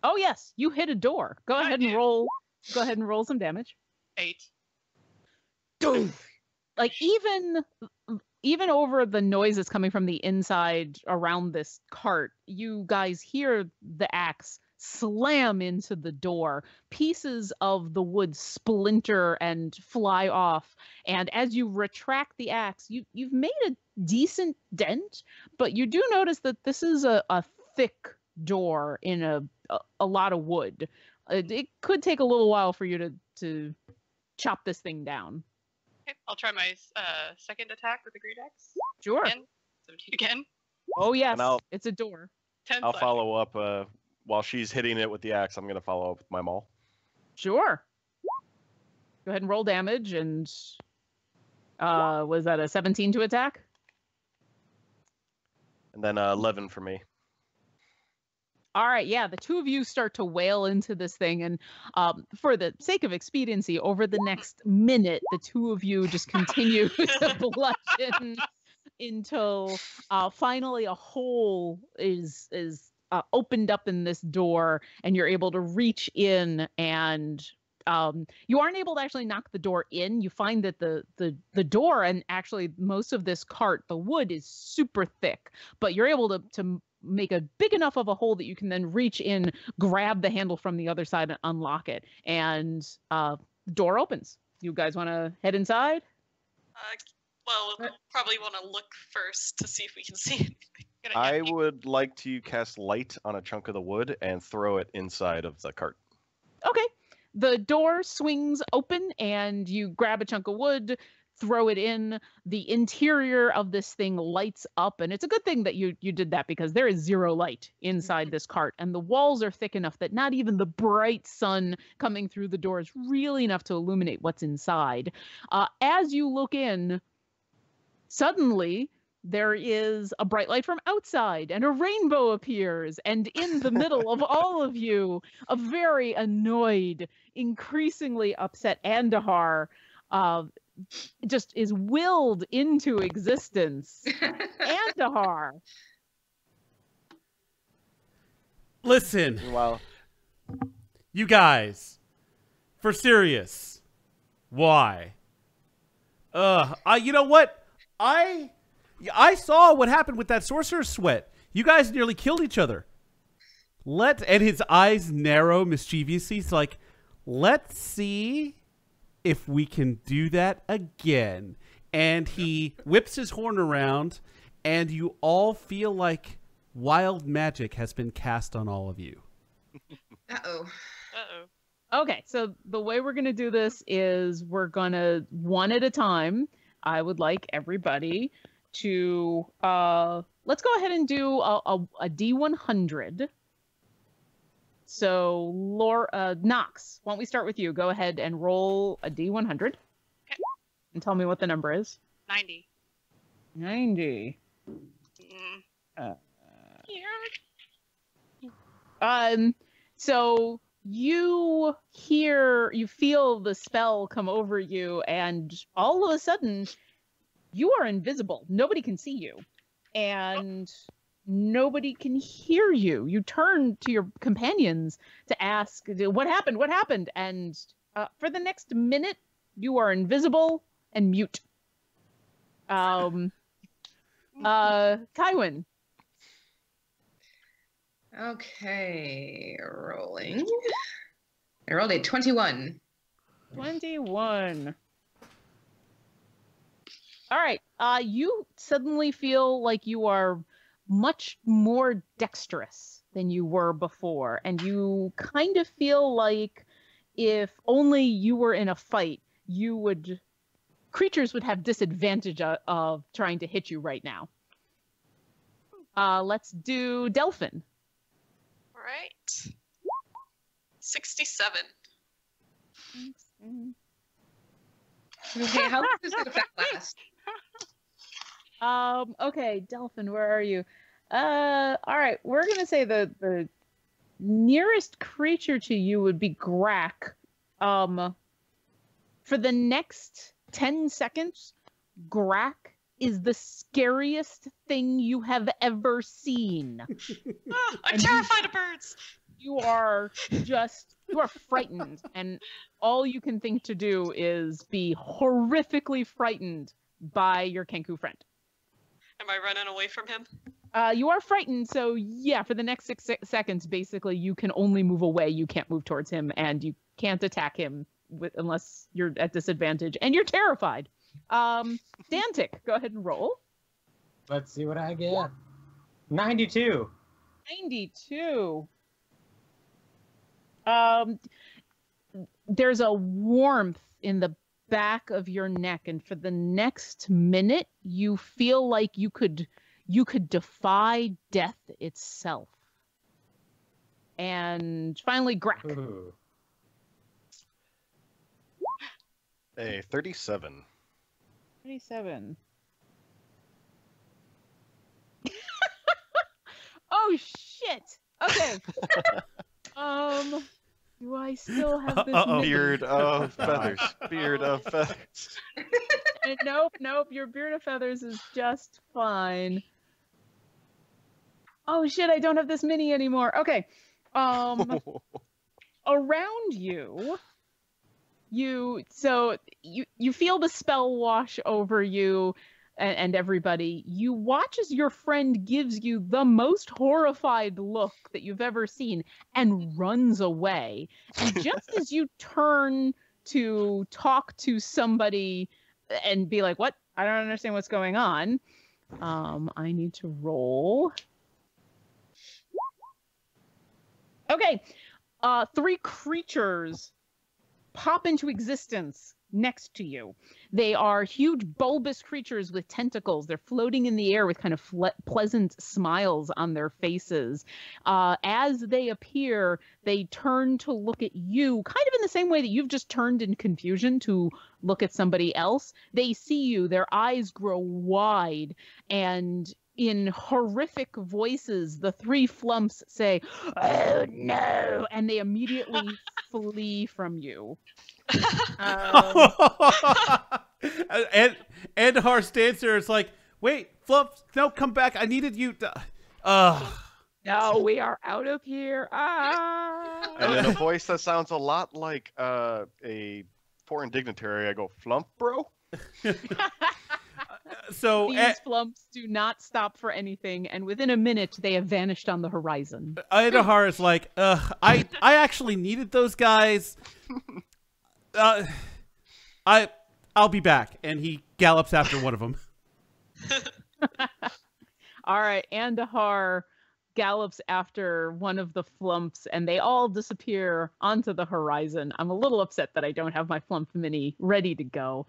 Oh yes, you hit a door. Go I ahead and did. roll. Go ahead and roll some damage. 8. Like even over the noise that's coming from the inside around this cart, you guys hear the axe slam into the door. Pieces of the wood splinter and fly off. And as you retract the axe, you've made a decent dent, but you do notice that this is a thick door in a lot of wood. It could take a little while for you to chop this thing down. Okay, I'll try my second attack with the great axe. Sure. Again. 17 again. Oh yes, And it's a door. 10 I'll slashing. follow up while she's hitting it with the axe. I'm going to follow up with my maul. Sure. Go ahead and roll damage. And was that a 17 to attack? And then 11 for me. All right, yeah, the two of you start to wail into this thing, and for the sake of expediency, over the next minute, the two of you just continue to bludgeon until finally a hole is opened up in this door, and you're able to reach in, and you aren't able to actually knock the door in. You find that the door, and actually most of this cart, the wood is super thick, but you're able to make a big enough of a hole that you can then reach in, grab the handle from the other side and unlock it. And the door opens. You guys want to head inside? Well, we'll probably want to look first to see if we can see anything. I would like to cast light on a chunk of the wood and throw it inside of the cart. Okay. The door swings open and you grab a chunk of wood, throw it in. The interior of this thing lights up, and it's a good thing that you did that, because there is zero light inside this cart, and the walls are thick enough that not even the bright sun coming through the door is really enough to illuminate what's inside. As you look in, suddenly there is a bright light from outside, and a rainbow appears, and in the middle of all of you, a very annoyed, increasingly upset Andahar just is willed into existence. Andahar. Listen, Well, you guys, for serious, why? You know what? I saw what happened with that sorcerer's sweat. You guys nearly killed each other. And his eyes narrow mischievously. It's like, let's see if we can do that again. And he whips his horn around, and you all feel like wild magic has been cast on all of you. Uh-oh. Uh-oh. Okay, so the way we're going to do this is we're going to, one at a time, I would like everybody to, let's go ahead and do a D100. So, Nox, why don't we start with you? Go ahead and roll a D100. Okay. And tell me what the number is. 90. 90. Mm. So you feel the spell come over you, and all of a sudden, you are invisible. Nobody can see you. And nobody can hear you. You turn to your companions to ask, what happened? What happened? And for the next minute, you are invisible and mute. Kywin. Okay, rolling. I rolled a 21. 21. All right. You suddenly feel like you are much more dexterous than you were before, and you kind of feel like if only you were in a fight, creatures would have disadvantage of trying to hit you right now. Let's do Delphin. All right. 67. Okay, how long does this effect last? Okay, Delphin, where are you? All right, we're gonna say the nearest creature to you would be Grak. For the next 10 seconds, Grak is the scariest thing you have ever seen. I'm terrified of birds. You are frightened, and all you can think to do is be horrifically frightened by your Kenku friend. Am I running away from him? You are frightened, so yeah, for the next 6 seconds, basically, you can only move away. You can't move towards him, and you can't attack him unless you're at disadvantage, and you're terrified. Dantic, go ahead and roll. Let's see what I get. 92. 92. There's a warmth in the back of your neck, and for the next minute, you feel like you could defy death itself. And finally, Grack. Ooh. A 37. 37. Oh shit. Okay. Do I still have this? Beard of feathers. Beard of feathers. Nope. Your beard of feathers is just fine. Oh shit, I don't have this mini anymore. Okay. Around you feel the spell wash over you and everybody. You watch as your friend gives you the most horrified look that you've ever seen and runs away. And just as you turn to talk to somebody and be like, what? I don't understand what's going on. I need to roll. Okay. 3 creatures pop into existence next to you. They are huge bulbous creatures with tentacles. They're floating in the air with kind of pleasant smiles on their faces. As they appear, they turn to look at you, kind of in the same way that you've just turned in confusion to look at somebody else. They see you, their eyes grow wide, and in horrific voices, the 3 flumps say, "Oh no!" and they immediately flee from you. And Harstance is like, wait, Flump, no, come back. I needed you to. No, we are out of here. And in a voice that sounds a lot like a foreign dignitary, I go, "Flump, bro." So these flumps do not stop for anything, and within a minute, they have vanished on the horizon. Idahar is like, I actually needed those guys. I'll be back, and he gallops after one of them. All right, Andahar gallops after one of the flumps, and they all disappear onto the horizon. I'm a little upset that I don't have my flump mini ready to go.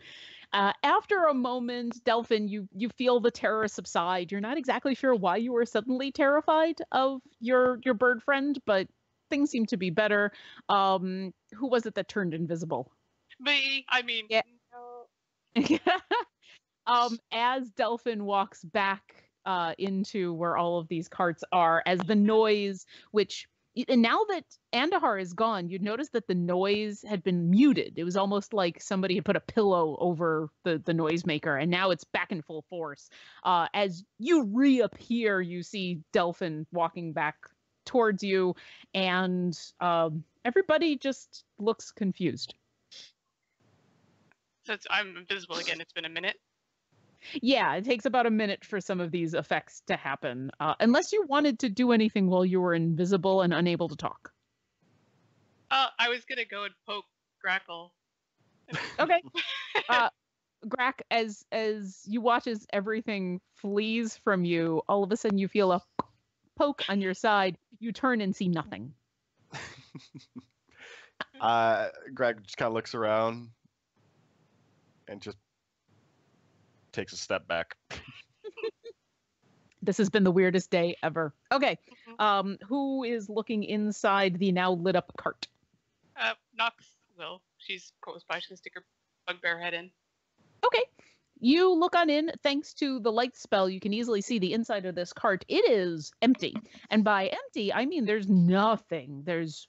After a moment, Delphin, you feel the terror subside. You're not exactly sure why you were suddenly terrified of your bird friend, but things seem to be better. Who was it that turned invisible? Me. I mean, yeah. No. As Delphin walks back into where all of these carts are, as the noise, and now that Andahar is gone, you'd notice that the noise had been muted. It was almost like somebody had put a pillow over the noisemaker, and now it's back in full force. As you reappear, you see Delphin walking back towards you, and everybody just looks confused. So I'm invisible again. It's been a minute. Yeah, it takes about a minute for some of these effects to happen, unless you wanted to do anything while you were invisible and unable to talk. I was gonna go and poke Grackle. Okay. Grack, as you watch as everything flees from you, all of a sudden you feel a poke on your side. You turn and see nothing. Greg just kind of looks around and just takes a step back. This has been the weirdest day ever. Okay. Who is looking inside the now lit up cart? Nox will. She's close by. She's gonna stick her bugbear head in. Okay. You look on in. Thanks to the light spell, you can easily see the inside of this cart. It is empty. And by empty, I mean there's nothing. There's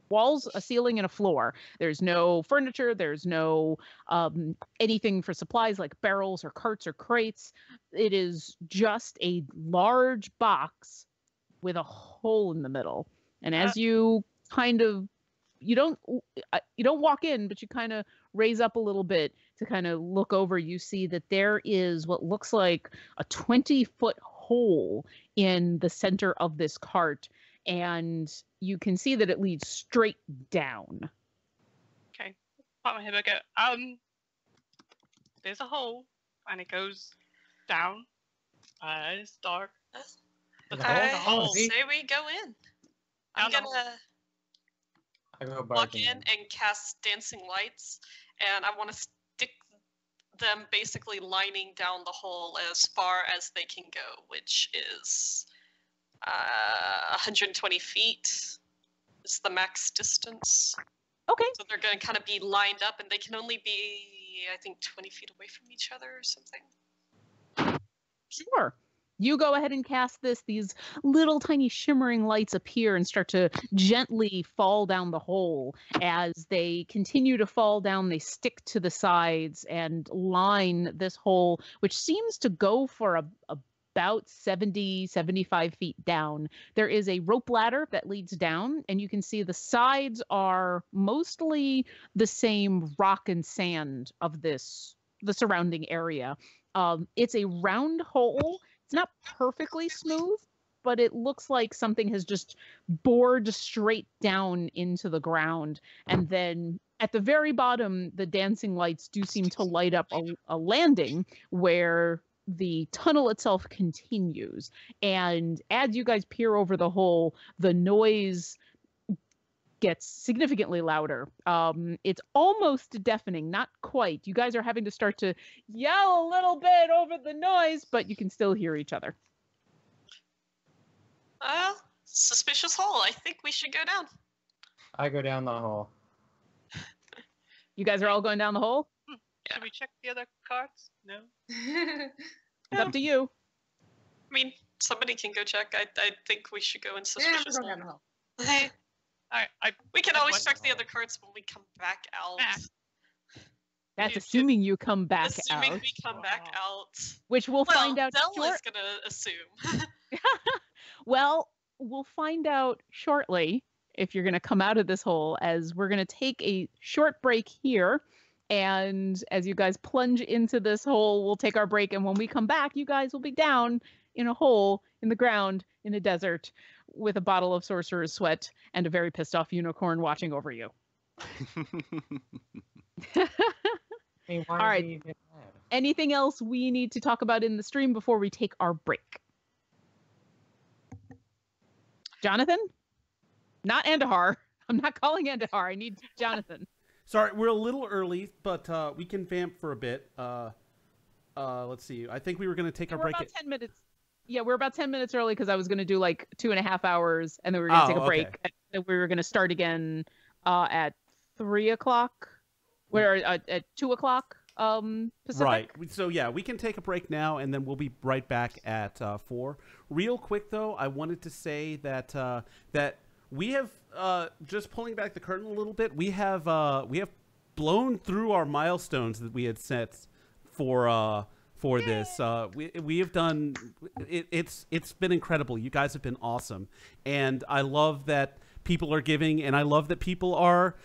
walls, a ceiling, and a floor. There's no furniture. There's no anything for supplies like barrels or carts or crates. It is just a large box with a hole in the middle. And as you kind of you don't walk in, but you kind of raise up a little bit to kind of look over. You see that there is what looks like a 20-foot hole in the center of this cart, and you can see that it leads straight down. Okay. Pop my head back out. There's a hole, and it goes down. It's dark. I say we go in. I'm Down gonna I go walk barging in and cast dancing lights, and I want to stick them basically lining down the hole as far as they can go, which is 120 feet is the max distance. Okay. So they're going to kind of be lined up, and they can only be, I think, 20 feet away from each other or something. Sure. You go ahead and cast this. These little tiny shimmering lights appear and start to gently fall down the hole. As they continue to fall down, they stick to the sides and line this hole, which seems to go for about 70, 75 feet down. There is a rope ladder that leads down, and you can see the sides are mostly the same rock and sand of the surrounding area. It's a round hole. It's not perfectly smooth, but it looks like something has just bored straight down into the ground. And then at the very bottom, the dancing lights do seem to light up a landing where the tunnel itself continues. And as you guys peer over the hole, the noise gets significantly louder. It's almost deafening, not quite. You guys are having to start to yell a little bit over the noise, but you can still hear each other. Suspicious hole. I think we should go down. I go down the hole. You guys are all going down the hole? Should we check the other carts? No. It's up to you. I mean, somebody can go check. I think we should go in Yeah, suspicious we're going down the hole. hole. Hey, Alright, we can I always went- check the other carts when we come back out. That's You- assuming you come back Assuming out, we come back out. which we'll Well, find out Dell short. is gonna assume. Well, we'll find out shortly if you're going to come out of this hole, as we're going to take a short break here. And as you guys plunge into this hole, we'll take our break. And when we come back, you guys will be down in a hole in the ground in a desert with a bottle of sorcerer's sweat and a very pissed off unicorn watching over you. Hey, why All right. are we even mad? Anything else we need to talk about in the stream before we take our break? Jonathan? Not Andahar. I'm not calling Andahar. I need Jonathan. Sorry, we're a little early, but we can vamp for a bit. Let's see. I think we were going to take our We're break. about 10 minutes. Yeah, we're about 10 minutes early because I was going to do like 2.5 hours, and then we were going to take a break. Okay. And then we were going to start again at 3 o'clock. We're at 2 o'clock Pacific. Right. So yeah, we can take a break now, and then we'll be right back at 4. Real quick though, I wanted to say that that we have just pulling back the curtain a little bit. We have blown through our milestones that we had set for this. We have done it. It's been incredible. You guys have been awesome, and I love that people are giving, and I love that people are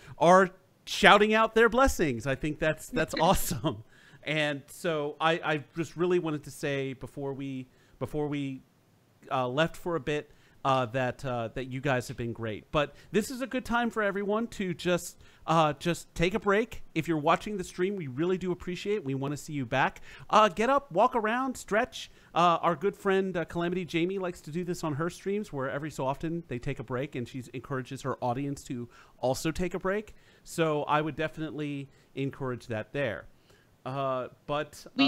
shouting out their blessings. I think that's awesome. And so I just really wanted to say before we left for a bit that you guys have been great. But this is a good time for everyone to just take a break. If you're watching the stream, we really do appreciate it. We want to see you back. Get up, walk around, stretch. Our good friend Calamity Jamie likes to do this on her streams, where every so often they take a break, and she encourages her audience to also take a break. So I would definitely encourage that there. But We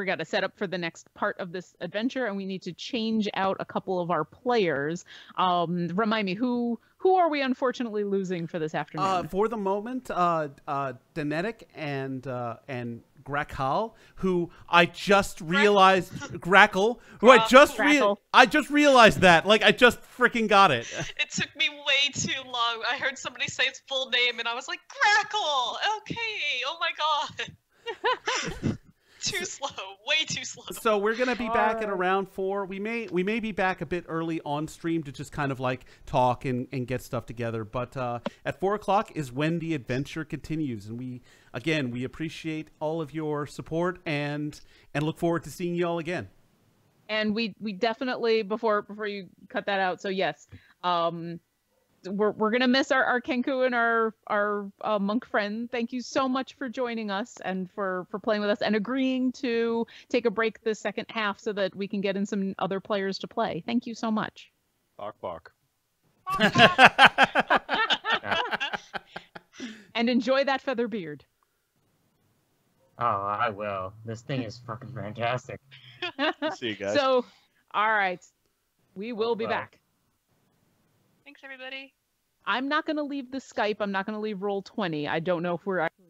got to set up for the next part of this adventure, and we need to change out a couple of our players. Remind me, who are we unfortunately losing for this afternoon? For the moment, Danetic and Grackal, who I just realized Grackle, who I just realized that, like, I just freaking got it. It took me way too long. I heard somebody say its full name, and I was like, Grackle! Okay, oh my god. Too slow. Way too slow. So we're gonna be back at Alright. around 4. We may be back a bit early on stream to just kind of like talk and get stuff together. But at 4 o'clock is when the adventure continues, and we appreciate all of your support and look forward to seeing you all again. And we definitely before you cut that out. So yes, we're gonna miss our Kenku and our monk friend. Thank you so much for joining us and for playing with us and agreeing to take a break the second half so that we can get in some other players to play. Thank you so much. Bark, bark. And enjoy that feather beard. Oh, I will. This thing is fucking fantastic. See you guys. So, all right, we will be Bye. back. Thanks, everybody. I'm not going to leave the Skype. I'm not going to leave Roll20. I don't know if we're actually